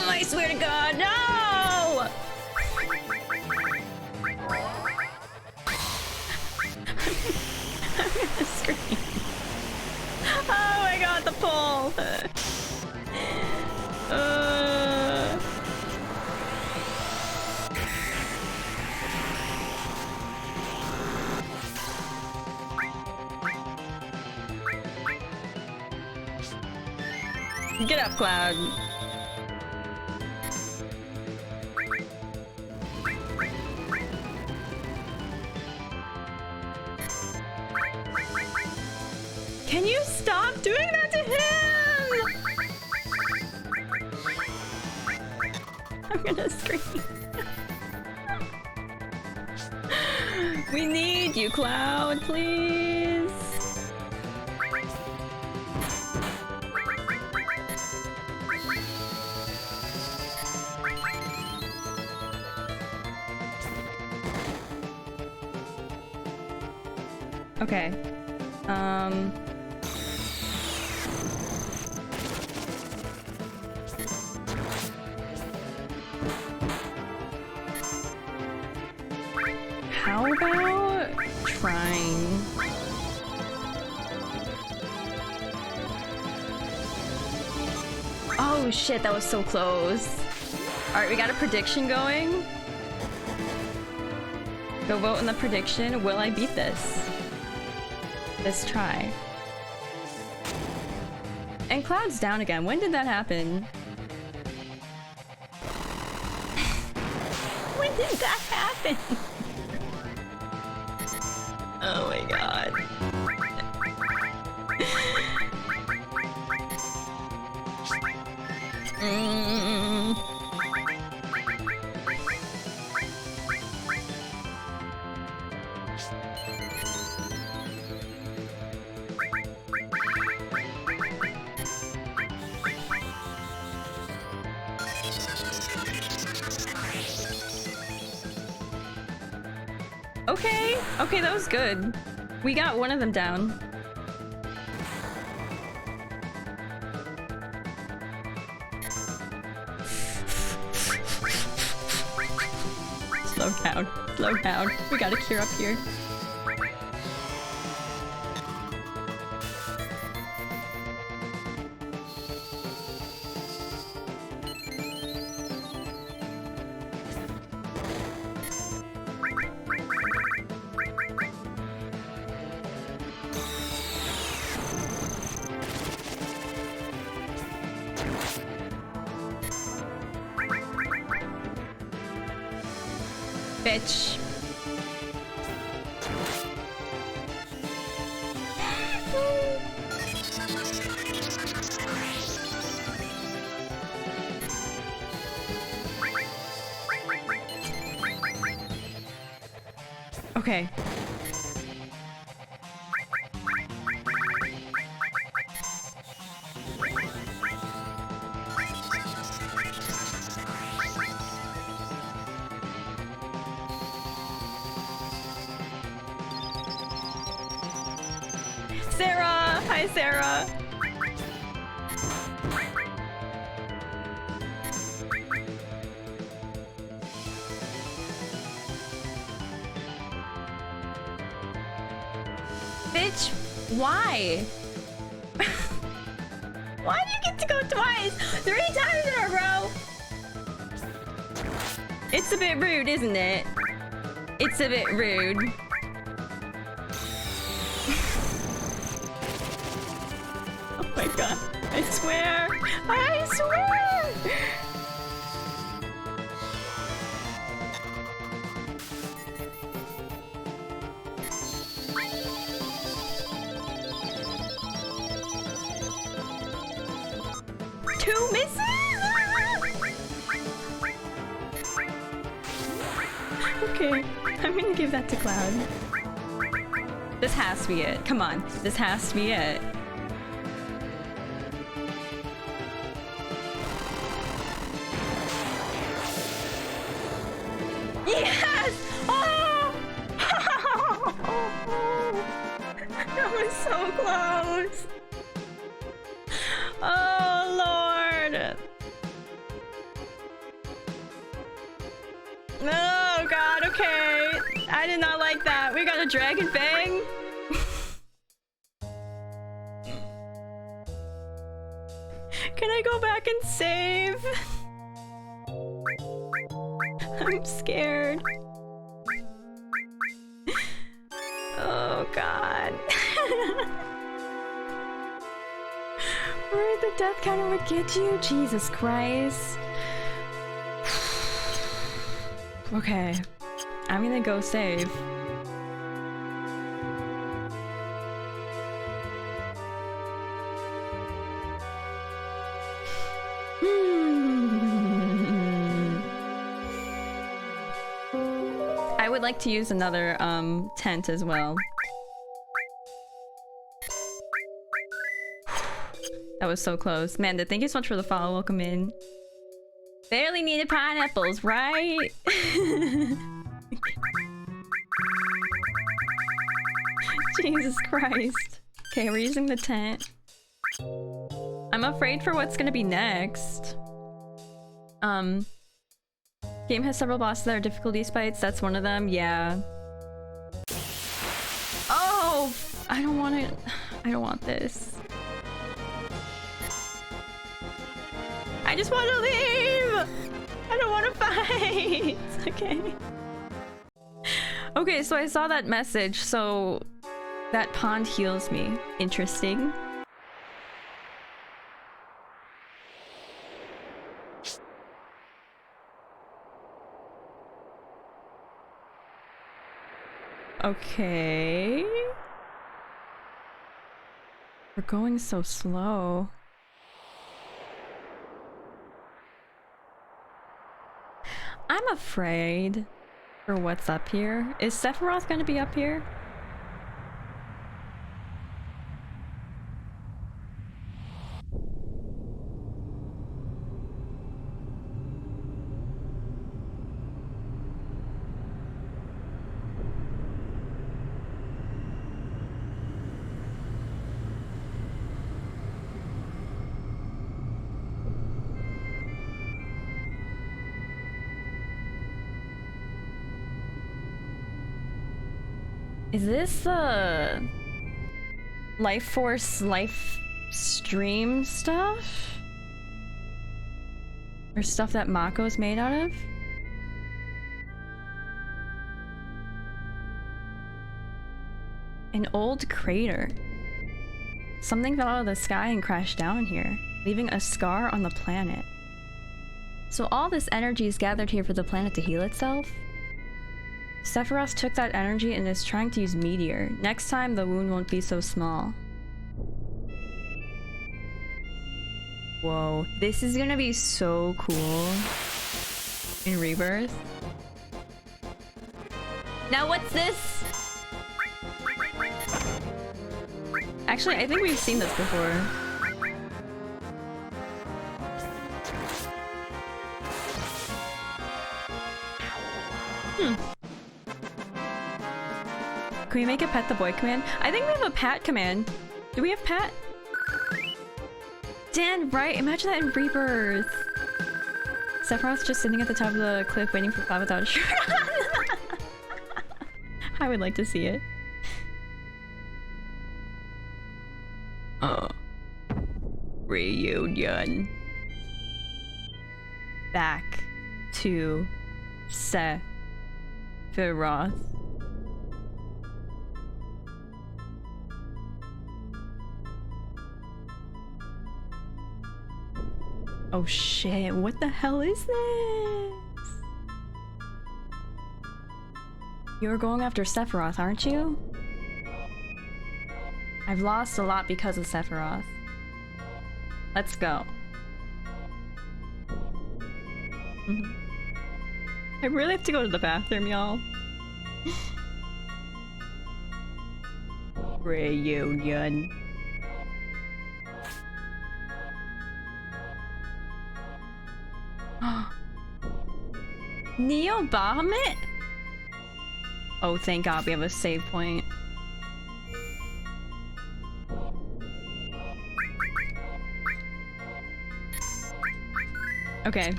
I swear to God, no! I'm gonna scream. Oh my God, the pull! Get up, Cloud. Can you stop doing that to him? I'm gonna scream. We need you, Cloud, please. Okay. How about trying? Oh shit, that was so close. Alright, we got a prediction going. Go vote in the prediction. Will I beat this? Let's try. And Cloud's down again. When did that happen? When did that happen? Oh my God. Okay, okay, that was good. We got one of them down. Slow down, slow down. We gotta cure up here. Bitch. Okay. Sarah! Hi, Sarah! Bitch, why? Why do you get to go twice? 3 times in a row? It's a bit rude, isn't it? It's a bit rude. Oh my god. I swear. I swear! Two misses? Okay, I'm gonna give that to Cloud. This has to be it. Come on, this has to be it. Yes! Oh! That was so close. Oh, Lord. Oh, God, okay. I did not like that. We got a Dragon Fang. Can I go back and save? I'm scared. Oh, God. Where the death counter would get you? Jesus Christ. Okay. I'm gonna go save. I would like to use another tent as well. That was so close. Manda, thank you so much for the follow. Welcome in. Barely needed pineapples, right? Jesus Christ. Okay, we're using the tent. I'm afraid for what's gonna be next. Game has several bosses that are difficulty spikes. That's one of them. Yeah. Oh! I don't want it. I don't want this. I just want to leave! I don't want to fight! Okay. Okay, so I saw that message, so that pond heals me. Interesting. Okay. We're going so slow. I'm afraid for what's up here. Is Sephiroth gonna be up here? Is this the life force, life stream stuff? Or stuff that Mako's made out of? An old crater. Something fell out of the sky and crashed down here, leaving a scar on the planet. So all this energy is gathered here for the planet to heal itself? Sephiroth took that energy and is trying to use Meteor. Next time, the wound won't be so small. Whoa, this is gonna be so cool in Rebirth. Now what's this? Actually, I think we've seen this before. Can we make a pet the boy command? I think we have a pat command. Do we have pat? Dan, right? Imagine that in Rebirth. Sephiroth's just sitting at the top of the cliff waiting for Cloud without a shirt on. I would like to see it. Reunion. Back to Sephiroth. Oh shit, what the hell is this? You're going after Sephiroth, aren't you? I've lost a lot because of Sephiroth. Let's go. I really have to go to the bathroom, y'all. Reunion. Neo Bahamut? Oh, thank God we have a save point. Okay,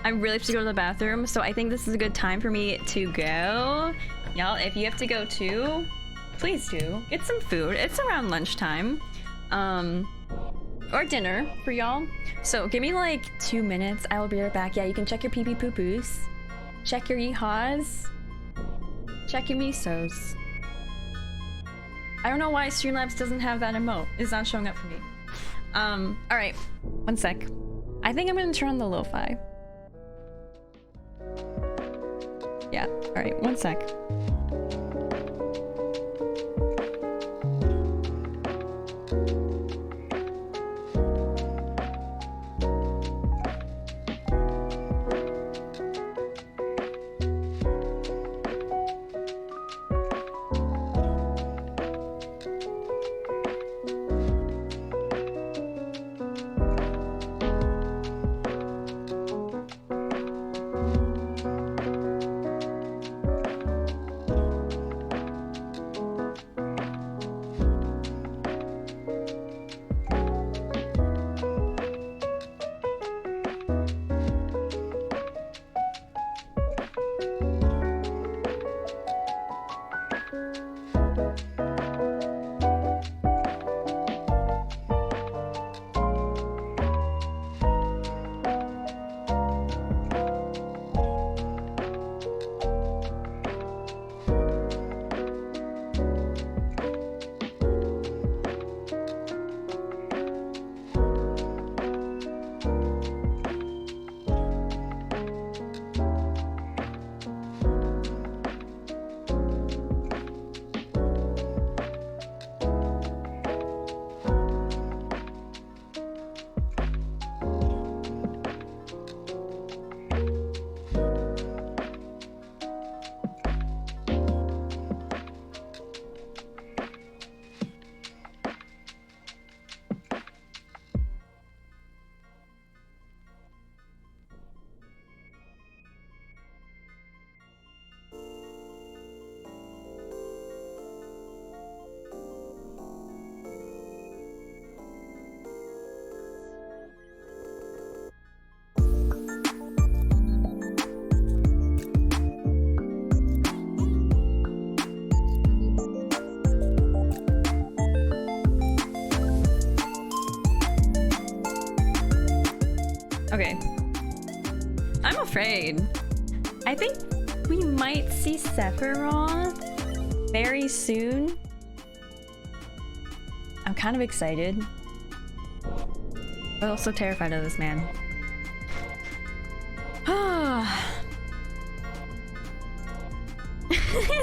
I really have to go to the bathroom, so I think this is a good time for me to go. Y'all, if you have to go too, please do. Get some food. It's around lunchtime. Or dinner for y'all. So give me like 2 minutes. I will be right back. Yeah, you can check your pee-pee poo-poos. Check your yeehaws. Check your misos. I don't know why Streamlabs doesn't have that emote. It's not showing up for me. Alright. One sec. I think I'm gonna turn on the lo-fi. Yeah, alright, one sec. afraid. I think we might see Sephiroth very soon. I'm kind of excited, but also terrified of this man.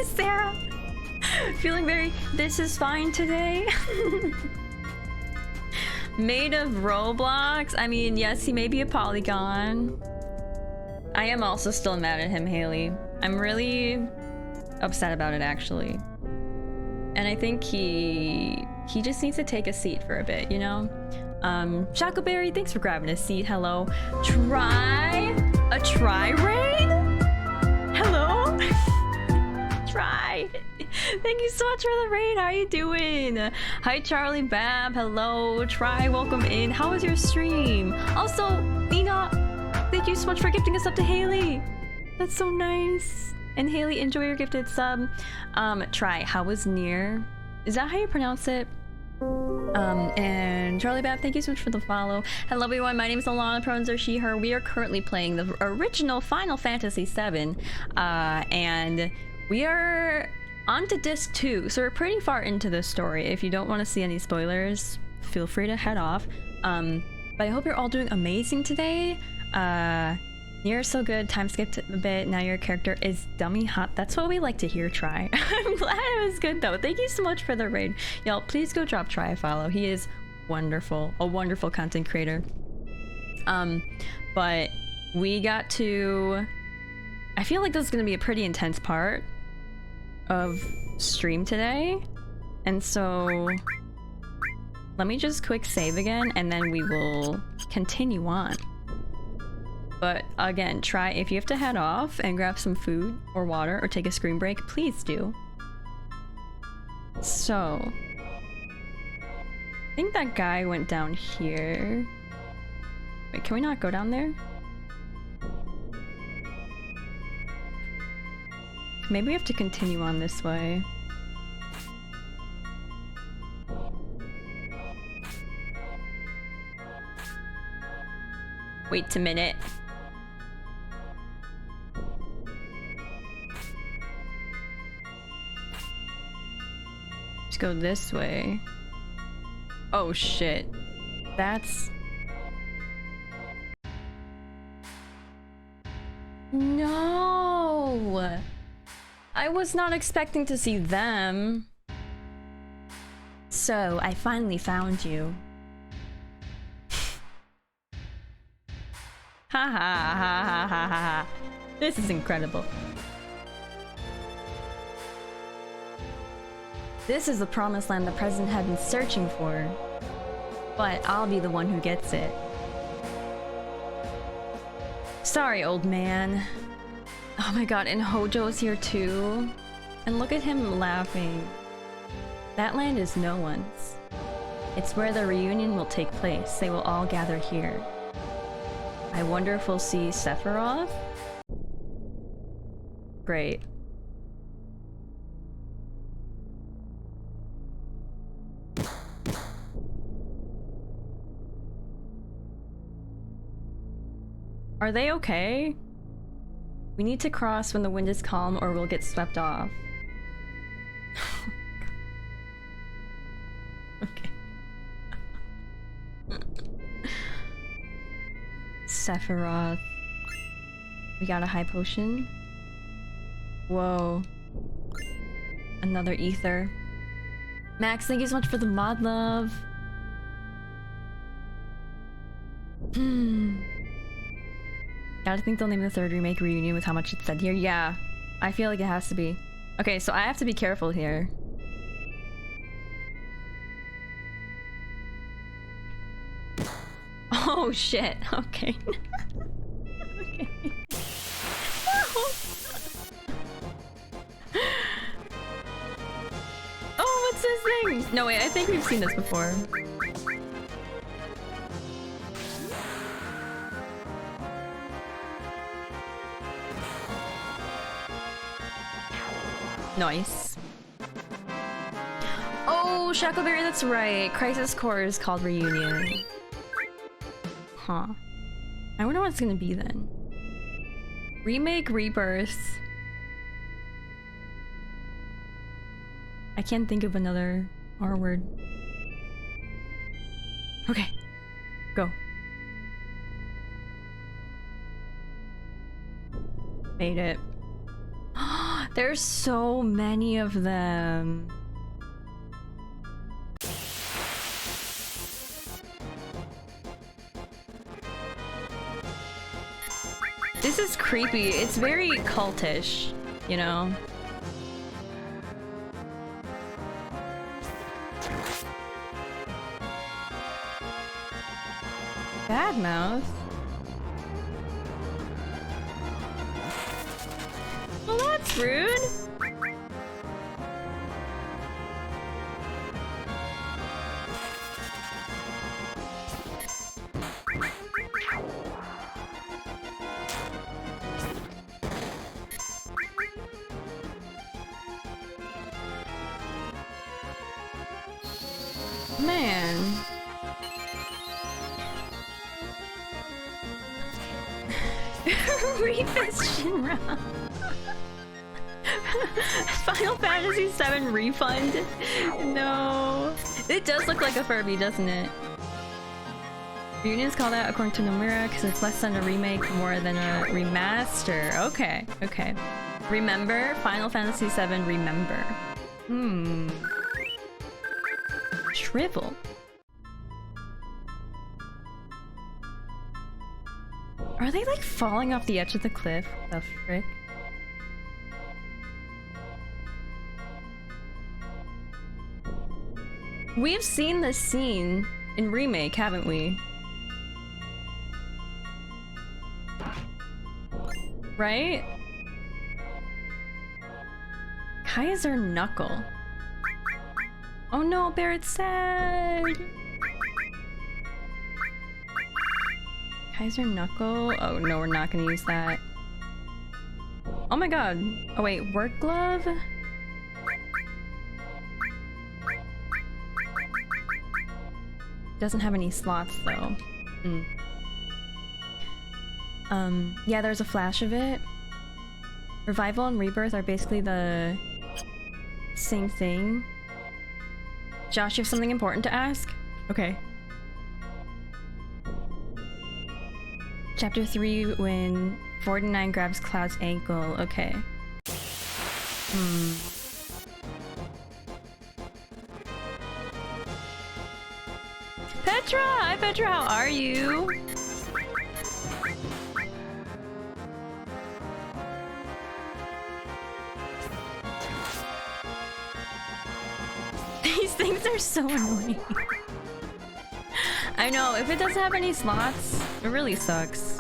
Sarah, feeling very this is fine today. Made of Roblox. I mean, yes, he may be a polygon. I am also still mad at him, Haley. I'm really upset about it, actually. And I think he just needs to take a seat for a bit, you know? Shackleberry, thanks for grabbing a seat. Hello. Try a try raid? Hello? Try. Thank you so much for the raid. How are you doing? Hi, Charlie Bab. Hello. Try. Welcome in. How was your stream? Also, Nina, thank you so much for gifting us up to Haley. That's so nice. And Haley, enjoy your gifted sub. Try. How was Nier? Is that how you pronounce it? And Charlie Bab, thank you so much for the follow. Hello everyone, my name is Alana, pronouns are she, her. We are currently playing the original Final Fantasy VII, and we are on to disc 2, so we're pretty far into this story. If you don't want to see any spoilers, feel free to head off. But I hope you're all doing amazing today. You're so good, time skipped a bit, now your character is dummy hot. That's what we like to hear, Try. I'm glad it was good though. Thank you so much for the raid. Y'all, please go drop Try a follow. He is wonderful, a wonderful content creator. But we got to... I feel like this is gonna be a pretty intense part of stream today. And so... let me just quick save again and then we will continue on. But again, Try, if you have to head off and grab some food or water or take a screen break, please do. So, I think that guy went down here. Wait, can we not go down there? Maybe we have to continue on this way. Wait a minute. Let's go this way. Oh shit. That's... No! I was not expecting to see them. So, I finally found you. Ha ha ha ha ha ha. This is incredible. This is the promised land the president had been searching for. But I'll be the one who gets it. Sorry, old man. Oh my god, and Hojo's here too. And look at him laughing. That land is no one's. It's where the reunion will take place. They will all gather here. I wonder if we'll see Sephiroth? Great. Are they okay? We need to cross when the wind is calm or we'll get swept off. Okay. Sephiroth. We got a high potion. Whoa. Another ether. Max, thank you so much for the mod love. Gotta think they'll name the third remake Reunion with how much it's said here. Yeah, I feel like it has to be. Okay, so I have to be careful here. Oh shit, okay. Okay. Oh, what's this thing? No, wait, I think we've seen this before. Nice. Oh, Shackleberry, that's right. Crisis Core is called Reunion. Huh. I wonder what it's gonna be then. Remake Rebirth. I can't think of another R word. Okay. Go. Made it. There's so many of them. This is creepy. It's very cultish, you know? Bad mouth. Well, that's rude. Man. Refest Shinra. Final Fantasy VII refund? No. It does look like a Furby, doesn't it? Reunion is called out according to Nomura because it's less than a remake, more than a remaster. Okay, okay. Remember? Final Fantasy VII Remember. Hmm. Shrivel. Are they like falling off the edge of the cliff? The frick? We've seen this scene in Remake, haven't we? Right? Kaiser Knuckle. Oh no, Barrett's sad! Kaiser Knuckle? Oh no, we're not gonna use that. Oh my god. Oh wait, Work Glove? Doesn't have any slots though. Yeah, there's a flash of it. Revival and Rebirth are basically the same thing. Josh, you have something important to ask? Okay. Chapter 3, when 49 grabs Cloud's ankle. Okay. Petra! Hi Petra, how are you? These things are so annoying. I know, if it doesn't have any slots, it really sucks.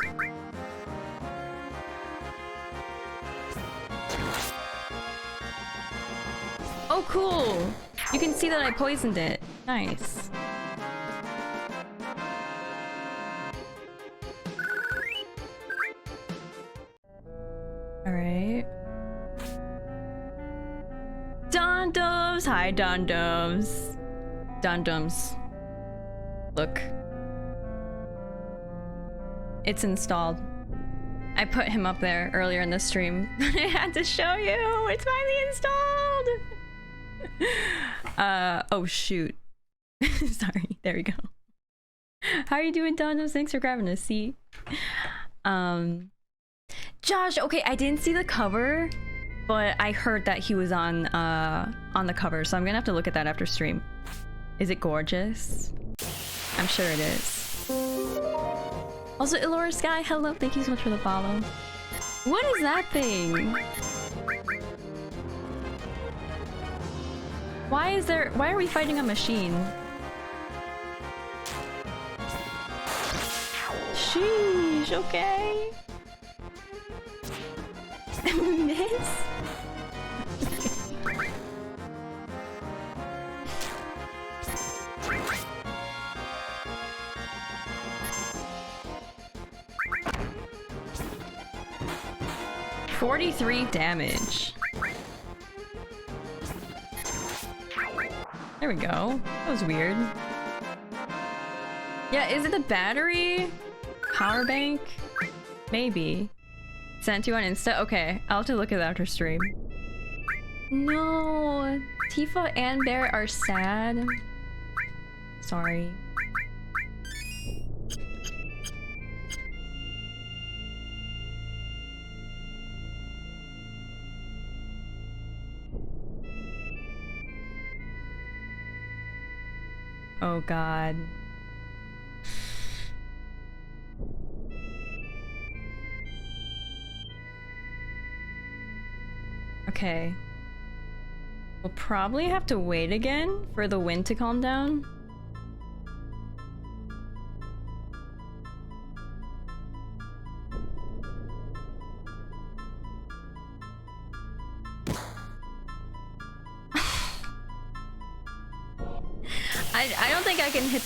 Oh cool! You can see that I poisoned it. Nice. Alright. Dondums! Hi, Dondums. Dondums. Look. It's installed. I put him up there earlier in the stream. I had to show you! It's finally installed! Oh shoot. Sorry, there we go. How are you doing, Dondums? Thanks for grabbing a seat. Josh, okay, I didn't see the cover, but I heard that he was on the cover, so I'm gonna have to look at that after stream. Is it gorgeous? I'm sure it is. Also, Elora Sky, hello, thank you so much for the follow. What is that thing? Why are we fighting a machine? Sheesh, okay. Miss? $43 damage. There we go. That was weird. Yeah, is it the battery? Power bank? Maybe. Sent you on Insta? Okay, I'll have to look at that after stream. No, Tifa and Bear are sad. Sorry. Oh God. Okay. We'll probably have to wait again for the wind to calm down. I don't think I can hit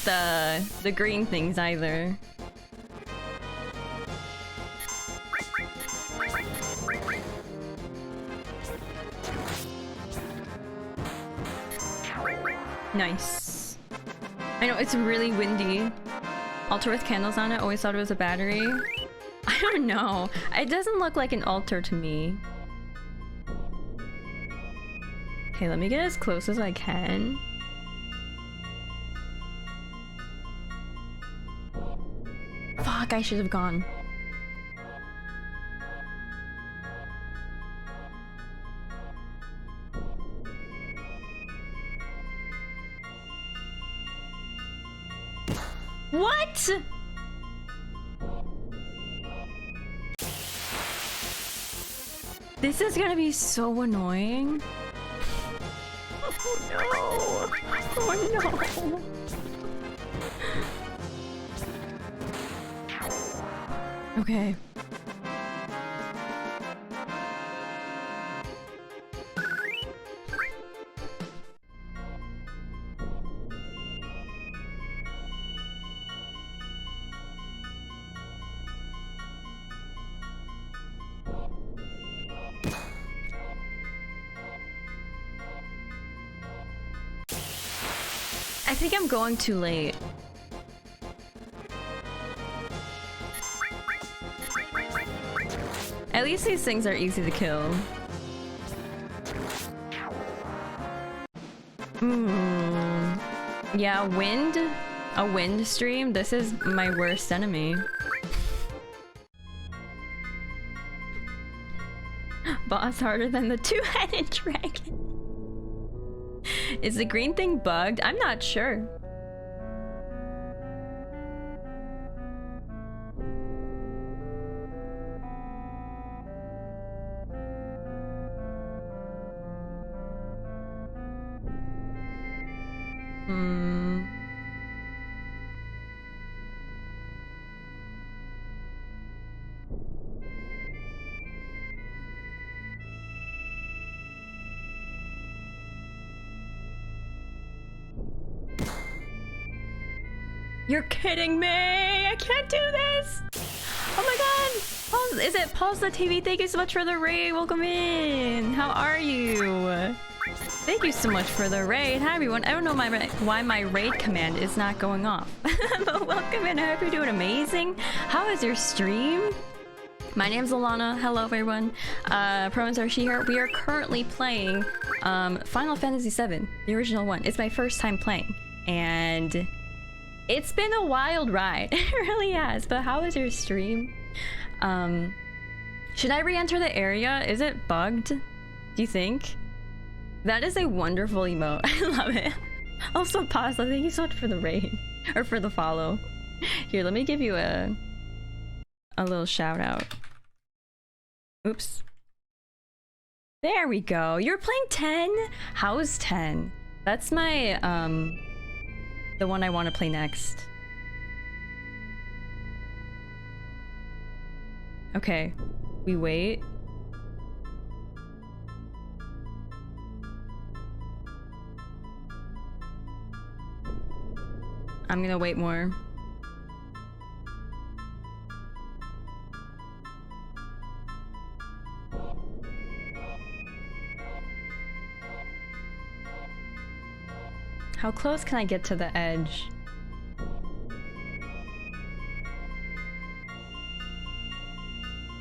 the green things either. Nice. I know, it's really windy. Altar with candles on it, always thought it was a battery. I don't know. It doesn't look like an altar to me. Okay, let me get as close as I can. Fuck, I should have gone. What? This is gonna be so annoying. Oh no. Oh no. Okay. I think I'm going too late. At least these things are easy to kill. Yeah, a wind stream. This is my worst enemy. Boss harder than the two-headed dragon. Is the green thing bugged? I'm not sure. You're kidding me! I can't do this! Oh my god! Pause, is it Pause the TV? Thank you so much for the raid. Welcome in. How are you? Thank you so much for the raid. Hi everyone. I don't know why my raid command is not going off. But welcome in. I hope you're doing amazing. How is your stream? My name's Alana. Hello everyone. Pronouns are she, her. We are currently playing Final Fantasy VII, the original one. It's my first time playing. And it's been a wild ride. It really has. But how is your stream? Should I re-enter the area? Is it bugged? Do you think? That is a wonderful emote. I love it. Also, Pasta, thank you so much for the raid. Or for the follow. Here, let me give you a little shout out. Oops. There we go. You're playing 10? How's 10? That's my, the one I want to play next. Okay. We wait. I'm gonna wait more. How close can I get to the edge?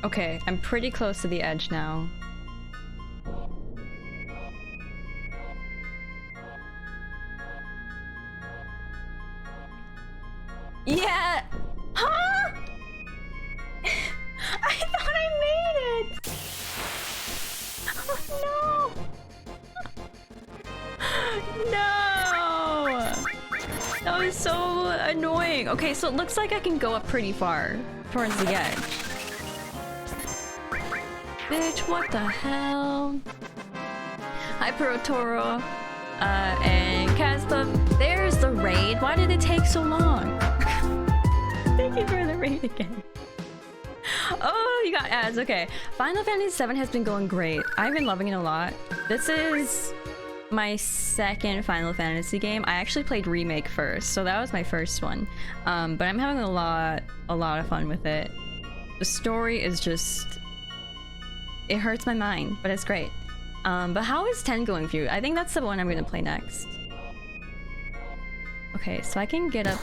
Okay, I'm pretty close to the edge now. Yeah! Huh? I thought I made it! Oh no! No! That was so annoying. Okay, so it looks like I can go up pretty far towards the edge. Bitch, what the hell? Hi, Toro. And Caspa. There's the raid. Why did it take so long? Thank you for the raid again. Oh, you got ads. Okay. Final Fantasy VII has been going great. I've been loving it a lot. This is my second Final Fantasy game. I actually played Remake first, so that was my first one. But I'm having a lot of fun with it. The story is just... it hurts my mind, but it's great. But how is 10 going for you? I think that's the one I'm gonna play next. Okay, so I can get up...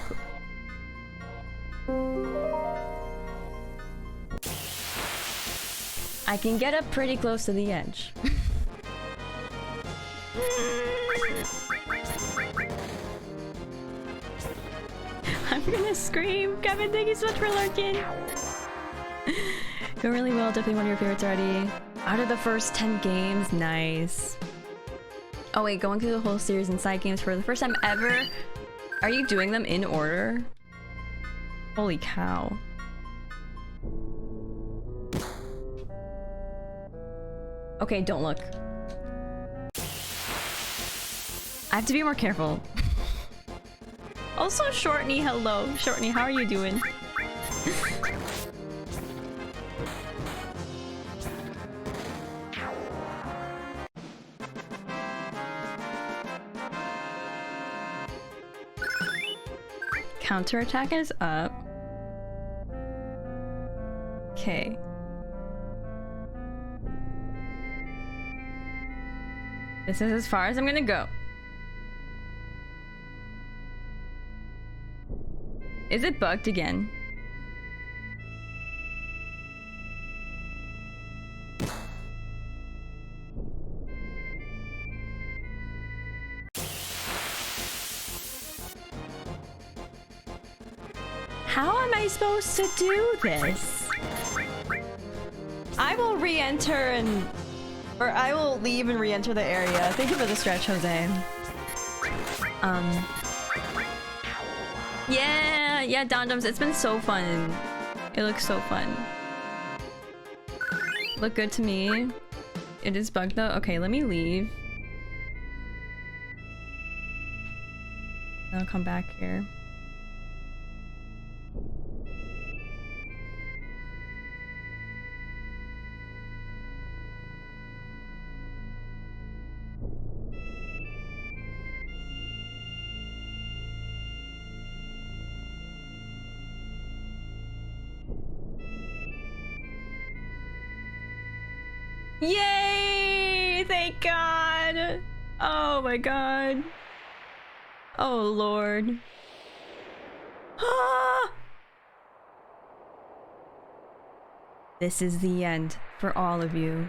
I can get up pretty close to the edge. I'm gonna scream. Kevin, thank you so much for lurking. Go really well, definitely one of your favorites already. Out of the first 10 games, nice. Oh wait, going through the whole series in side games for the first time ever. Are you doing them in order? Holy cow. Okay, don't look. I have to be more careful. Also, Shortney, hello. Shortney, how are you doing? Counterattack is up. Okay. This is as far as I'm gonna go. Is it bugged again? How am I supposed to do this? I will re-enter and... or I will leave and re-enter the area. Thank you for the stretch, Jose. Yeah, Dondoms, it's been so fun. It looks so fun. Look good to me. It is bugged though. Okay, let me leave. I'll come back here. Yay! Thank God! Oh my God. Oh Lord. Ah! This is the end for all of you.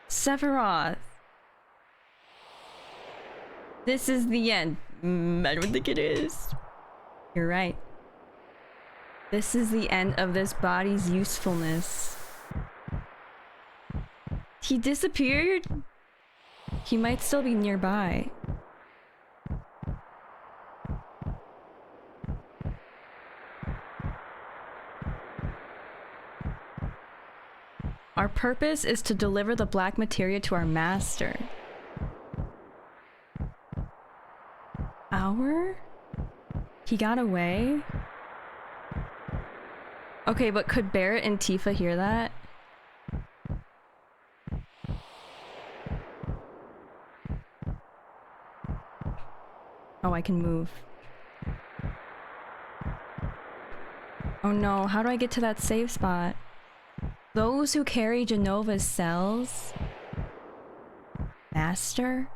Sephiroth. This is the end. I don't think it is. You're right. This is the end of this body's usefulness. He disappeared? He might still be nearby. Our purpose is to deliver the black materia to our master. Our? He got away? Okay, but could Barrett and Tifa hear that? Oh, I can move. Oh no, how do I get to that safe spot? Those who carry Jenova's cells? Master?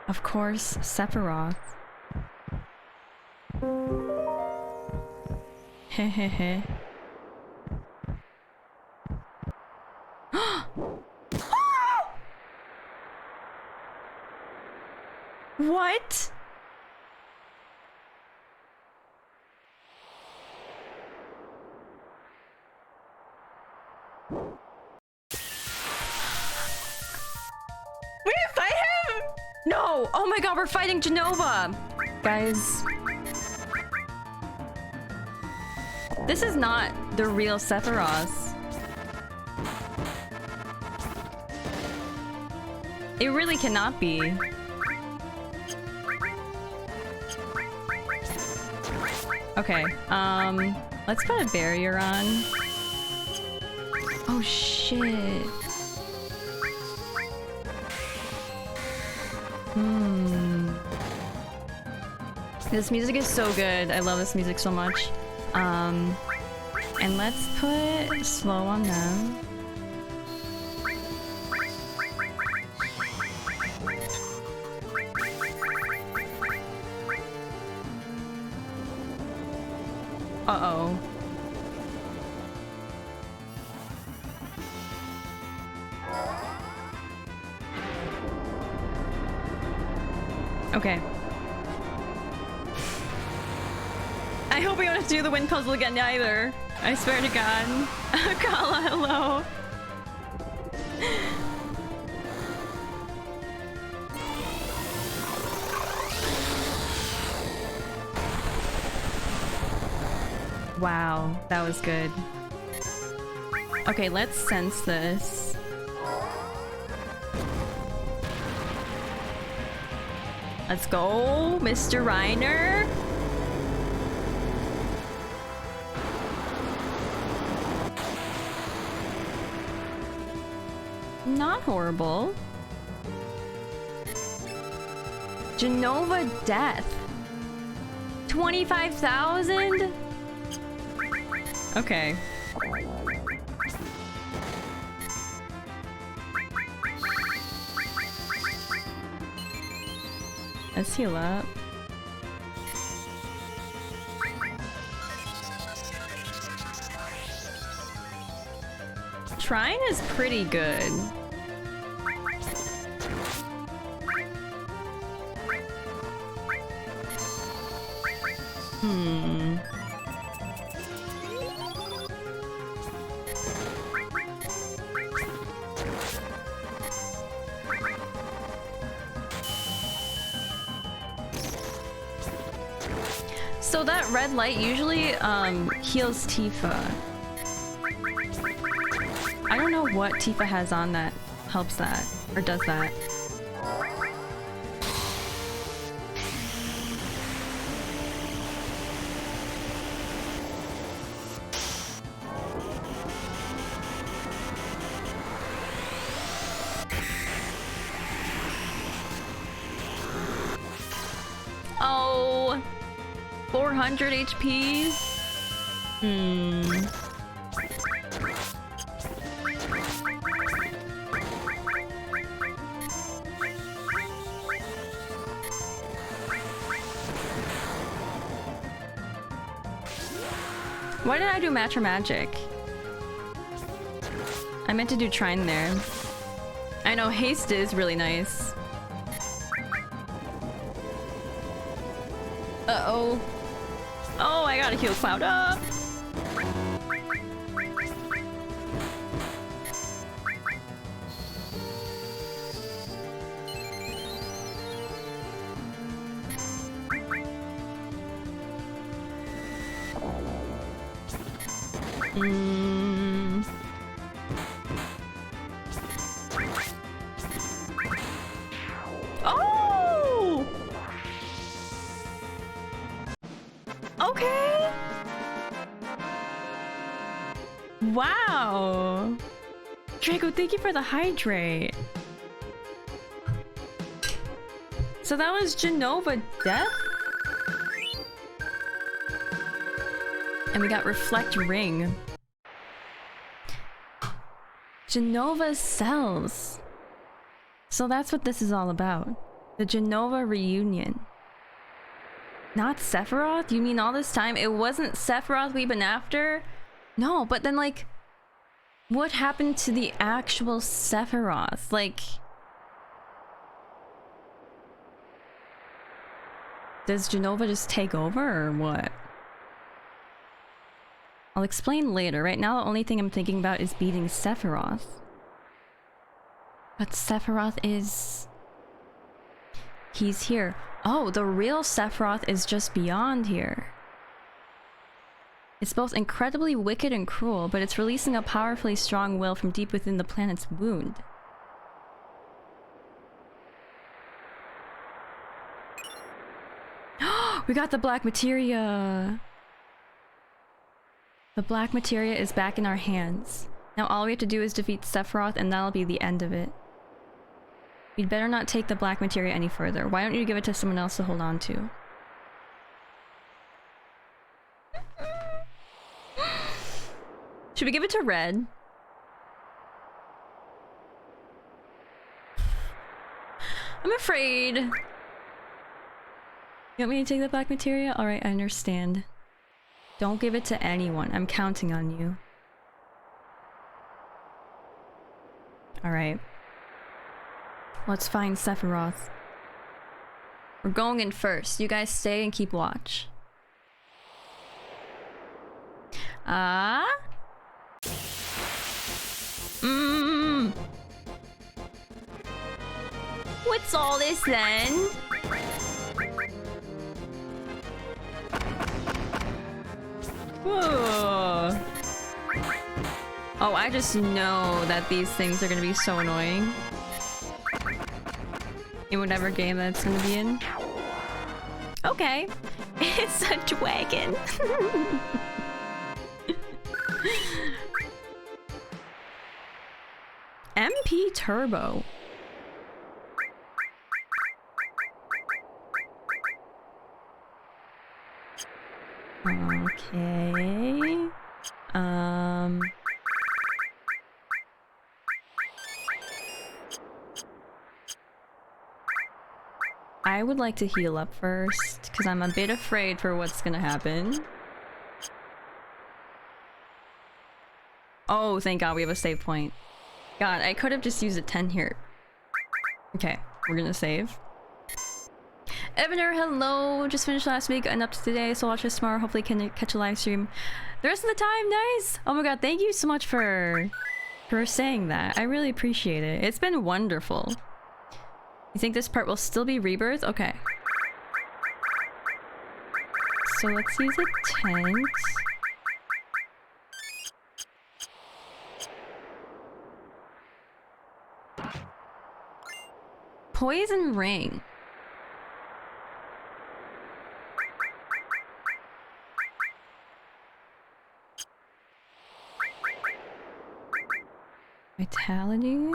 Of course, Sephiroth. Hehehe. What? We fight him? No! Oh my god, we're fighting Jenova! Guys. This is not the real Sephiroth. It really cannot be. Okay, let's put a barrier on. Oh shit. This music is so good. I love this music so much. And let's put slow on them. Uh-oh. Okay. I hope we don't have to do the wind puzzle again either. I swear to God. Kala, hello. Wow, that was good. Okay, let's sense this. Let's go, Mr. Reiner. Not horrible. Jenova death. 25,000? Okay. Let's heal up. Shrine is pretty good. So that red light usually heals Tifa. I don't know what Tifa has on that helps that or does that. Oh, 400 HP? Why did I do match or magic? I meant to do Trine there. I know haste is really nice. Uh-oh. Oh, I gotta heal Cloud up. Oh! Okay. Wow. Draco, thank you for the hydrate. So that was Jenova death? And we got Reflect Ring. Jenova cells. So that's what this is all about. The Jenova reunion. Not Sephiroth? You mean all this time it wasn't Sephiroth we've been after? No, but then like, what happened to the actual Sephiroth? Like, does Jenova just take over or what? I'll explain later. Right now the only thing I'm thinking about is beating Sephiroth. But Sephiroth is... he's here. Oh, the real Sephiroth is just beyond here. It's both incredibly wicked and cruel, but it's releasing a powerfully strong will from deep within the planet's wound. We got the black materia! The black materia is back in our hands. Now all we have to do is defeat Sephiroth and that'll be the end of it. We'd better not take the black materia any further. Why don't you give it to someone else to hold on to? Should we give it to Red? I'm afraid. You want me to take the black materia? Alright, I understand. Don't give it to anyone. I'm counting on you. Alright. Let's find Sephiroth. We're going in first. You guys stay and keep watch. What's all this then? Whoa. Oh, I just know that these things are gonna be so annoying. In whatever game that's gonna be in. Okay. It's a dragon. MP Turbo. Okay. I would like to heal up first, because I'm a bit afraid for what's gonna happen. Oh, thank God we have a save point. God, I could have just used a 10 here. Okay, we're gonna save. Evaner, hello! Just finished last week and up to today, so watch this tomorrow. Hopefully can catch a live stream the rest of the time. Nice! Oh my God, thank you so much for saying that. I really appreciate it. It's been wonderful. You think this part will still be rebirth? Okay. So let's use a tent. Poison ring. Vitality.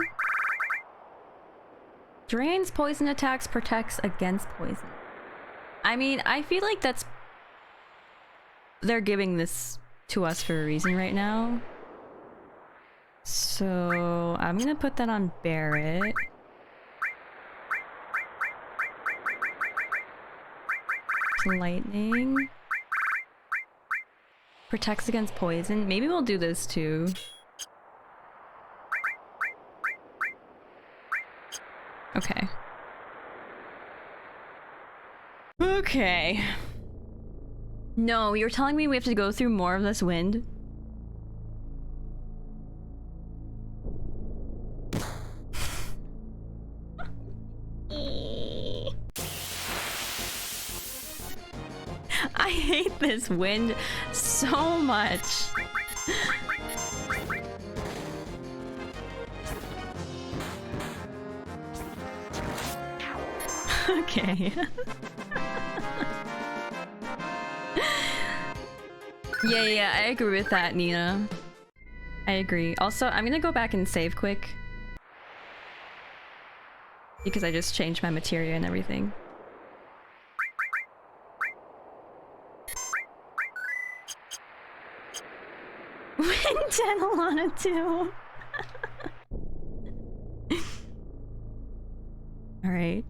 Drains poison attacks, protects against poison. I mean, I feel like that's... they're giving this to us for a reason right now. So I'm gonna put that on Barret. Lightning. Protects against poison. Maybe we'll do this too. Okay. Okay. No, you're telling me we have to go through more of this wind? I hate this wind so much. Okay. Yeah, I agree with that, Nina. I agree. Also, I'm gonna go back and save quick. Because I just changed my materia and everything. Wind 10 Alana too. Alright.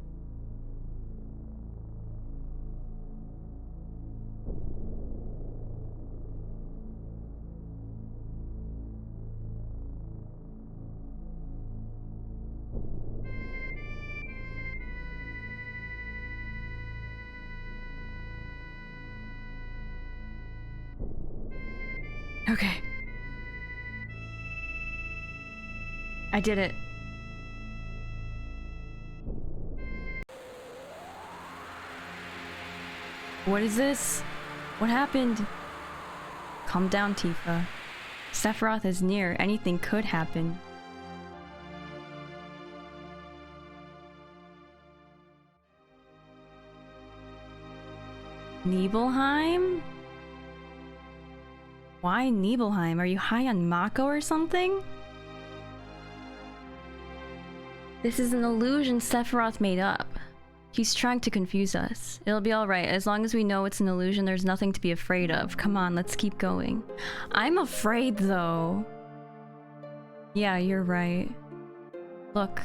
Okay. I did it. What is this? What happened? Calm down, Tifa. Sephiroth is near. Anything could happen. Nibelheim? Why Nibelheim? Are you high on Mako or something? This is an illusion Sephiroth made up. He's trying to confuse us. It'll be alright. As long as we know it's an illusion, there's nothing to be afraid of. Come on, let's keep going. I'm afraid, though. Yeah, you're right. Look.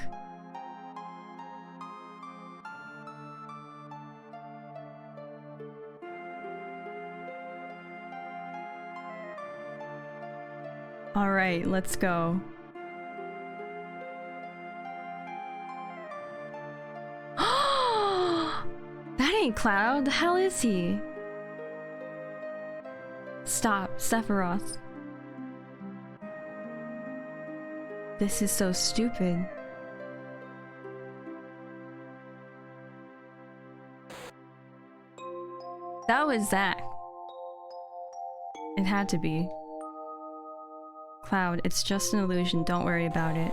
Alright, let's go. That ain't Cloud. The hell is he? Stop, Sephiroth. This is so stupid. That was Zack. It had to be. Cloud, it's just an illusion. Don't worry about it.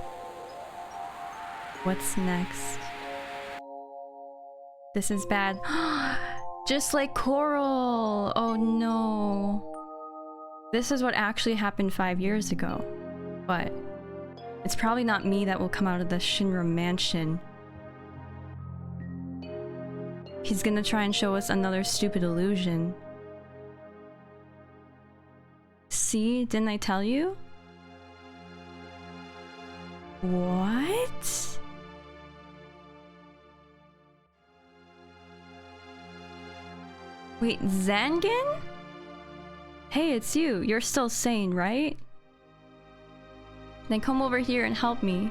What's next? This is bad. Just like Coral! Oh no. This is what actually happened 5 years ago. But it's probably not me that will come out of the Shinra mansion. He's gonna try and show us another stupid illusion. See? Didn't I tell you? What? Wait, Zangan? Hey, it's you. You're still sane, right? Then come over here and help me.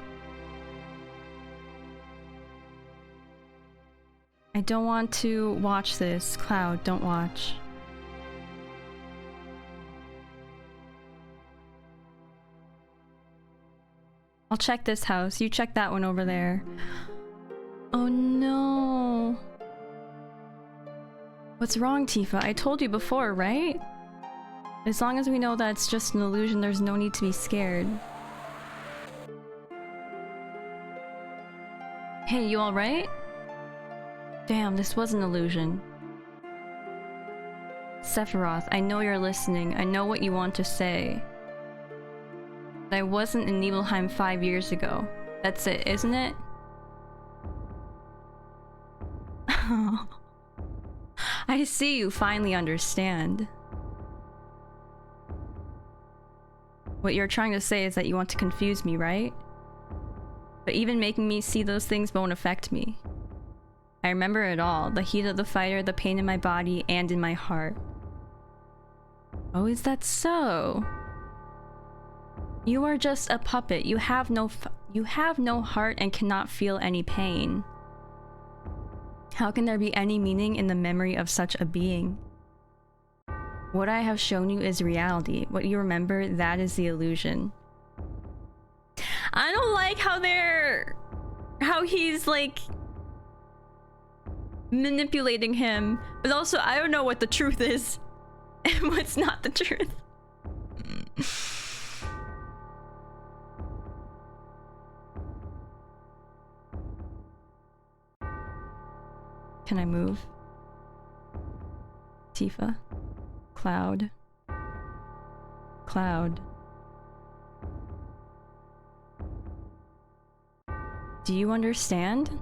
I don't want to watch this. Cloud, don't watch. I'll check this house. You check that one over there. Oh no. What's wrong, Tifa? I told you before, right? As long as we know that it's just an illusion, there's no need to be scared. Hey, you alright? Damn, this was an illusion. Sephiroth, I know you're listening. I know what you want to say. But I wasn't in Nibelheim 5 years ago. That's it, isn't it? I see you finally understand. What you're trying to say is that you want to confuse me, right? But even making me see those things won't affect me. I remember it all. The heat of the fire, the pain in my body, and in my heart. Oh, is that so? You are just a puppet. You have no heart and cannot feel any pain. How can there be any meaning in the memory of such a being? What I have shown you is reality. What you remember, that is the illusion. I don't like how he's like manipulating him, but also I don't know what the truth is and what's not the truth. Can I move? Tifa? Cloud? Cloud? Do you understand?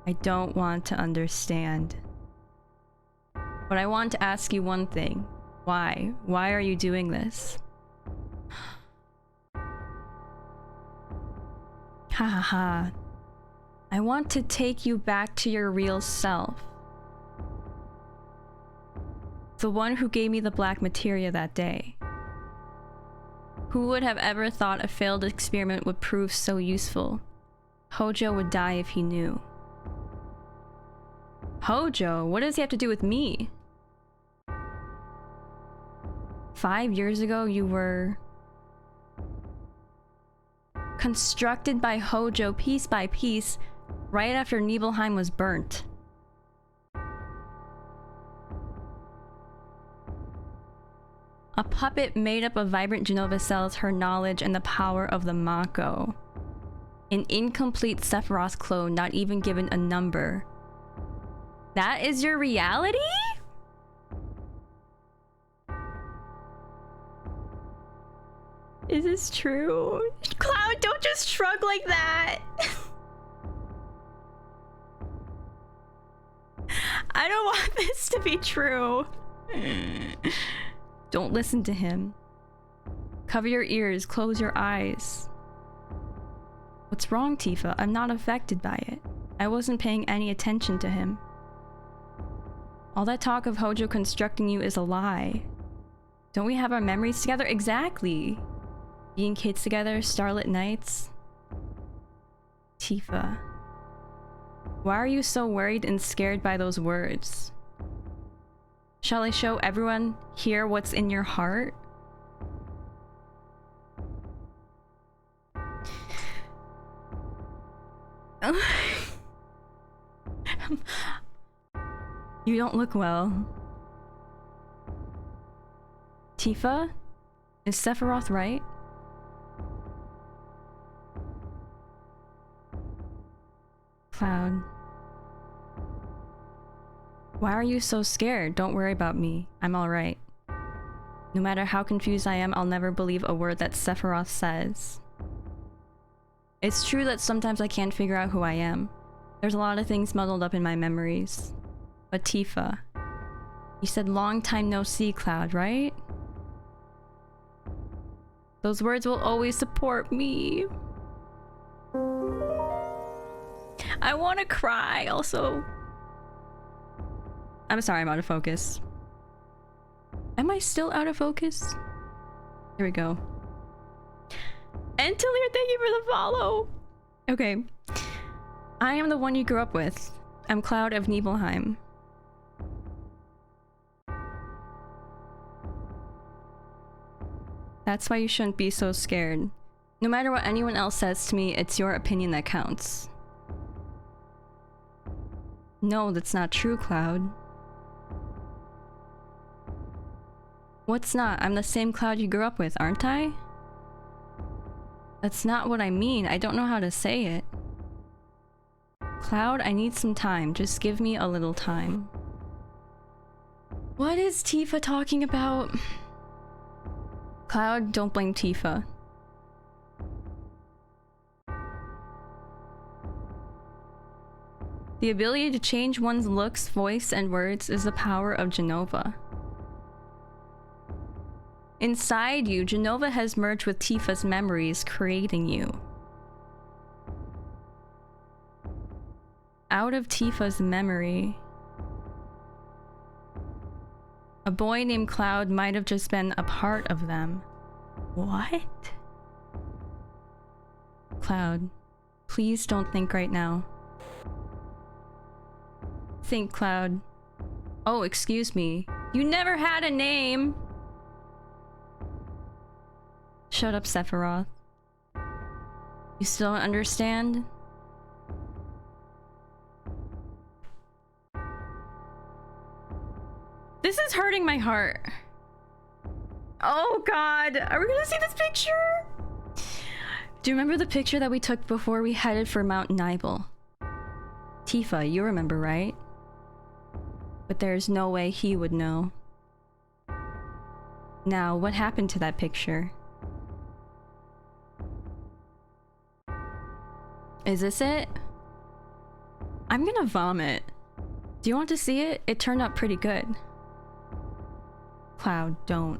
I don't want to understand. But I want to ask you one thing. Why? Why are you doing this? Ha ha ha. I want to take you back to your real self. The one who gave me the black materia that day. Who would have ever thought a failed experiment would prove so useful? Hojo would die if he knew. Hojo? What does he have to do with me? 5 years ago, you were constructed by Hojo piece by piece right after Nibelheim was burnt. A puppet made up of vibrant Jenova cells, her knowledge, and the power of the Mako. An incomplete Sephiroth clone, not even given a number. That is your reality? Is this true? Cloud, don't just shrug like that! I don't want this to be true. Don't listen to him. Cover your ears, close your eyes. What's wrong, Tifa? I'm not affected by it. I wasn't paying any attention to him. All that talk of Hojo constructing you is a lie. Don't we have our memories together? Exactly. Being kids together, starlit nights. Tifa. Why are you so worried and scared by those words? Shall I show everyone here what's in your heart? You don't look well. Tifa? Is Sephiroth right? Cloud. Why are you so scared? Don't worry about me. I'm alright. No matter how confused I am, I'll never believe a word that Sephiroth says. It's true that sometimes I can't figure out who I am. There's a lot of things muddled up in my memories. But Tifa, you said long time no see, Cloud, right? Those words will always support me. I want to cry also. I'm sorry, I'm out of focus. Am I still out of focus? Here we go. Entilier, thank you for the follow. Okay. I am the one you grew up with. I'm Cloud of Nibelheim. That's why you shouldn't be so scared. No matter what anyone else says to me, it's your opinion that counts. No, that's not true, Cloud. What's not? I'm the same Cloud you grew up with, aren't I? That's not what I mean. I don't know how to say it. Cloud, I need some time. Just give me a little time. What is Tifa talking about? Cloud, don't blame Tifa. The ability to change one's looks, voice, and words is the power of Jenova. Inside you, Jenova has merged with Tifa's memories, creating you. Out of Tifa's memory, a boy named Cloud might have just been a part of them. What? Cloud, please don't think right now. Think, Cloud. Oh, excuse me. You never had a name! Shut up, Sephiroth. You still don't understand? This is hurting my heart. Oh god, are we gonna see this picture? Do you remember the picture that we took before we headed for Mount Nibel? Tifa, you remember, right? But there's no way he would know. Now, what happened to that picture? Is this it? I'm gonna vomit. Do you want to see it? It turned out pretty good. Cloud, don't.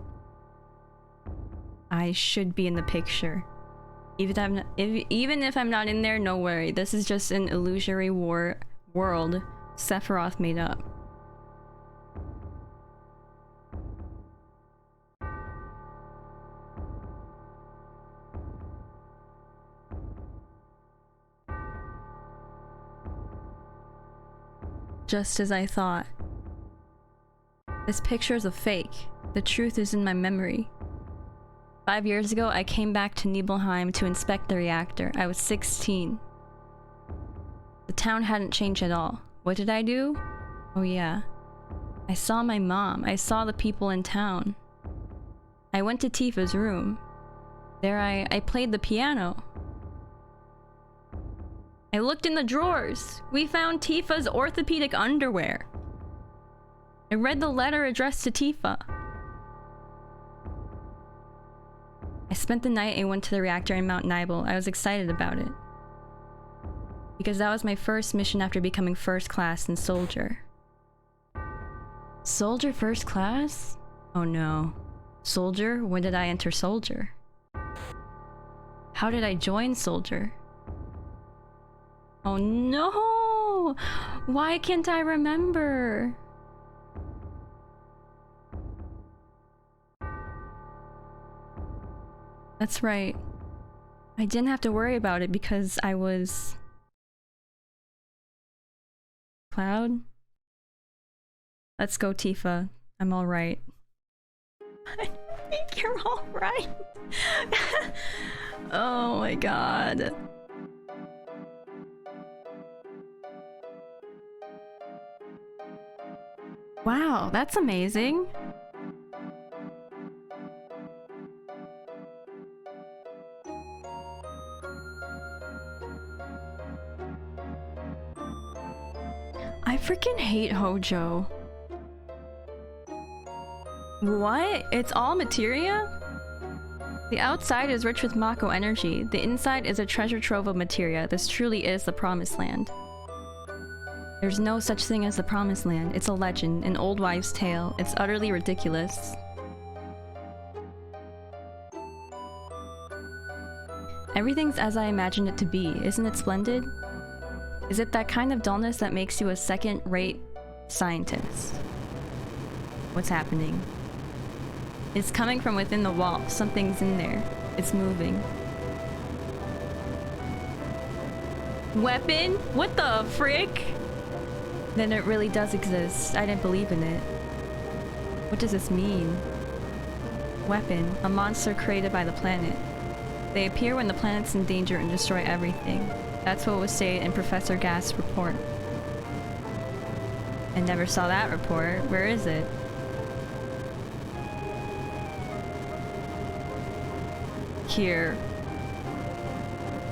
I should be in the picture. Even if I'm not in there, no worry. This is just an illusory world Sephiroth made up. Just as I thought. This picture is a fake. The truth is in my memory. 5 years ago, I came back to Nibelheim to inspect the reactor. I was 16. The town hadn't changed at all. What did I do? Oh yeah. I saw my mom. I saw the people in town. I went to Tifa's room. There I played the piano. I looked in the drawers. We found Tifa's orthopedic underwear. I read the letter addressed to Tifa. I spent the night and went to the reactor in Mount Nibel. I was excited about it. Because that was my first mission after becoming first class in Soldier. Soldier first class? Oh no. Soldier? When did I enter Soldier? How did I join Soldier? Oh no! Why can't I remember? That's right. I didn't have to worry about it because I was... Cloud? Let's go, Tifa. I'm alright. I think you're alright. Oh my god. Wow, that's amazing. I freaking hate Hojo. What? It's all materia? The outside is rich with Mako energy. The inside is a treasure trove of materia. This truly is the Promised Land. There's no such thing as the Promised Land. It's a legend, an old wives' tale. It's utterly ridiculous. Everything's as I imagined it to be. Isn't it splendid? Is it that kind of dullness that makes you a second-rate scientist? What's happening? It's coming from within the wall. Something's in there. It's moving. Weapon? What the frick? Then it really does exist. I didn't believe in it. What does this mean? Weapon. A monster created by the planet. They appear when the planet's in danger and destroy everything. That's what was stated in Professor Gast's report. I never saw that report. Where is it? Here.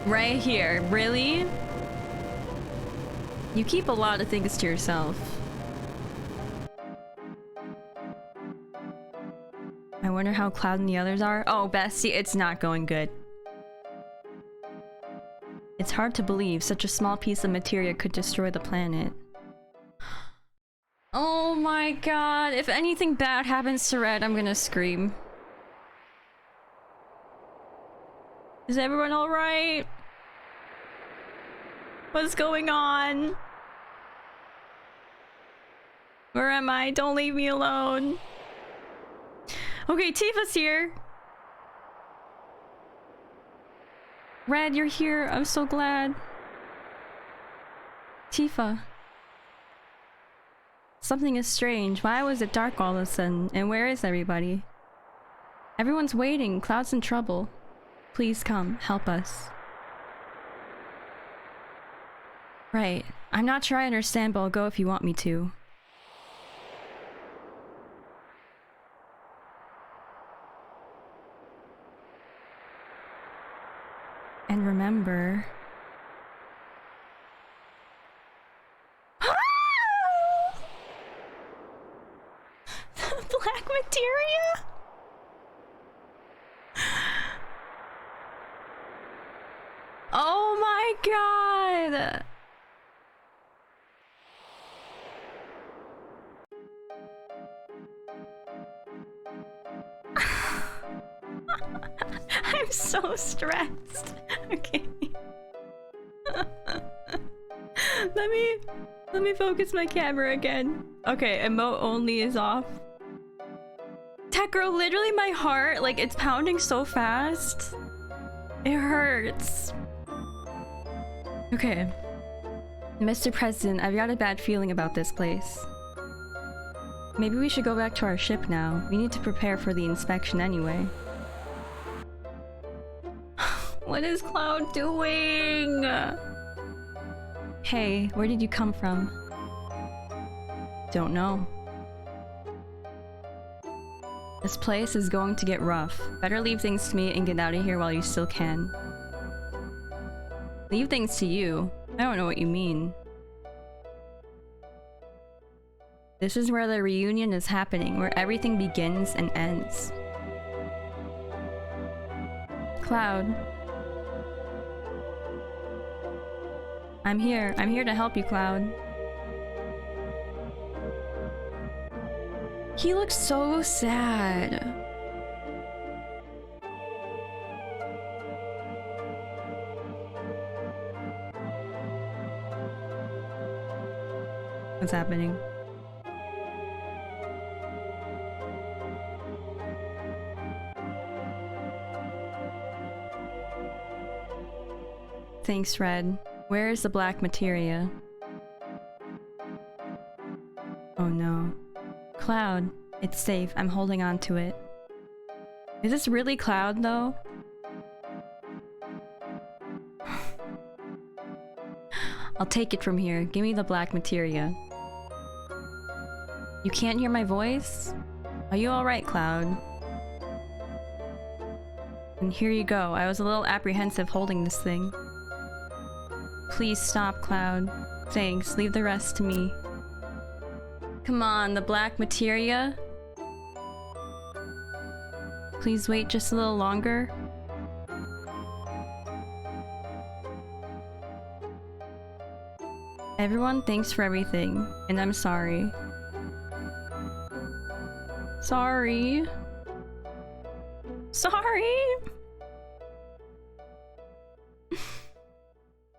Right here. Really? You keep a lot of things to yourself. I wonder how Cloud and the others are. Oh, Bestie, it's not going good. It's hard to believe such a small piece of materia could destroy the planet. Oh my god, if anything bad happens to Red, I'm gonna scream. Is everyone alright? What's going on? Where am I? Don't leave me alone. Okay, Tifa's here. Red, you're here. I'm so glad. Tifa. Something is strange. Why was it dark all of a sudden? And where is everybody? Everyone's waiting. Cloud's in trouble. Please come. Help us. Right. I'm not sure I understand, but I'll go if you want me to. And remember... The black materia? Oh my god! I'm so stressed. Okay. Let me focus my camera again. Okay, emote only is off. Tech girl, literally my heart, like, it's pounding so fast. It hurts. Okay. Mr. President, I've got a bad feeling about this place. Maybe we should go back to our ship now. We need to prepare for the inspection anyway. What is Cloud doing? Hey, where did you come from? Don't know. This place is going to get rough. Better leave things to me and get out of here while you still can. Leave things to you? I don't know what you mean. This is where the reunion is happening, where everything begins and ends. Cloud. I'm here. I'm here to help you, Cloud. He looks so sad. What's happening? Thanks, Red. Where is the black materia? Oh no. Cloud, it's safe. I'm holding on to it. Is this really Cloud, though? I'll take it from here. Give me the black materia. You can't hear my voice? Are you alright, Cloud? And here you go. I was a little apprehensive holding this thing. Please stop, Cloud. Thanks. Leave the rest to me. Come on, the black materia? Please wait just a little longer. Everyone, thanks for everything, and I'm sorry. Sorry. Sorry!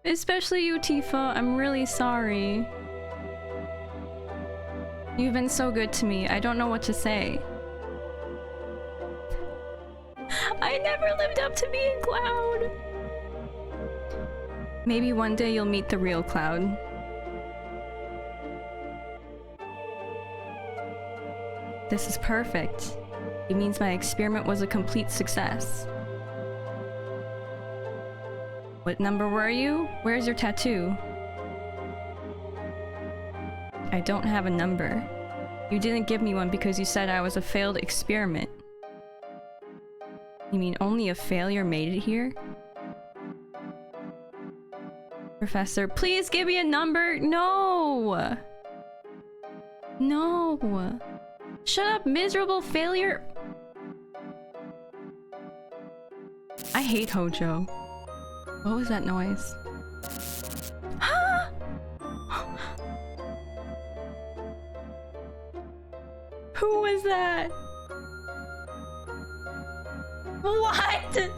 Especially you, Tifa. I'm really sorry. You've been so good to me. I don't know what to say. I never lived up to being Cloud. Maybe one day you'll meet the real Cloud. This is perfect. It means my experiment was a complete success. What number were you? Where's your tattoo? I don't have a number. You didn't give me one because you said I was a failed experiment. You mean only a failure made it here? Professor, please give me a number! No! No! Shut up, miserable failure! I hate Hojo. What was that noise? Who was that? What?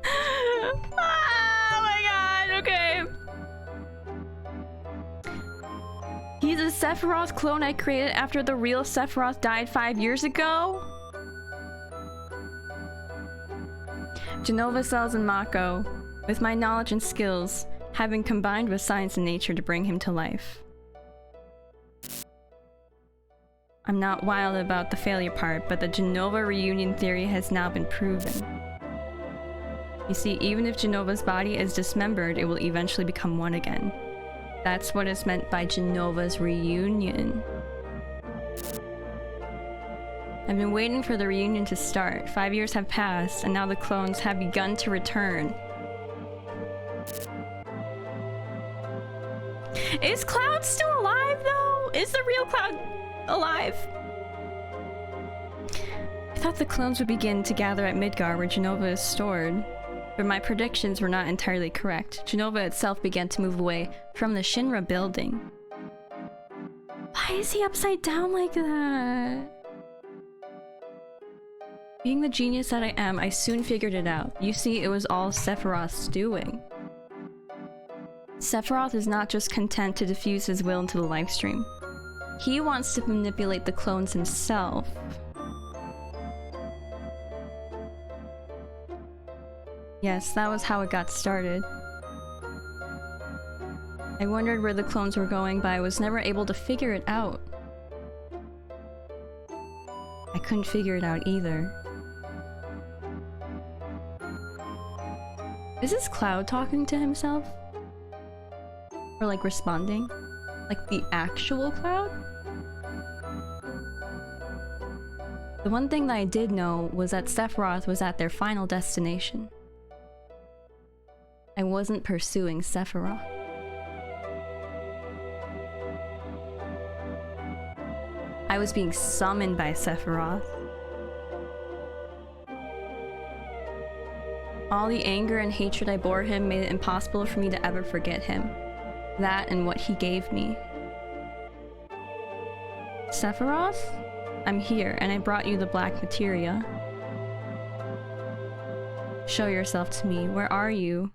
Oh my god, okay. He's a Sephiroth clone I created after the real Sephiroth died 5 years ago? Jenova sells in Mako, with my knowledge and skills, having combined with science and nature to bring him to life. I'm not wild about the failure part, but the Jenova reunion theory has now been proven. You see, even if Jenova's body is dismembered, it will eventually become one again. That's what is meant by Jenova's reunion. I've been waiting for the reunion to start. 5 years have passed, and now the clones have begun to return. Is Cloud still alive, though? Is the real Cloud alive? I thought the clones would begin to gather at Midgar, where Jenova is stored. But my predictions were not entirely correct. Jenova itself began to move away from the Shinra building. Why is he upside down like that? Being the genius that I am, I soon figured it out. You see, it was all Sephiroth's doing. Sephiroth is not just content to diffuse his will into the livestream. He wants to manipulate the clones himself. Yes, that was how it got started. I wondered where the clones were going, but I was never able to figure it out. I couldn't figure it out either. Is this Cloud talking to himself? Or like responding? Like the actual Cloud? The one thing that I did know was that Sephiroth was at their final destination. I wasn't pursuing Sephiroth. I was being summoned by Sephiroth. All the anger and hatred I bore him made it impossible for me to ever forget him. That and what he gave me. Sephiroth? I'm here, and I brought you the black materia. Show yourself to me. Where are you?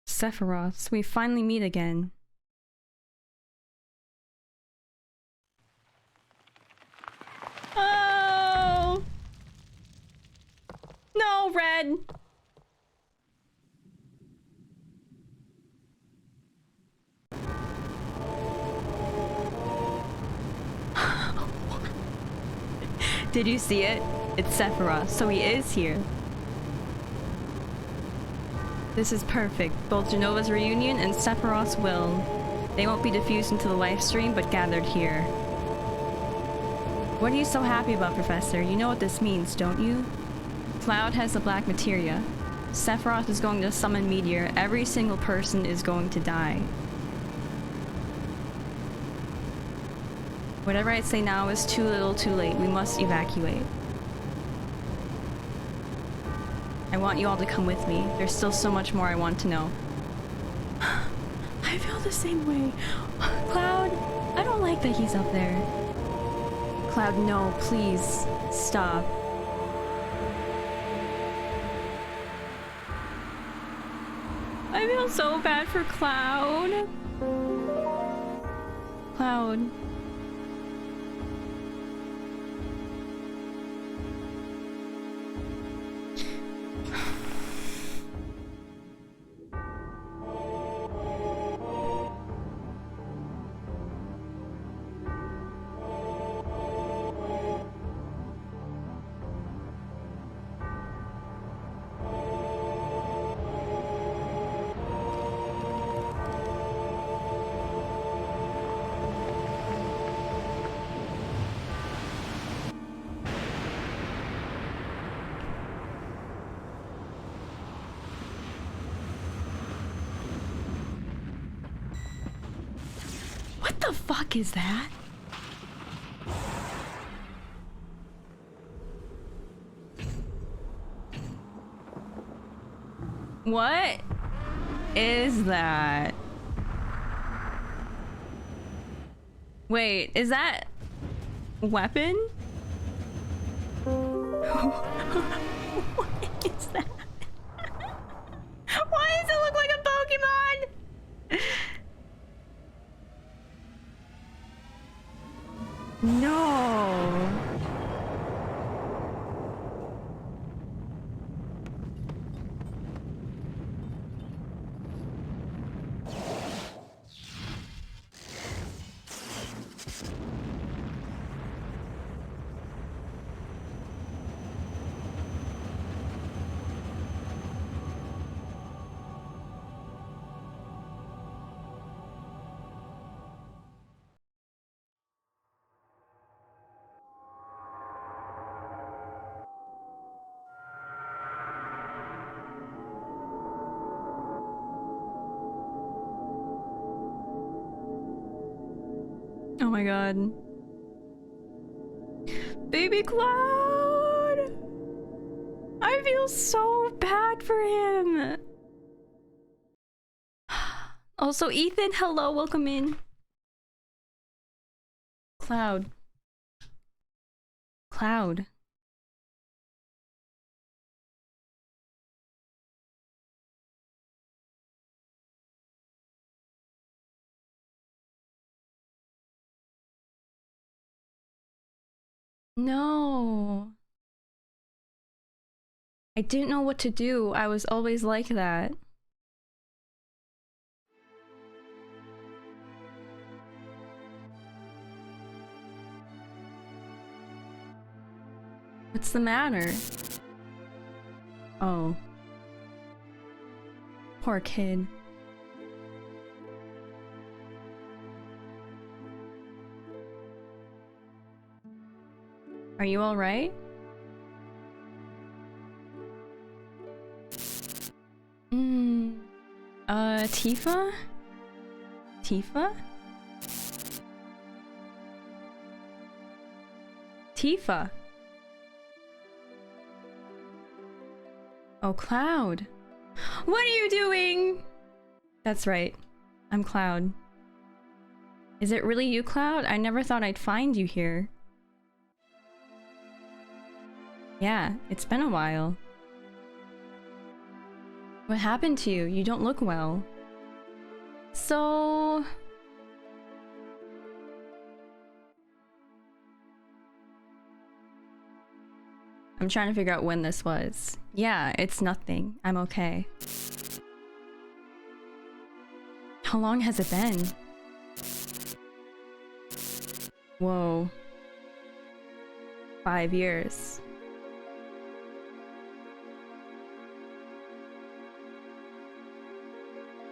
Sephiroth, we finally meet again. Oh! No, Red! Did you see it? It's Sephiroth, so he is here. This is perfect. Both Jenova's reunion and Sephiroth's will. They won't be diffused into the live stream, but gathered here. What are you so happy about, Professor? You know what this means, don't you? Cloud has the black materia. Sephiroth is going to summon Meteor. Every single person is going to die. Whatever I say now is too little, too late. We must evacuate. I want you all to come with me. There's still so much more I want to know. I feel the same way. Cloud, I don't like that he's up there. Cloud, no, please, stop. I feel so bad for Cloud. Cloud. What the fuck is that? What is that? Wait, is that weapon? What is that? Why does it look like a Pokemon? No. Oh my god. Baby Cloud! I feel so bad for him! Also, Ethan, hello, welcome in. Cloud. Cloud. No. I didn't know what to do. I was always like that. What's the matter? Oh. Poor kid. Are you alright? Tifa? Tifa? Tifa. Oh, Cloud. What are you doing? That's right. I'm Cloud. Is it really you, Cloud? I never thought I'd find you here. Yeah, it's been a while. What happened to you? You don't look well. So... I'm trying to figure out when this was. Yeah, it's nothing. I'm okay. How long has it been? Whoa. 5 years.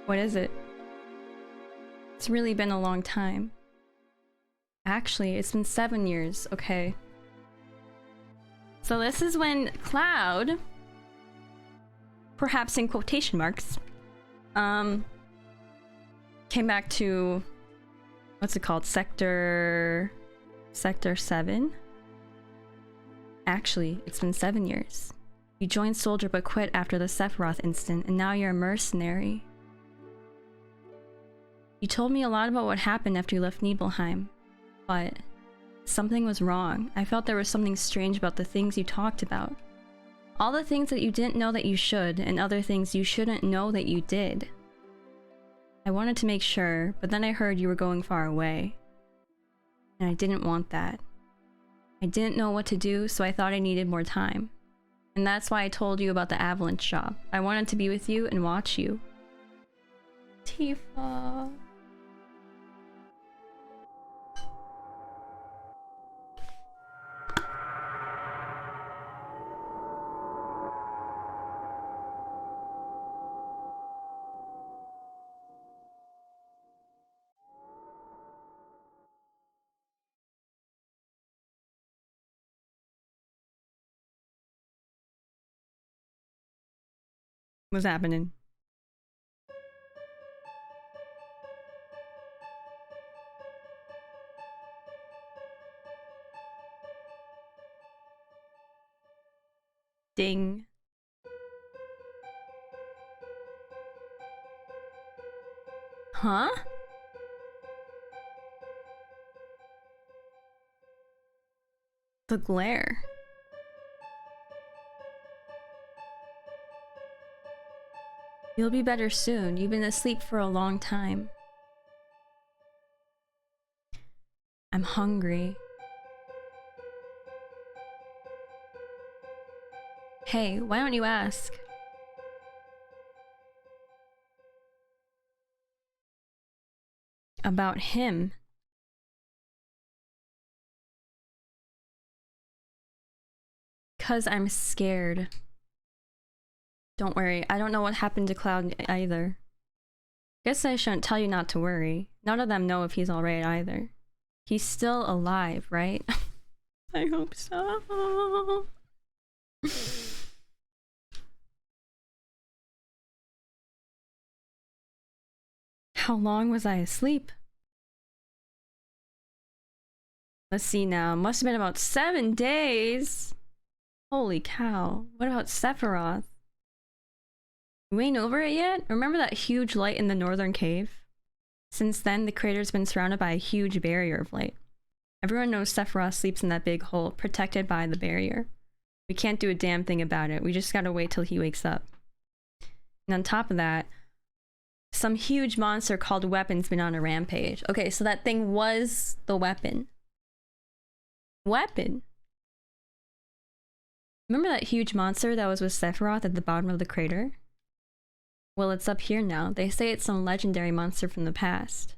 What is it? It's really been a long time. Actually, it's been 7 years. Okay. So this is when Cloud, perhaps in quotation marks, came back to, what's it called? Sector 7? Actually, it's been 7 years. You joined Soldier but quit after the Sephiroth incident, and now you're a mercenary. You told me a lot about what happened after you left Nibelheim, but something was wrong. I felt there was something strange about the things you talked about. All the things that you didn't know that you should, and other things you shouldn't know that you did. I wanted to make sure, but then I heard you were going far away. And I didn't want that. I didn't know what to do, so I thought I needed more time. And that's why I told you about the Avalanche job. I wanted to be with you and watch you. Tifa... What's happening? Ding. Huh? The glare. You'll be better soon. You've been asleep for a long time. I'm hungry. Hey, why don't you ask? About him. Cause I'm scared. Don't worry, I don't know what happened to Cloud either. Guess I shouldn't tell you not to worry. None of them know if he's alright either. He's still alive, right? I hope so. How long was I asleep? Let's see now. Must have been about 7 days. Holy cow. What about Sephiroth? We ain't over it yet? Remember that huge light in the northern cave? Since then, the crater's been surrounded by a huge barrier of light. Everyone knows Sephiroth sleeps in that big hole, protected by the barrier. We can't do a damn thing about it. We just gotta wait till he wakes up. And on top of that, some huge monster called Weapon's been on a rampage. Okay, so that thing was the Weapon. Weapon? Remember that huge monster that was with Sephiroth at the bottom of the crater? Well, it's up here now. They say it's some legendary monster from the past.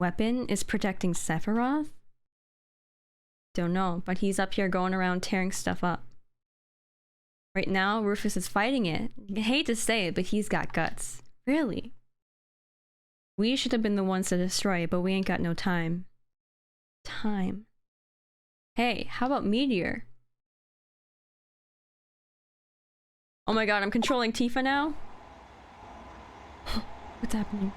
Weapon is protecting Sephiroth? Don't know, but he's up here going around tearing stuff up. Right now, Rufus is fighting it. I hate to say it, but he's got guts. Really? We should have been the ones to destroy it, but we ain't got no time. Time. Hey, how about Meteor? Oh my god, I'm controlling Tifa now? What's happening?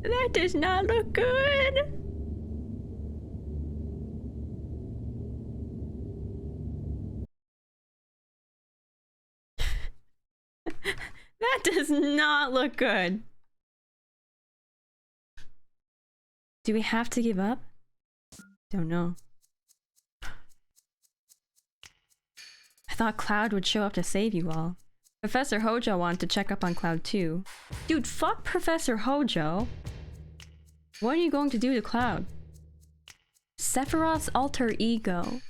That does not look good! That does not look good. Do we have to give up? Don't know. I thought Cloud would show up to save you all. Professor Hojo wanted to check up on Cloud too. Dude, fuck Professor Hojo. What are you going to do to Cloud? Sephiroth's alter ego.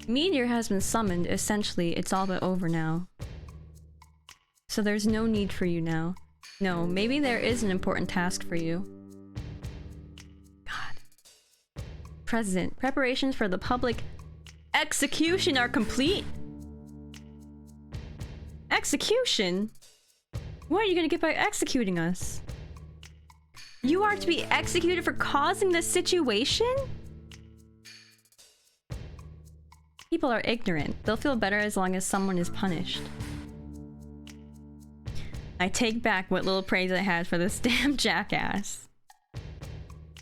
Meteor has been summoned. Essentially, it's all but over now. So there's no need for you now. No, maybe there is an important task for you. God. President, preparations for the public execution are complete? Execution? What are you gonna get by executing us? You are to be executed for causing this situation? People are ignorant. They'll feel better as long as someone is punished. I take back what little praise I had for this damn jackass.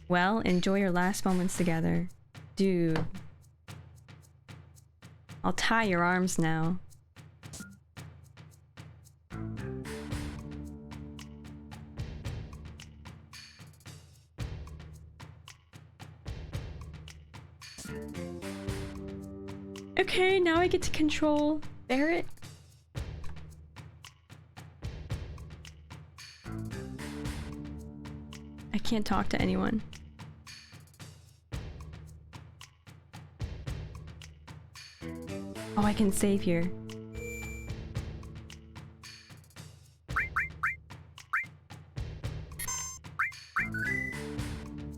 Well, enjoy your last moments together. Dude. I'll tie your arms now. Okay, now I get to control Barrett. I can't talk to anyone. Oh, I can save here.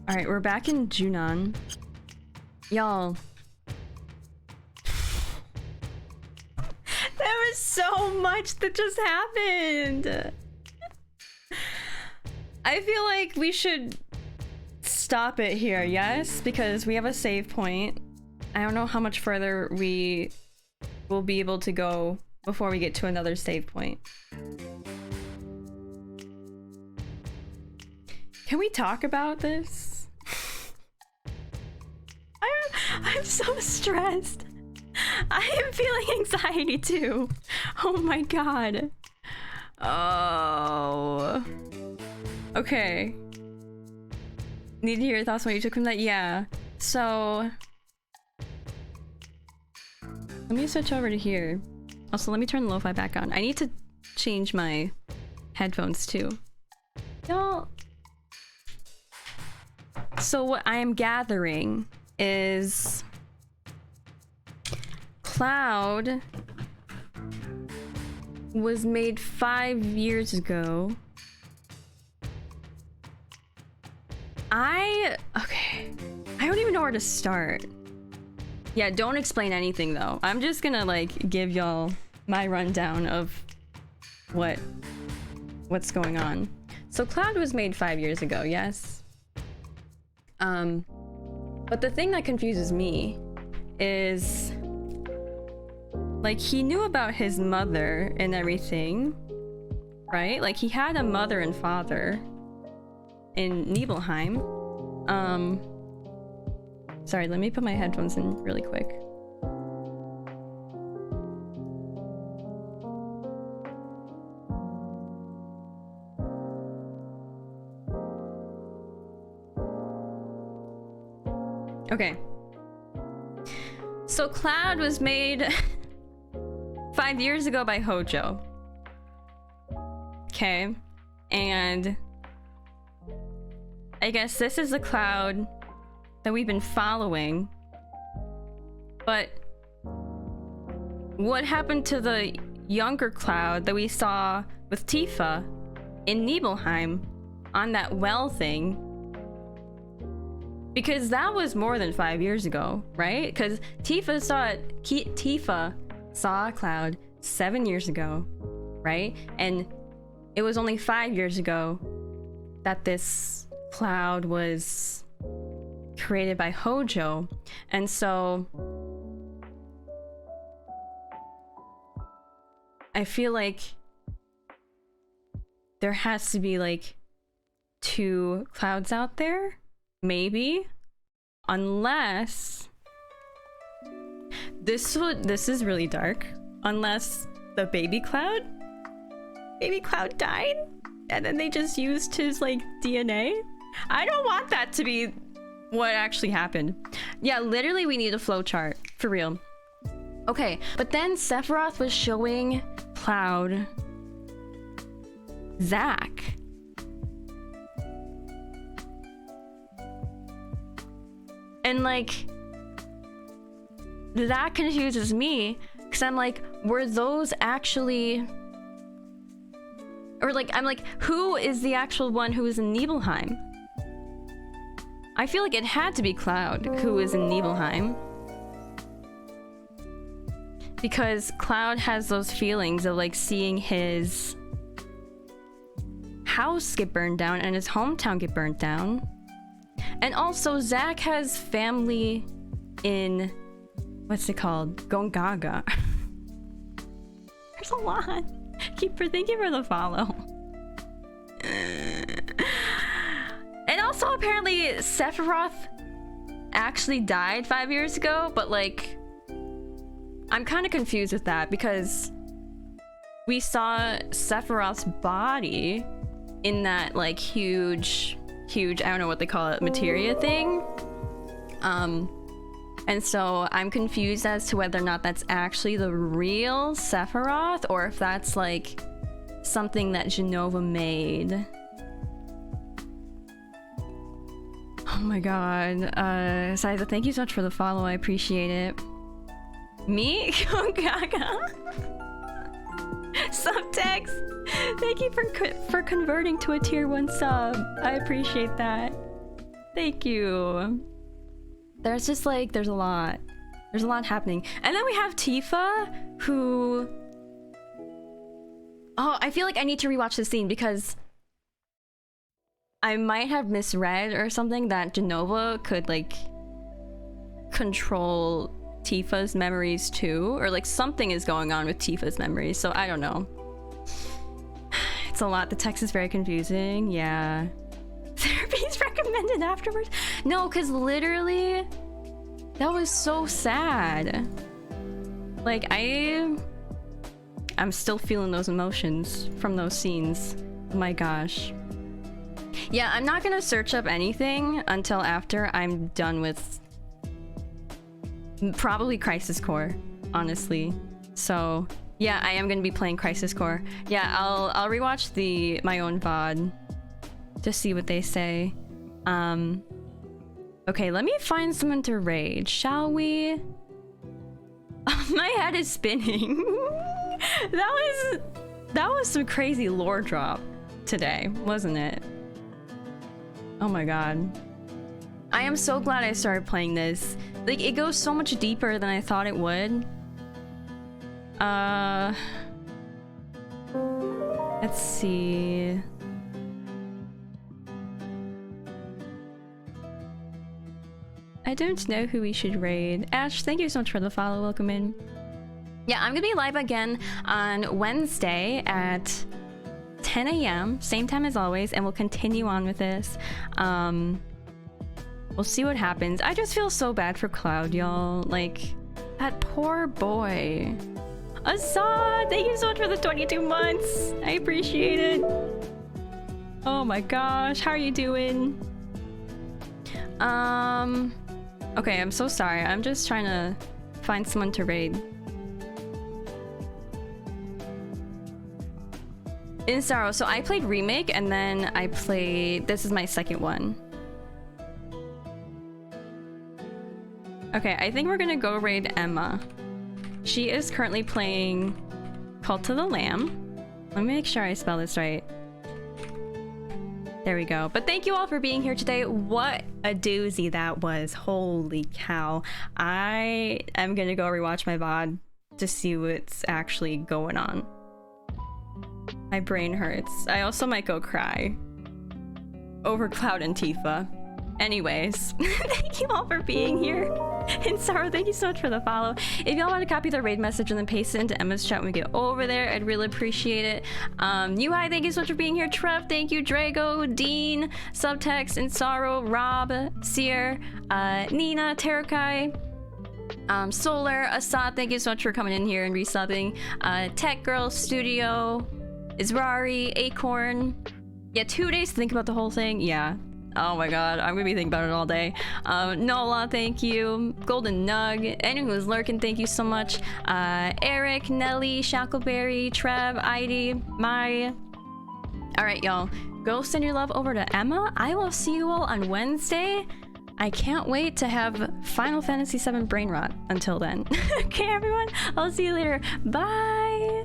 Alright, we're back in Junon. Y'all. There was so much that just happened! I feel like we should stop it here, yes? Because we have a save point. I don't know how much further we will be able to go before we get to another save point. Can we talk about this? I'm so stressed. I am feeling anxiety too. Oh my god. Oh. Okay. Need to hear your thoughts on what you took from that? Yeah. So... let me switch over to here. Also, let me turn the lo-fi back on. I need to change my headphones too. Y'all... so what I am gathering is... Cloud was made 5 years ago. Okay. I don't even know where to start. Yeah, don't explain anything though. I'm just gonna like give y'all my rundown of what's going on. So Cloud was made 5 years ago, yes? But the thing that confuses me is like he knew about his mother and everything, right? Like he had a mother and father in Nibelheim. Sorry, let me put my headphones in really quick. Okay. So Cloud was made 5 years ago by Hojo. Okay. And I guess this is the Cloud that we've been following. But what happened to the younger Cloud that we saw with Tifa in Nibelheim on that well thing? Because that was more than 5 years ago, right? Because Tifa saw Cloud 7 years ago, right? And it was only 5 years ago that this Cloud was created by Hojo. And so I feel like there has to be like 2 Clouds out there, maybe, unless this is really dark, unless the baby Cloud died and then they just used his like DNA. I don't want that to be what actually happened. Yeah, literally we need a flowchart for real. Okay, but then Sephiroth was showing Cloud Zack. And like, that confuses me, because I'm like, were those actually, or like, I'm like, who is the actual one who is in Nibelheim? I feel like it had to be Cloud who is in Nibelheim, because Cloud has those feelings of like seeing his house get burned down and his hometown get burnt down. And also Zack has family in, what's it called? Gongaga. There's a lot. Thank you for the follow. And also apparently Sephiroth actually died 5 years ago, but like, I'm kind of confused with that because we saw Sephiroth's body in that like huge, I don't know what they call it, materia thing. And so I'm confused as to whether or not that's actually the real Sephiroth or if that's like something that Jenova made. Oh my god. Saiza, thank you so much for the follow. I appreciate it. Me? Gaga. Subtext. Thank you for converting to a tier 1 sub. I appreciate that. Thank you. There's just like, there's a lot happening. And then we have Tifa, who, oh, I feel like I need to rewatch this scene because I might have misread or something that Jenova could like control Tifa's memories too, or like something is going on with Tifa's memories, so I don't know. It's a lot. The text is very confusing. Yeah. Therapy's recommended afterwards? No, because literally that was so sad. Like I'm still feeling those emotions from those scenes. Oh my gosh. Yeah, I'm not gonna search up anything until after I'm done with probably Crisis Core, honestly. So yeah, I am gonna be playing Crisis Core. Yeah, I'll rewatch my own VOD to see what they say. Okay, let me find someone to raid, shall we? My head is spinning. that was some crazy lore drop today, wasn't it? Oh my god. I am so glad I started playing this. Like, it goes so much deeper than I thought it would. Let's see. I don't know who we should raid. Ash, thank you so much for the follow. Welcome in. Yeah, I'm gonna be live again on Wednesday at 10 a.m. Same time as always, and we'll continue on with this. We'll see what happens. I just feel so bad for Cloud, y'all. Like, that poor boy. Assad, thank you so much for the 22 months. I appreciate it. Oh my gosh, how are you doing? Okay, I'm so sorry. I'm just trying to find someone to raid. Insaro, so I played Remake and then I played, this is my second one. Okay, I think we're gonna go raid Emma. She is currently playing Cult of the Lamb. Let me make sure I spell this right. There we go. But thank you all for being here today. What a doozy that was. Holy cow. I am gonna go rewatch my VOD to see what's actually going on. My brain hurts. I also might go cry over Cloud and Tifa. Anyways, thank you all for being here. And Sarah, thank you so much for the follow. If y'all want to copy the raid message and then paste it into Emma's chat when we get over there, I'd really appreciate it. UI, thank you so much for being here. Trev, thank you. Drago, Dean, Subtext, and Sorrow, Rob, Seer, Nina, Terakai, Solar, Assad, thank you so much for coming in here and resubbing. Tech Girl Studio, Israri, Acorn. Yeah, 2 days to think about the whole thing. Yeah. Oh my god, I'm gonna be thinking about it all day. Nola, thank you. Golden Nug, anyone who's lurking, thank you so much. Eric, Nelly, Shackleberry, Trev, Idy, Mai. Alright, y'all. Go send your love over to Emma. I will see you all on Wednesday. I can't wait to have Final Fantasy VII Brain Rot until then. Okay, everyone? I'll see you later. Bye!